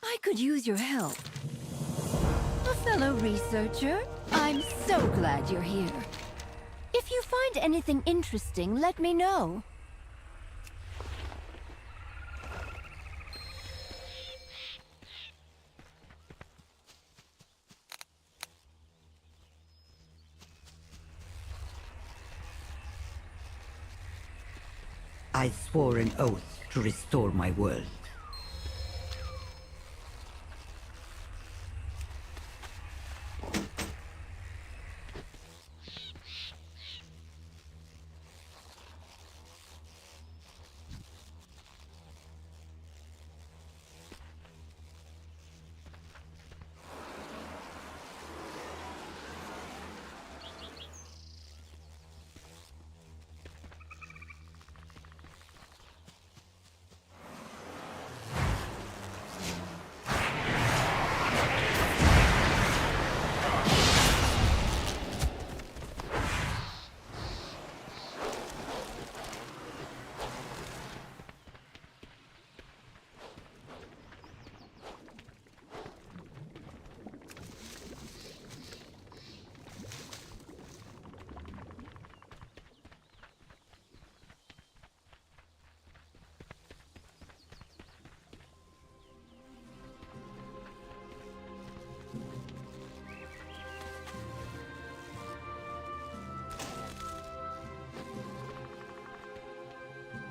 I could use your help. A fellow researcher, I'm so glad you're here. If you find anything interesting, let me know. I swore an oath to restore my world.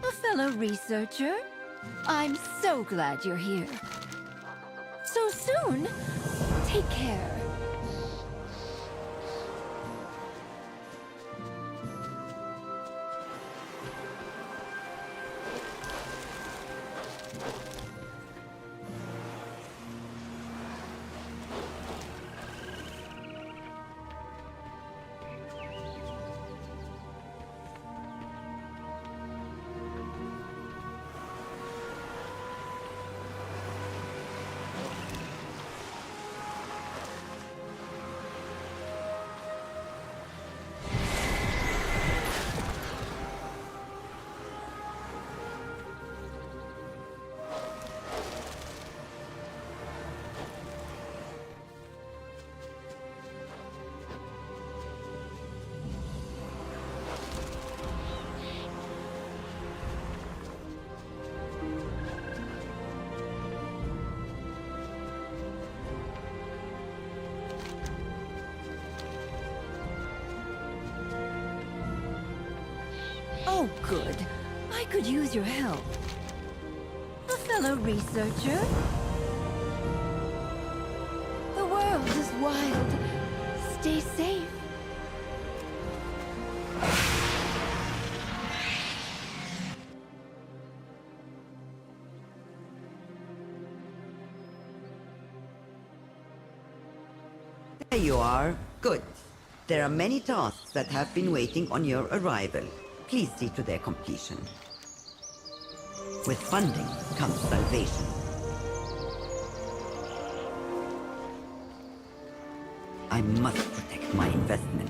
A fellow researcher, I'm so glad you're here. So soon? Take care. Oh, good. I could use your help. A fellow researcher? The world is wild. Stay safe. There you are. Good. There are many tasks that have been waiting on your arrival. Please see to their completion. With funding comes salvation. I must protect my investment.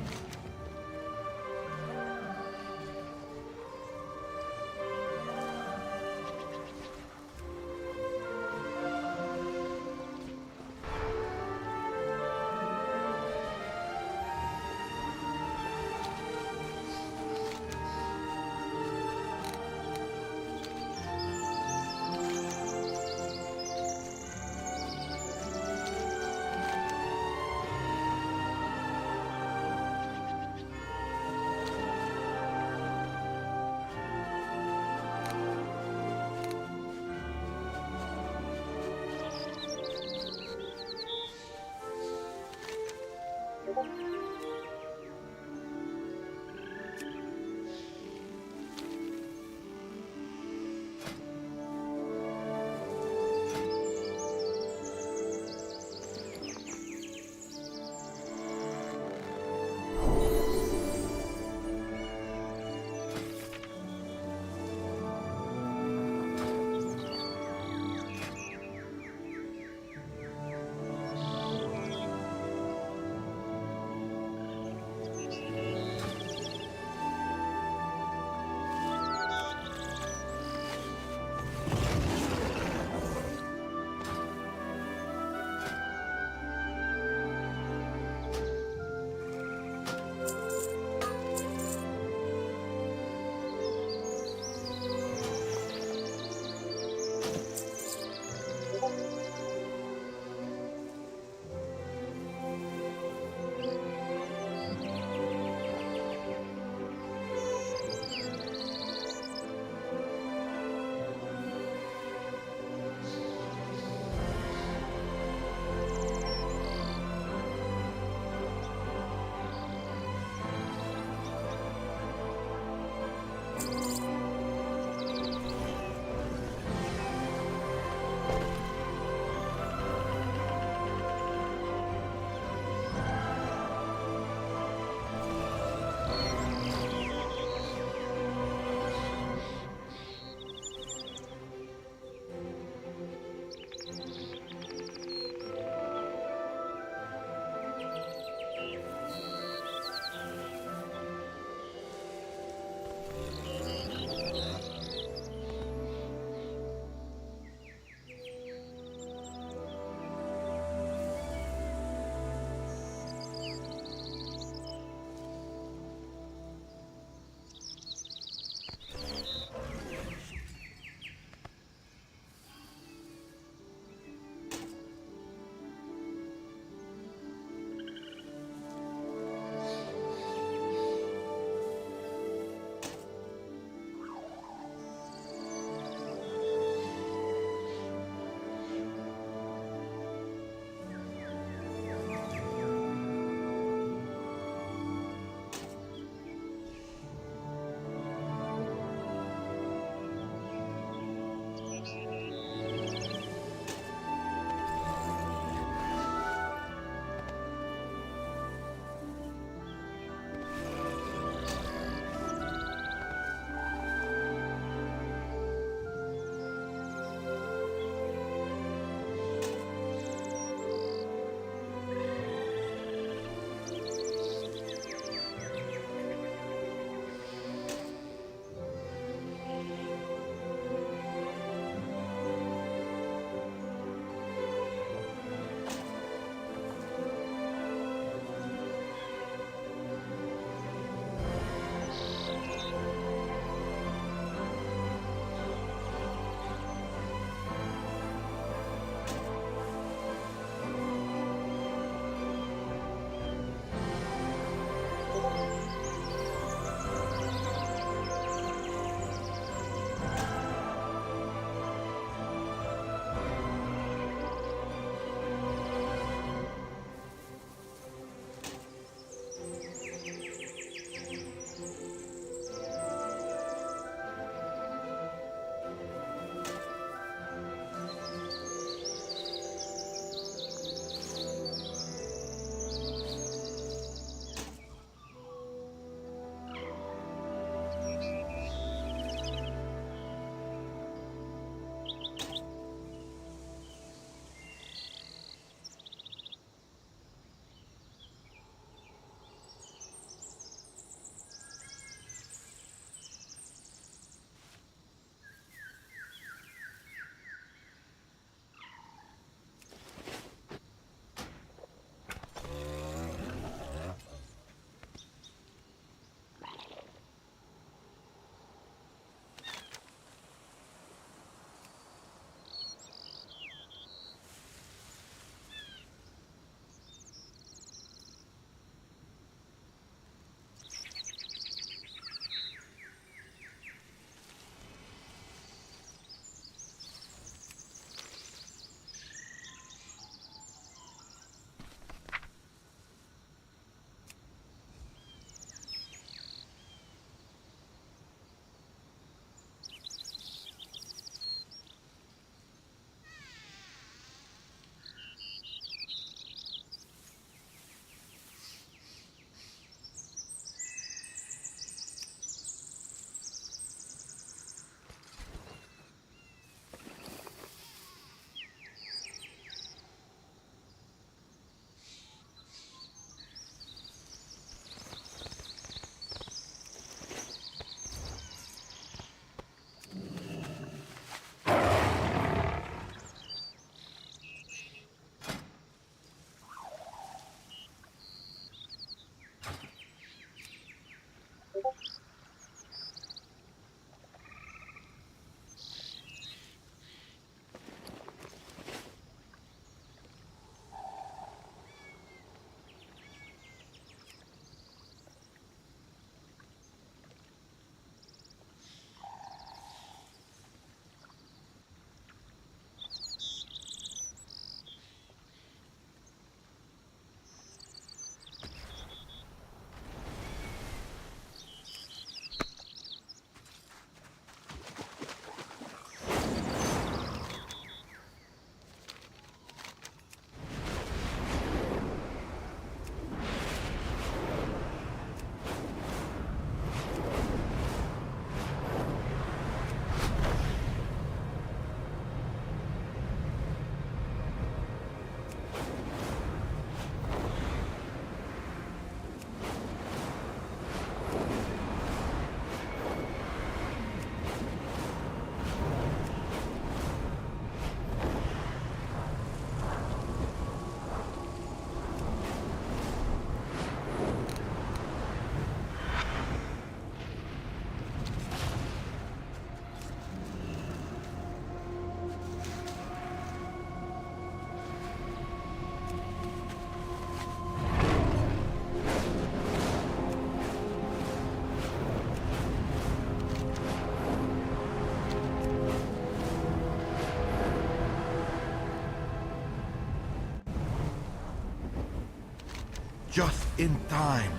Just in time.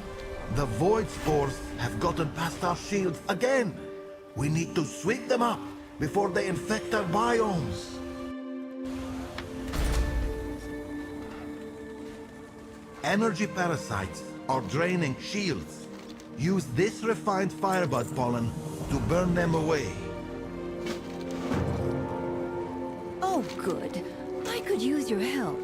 The Void Spores have gotten past our shields again. We need to sweep them up before they infect our biomes. Energy parasites are draining shields. Use this refined firebud pollen to burn them away. Oh, good. I could use your help.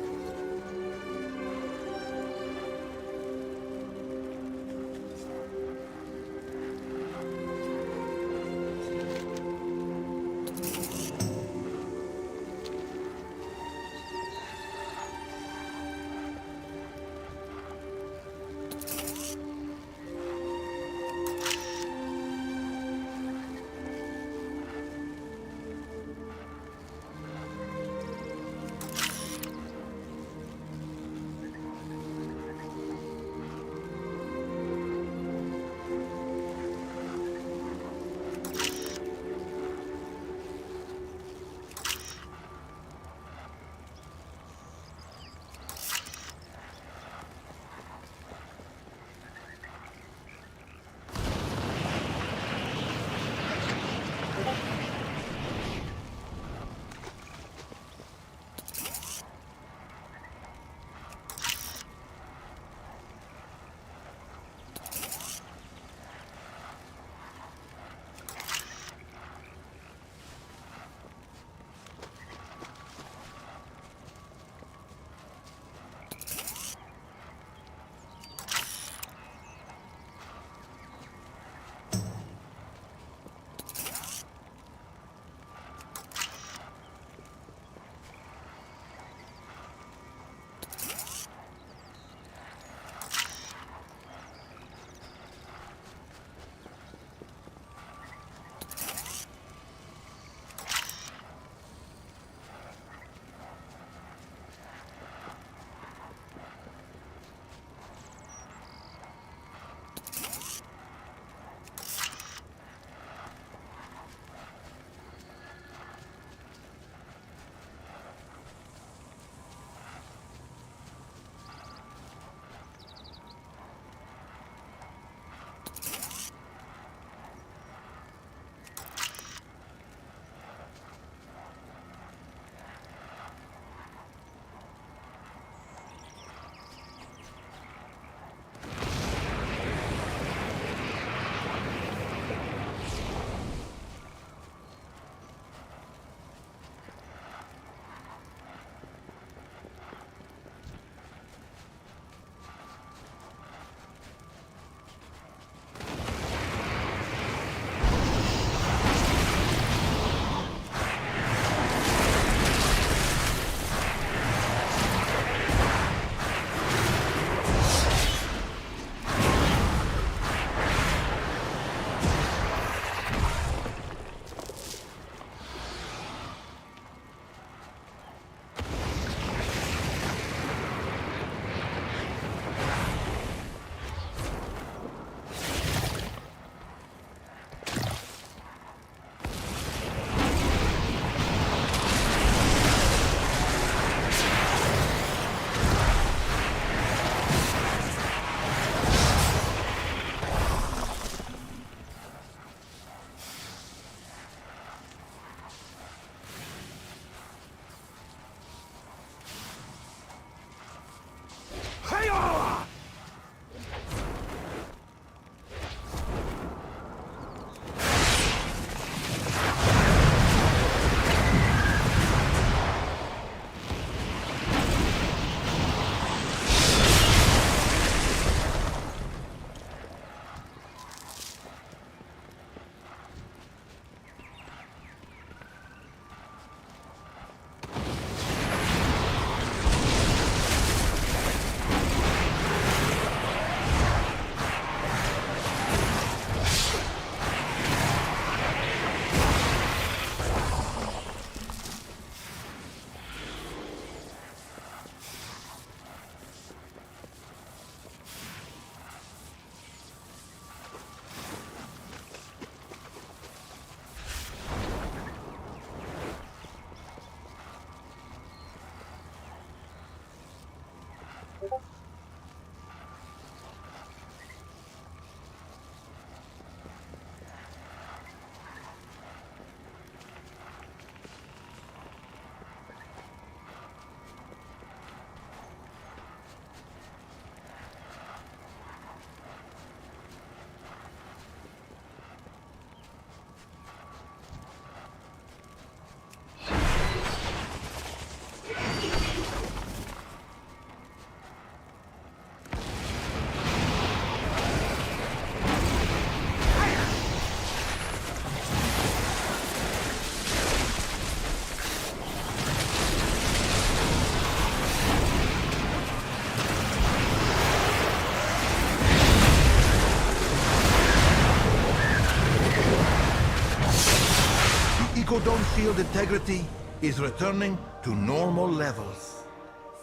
Ecodome shield integrity is returning to normal levels.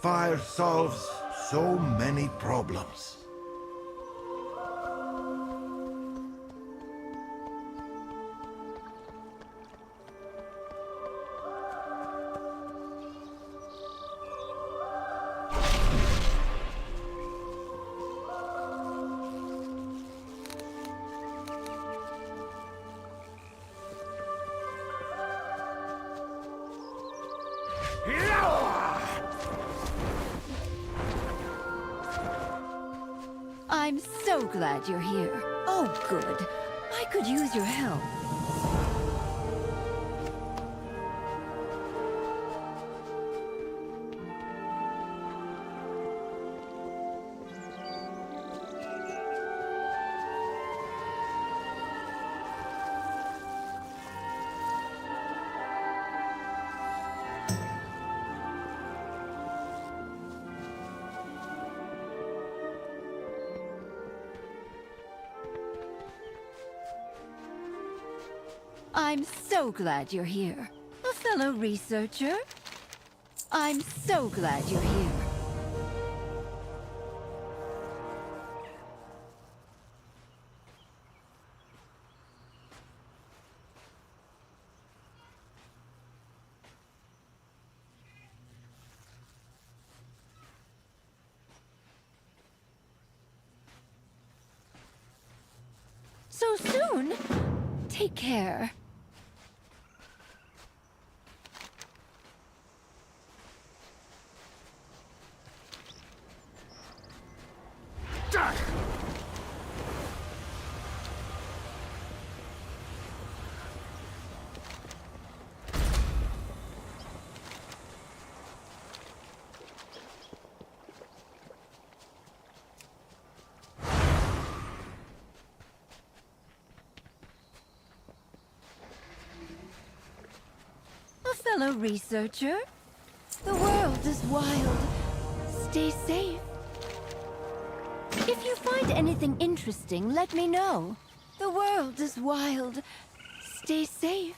Fire solves so many problems. I'm so glad you're here. Oh, good. I could use your help. I'm so glad you're here. A fellow researcher? I'm so glad you're here. So soon? Take care. Fellow researcher, the world is wild. Stay safe. If you find anything interesting, let me know. The world is wild. Stay safe.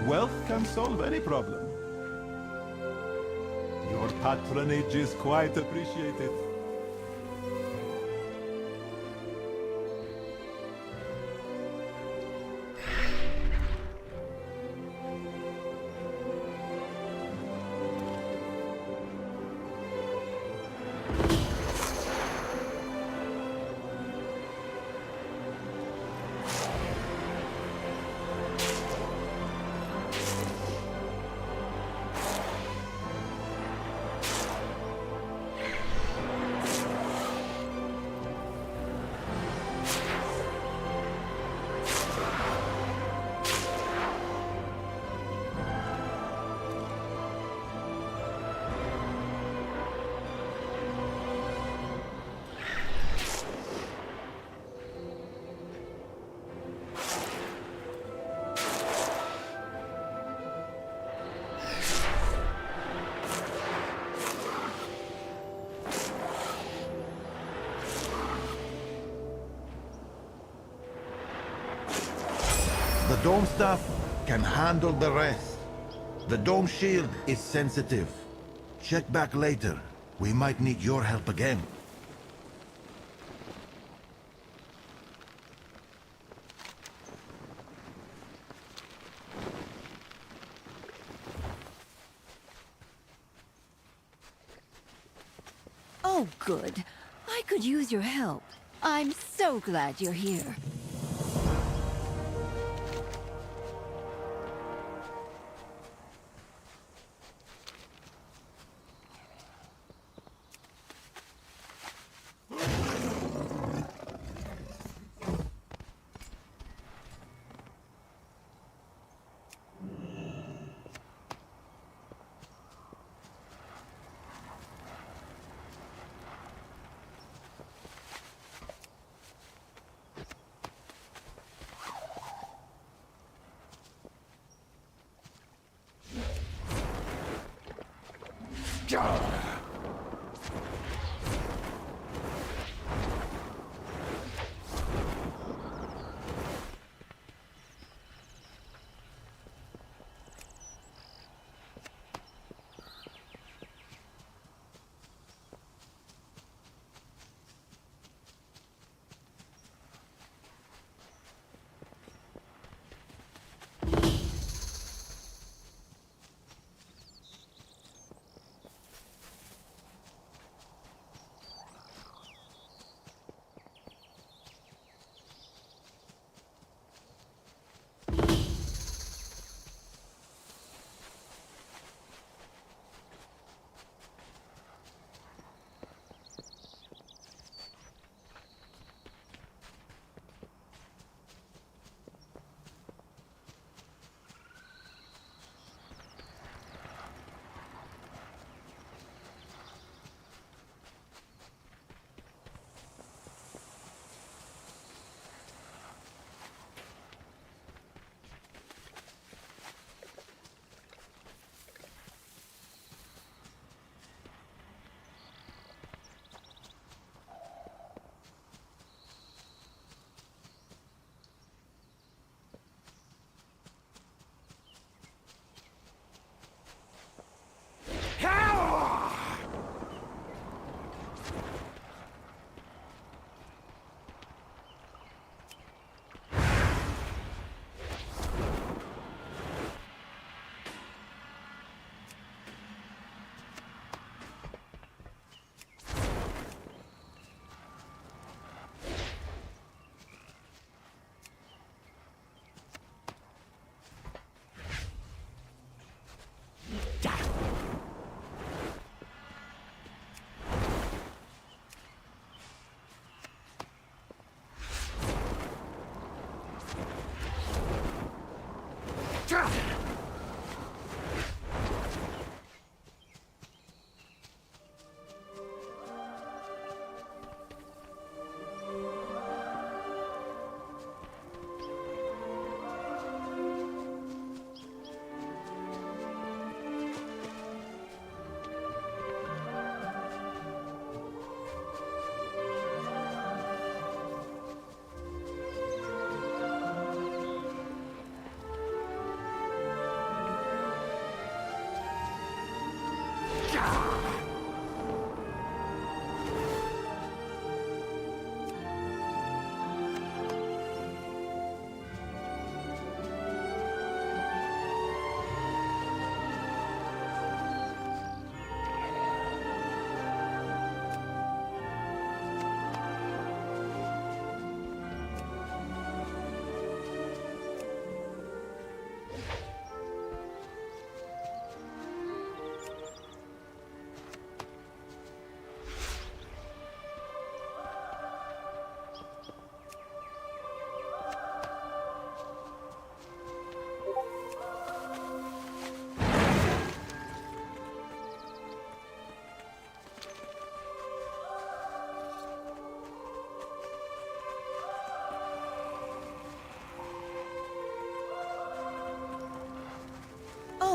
Wealth can solve any problem. Your patronage is quite appreciated. The dome staff can handle the rest. The dome shield is sensitive. Check back later. We might need your help again. Oh, good. I could use your help. I'm so glad you're here.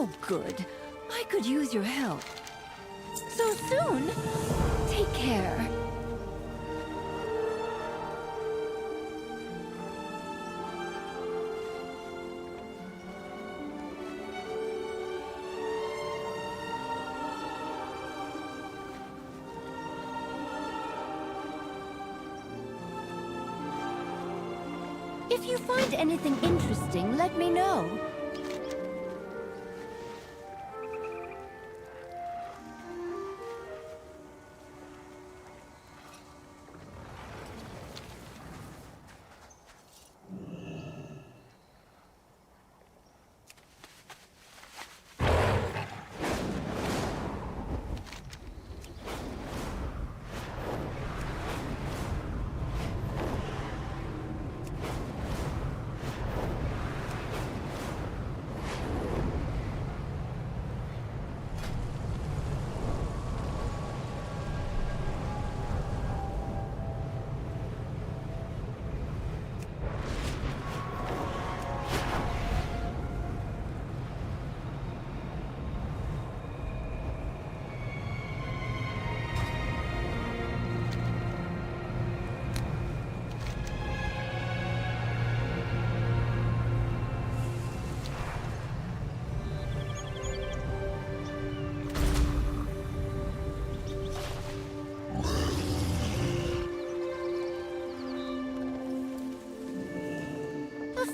so good. I could use your help. So soon? Take care. If you find anything interesting, let me know.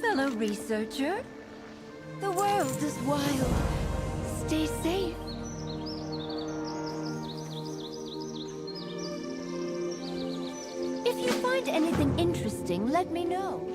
Fellow researcher, the world is wild. Stay safe. If you find anything interesting, let me know.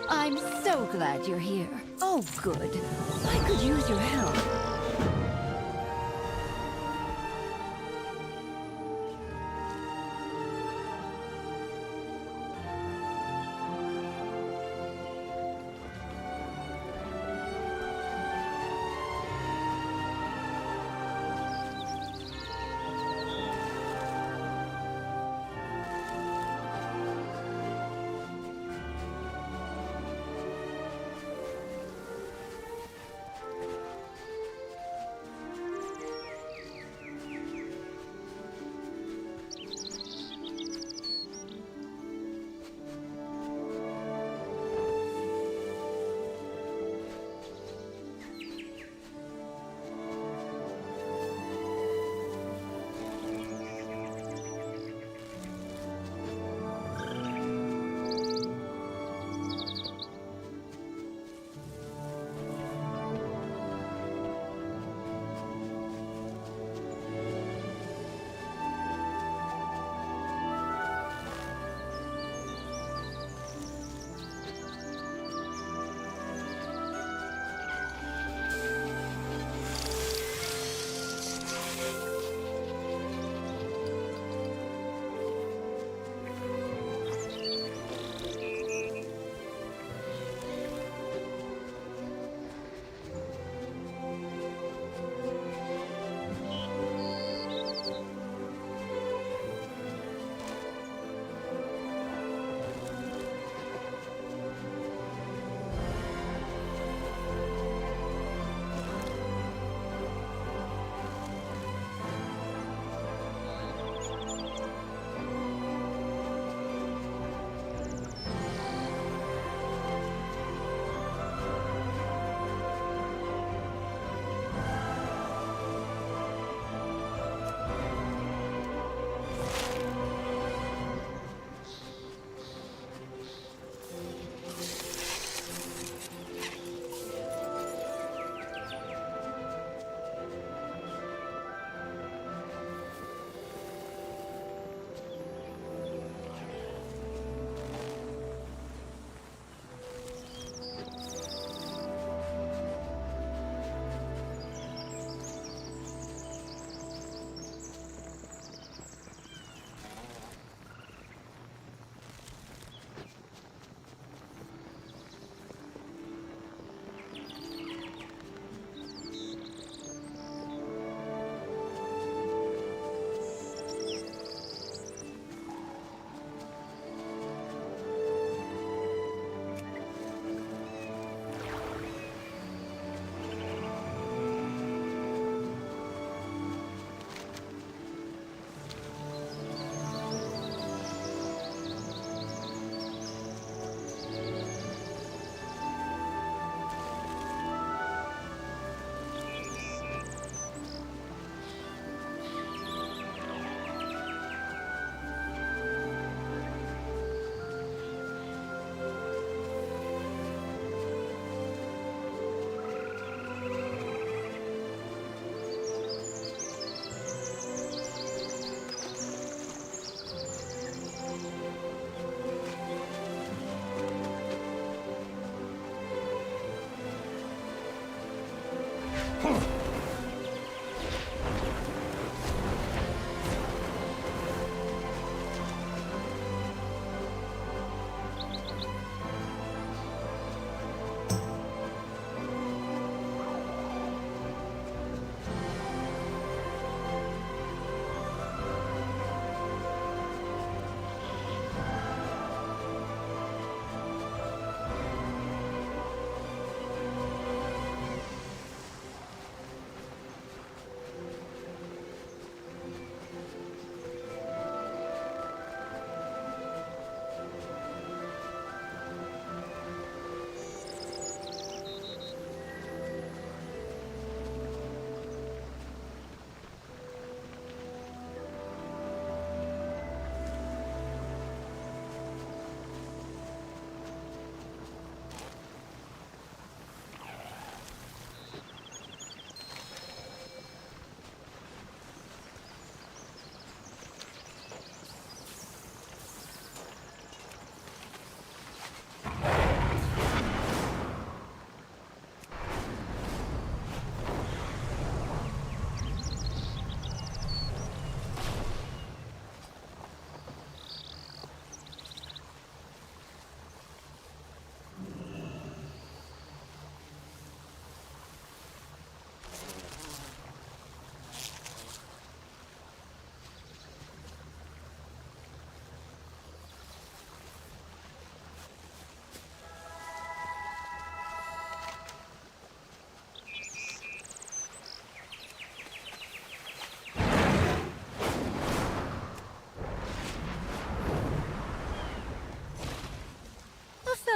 I'm so glad you're here. Oh, good. I could use your help.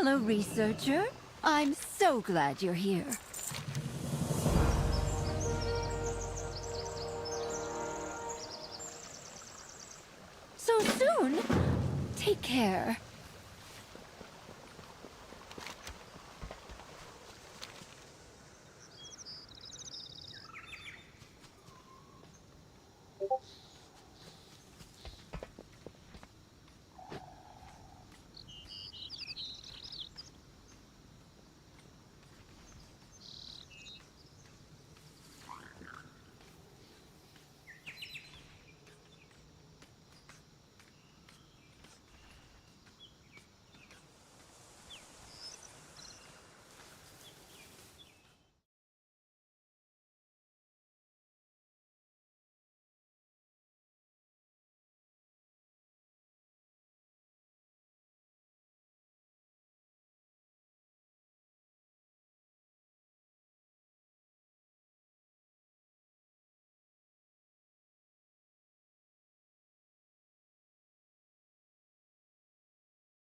fellow researcher. I'm so glad you're here. So soon? Take care.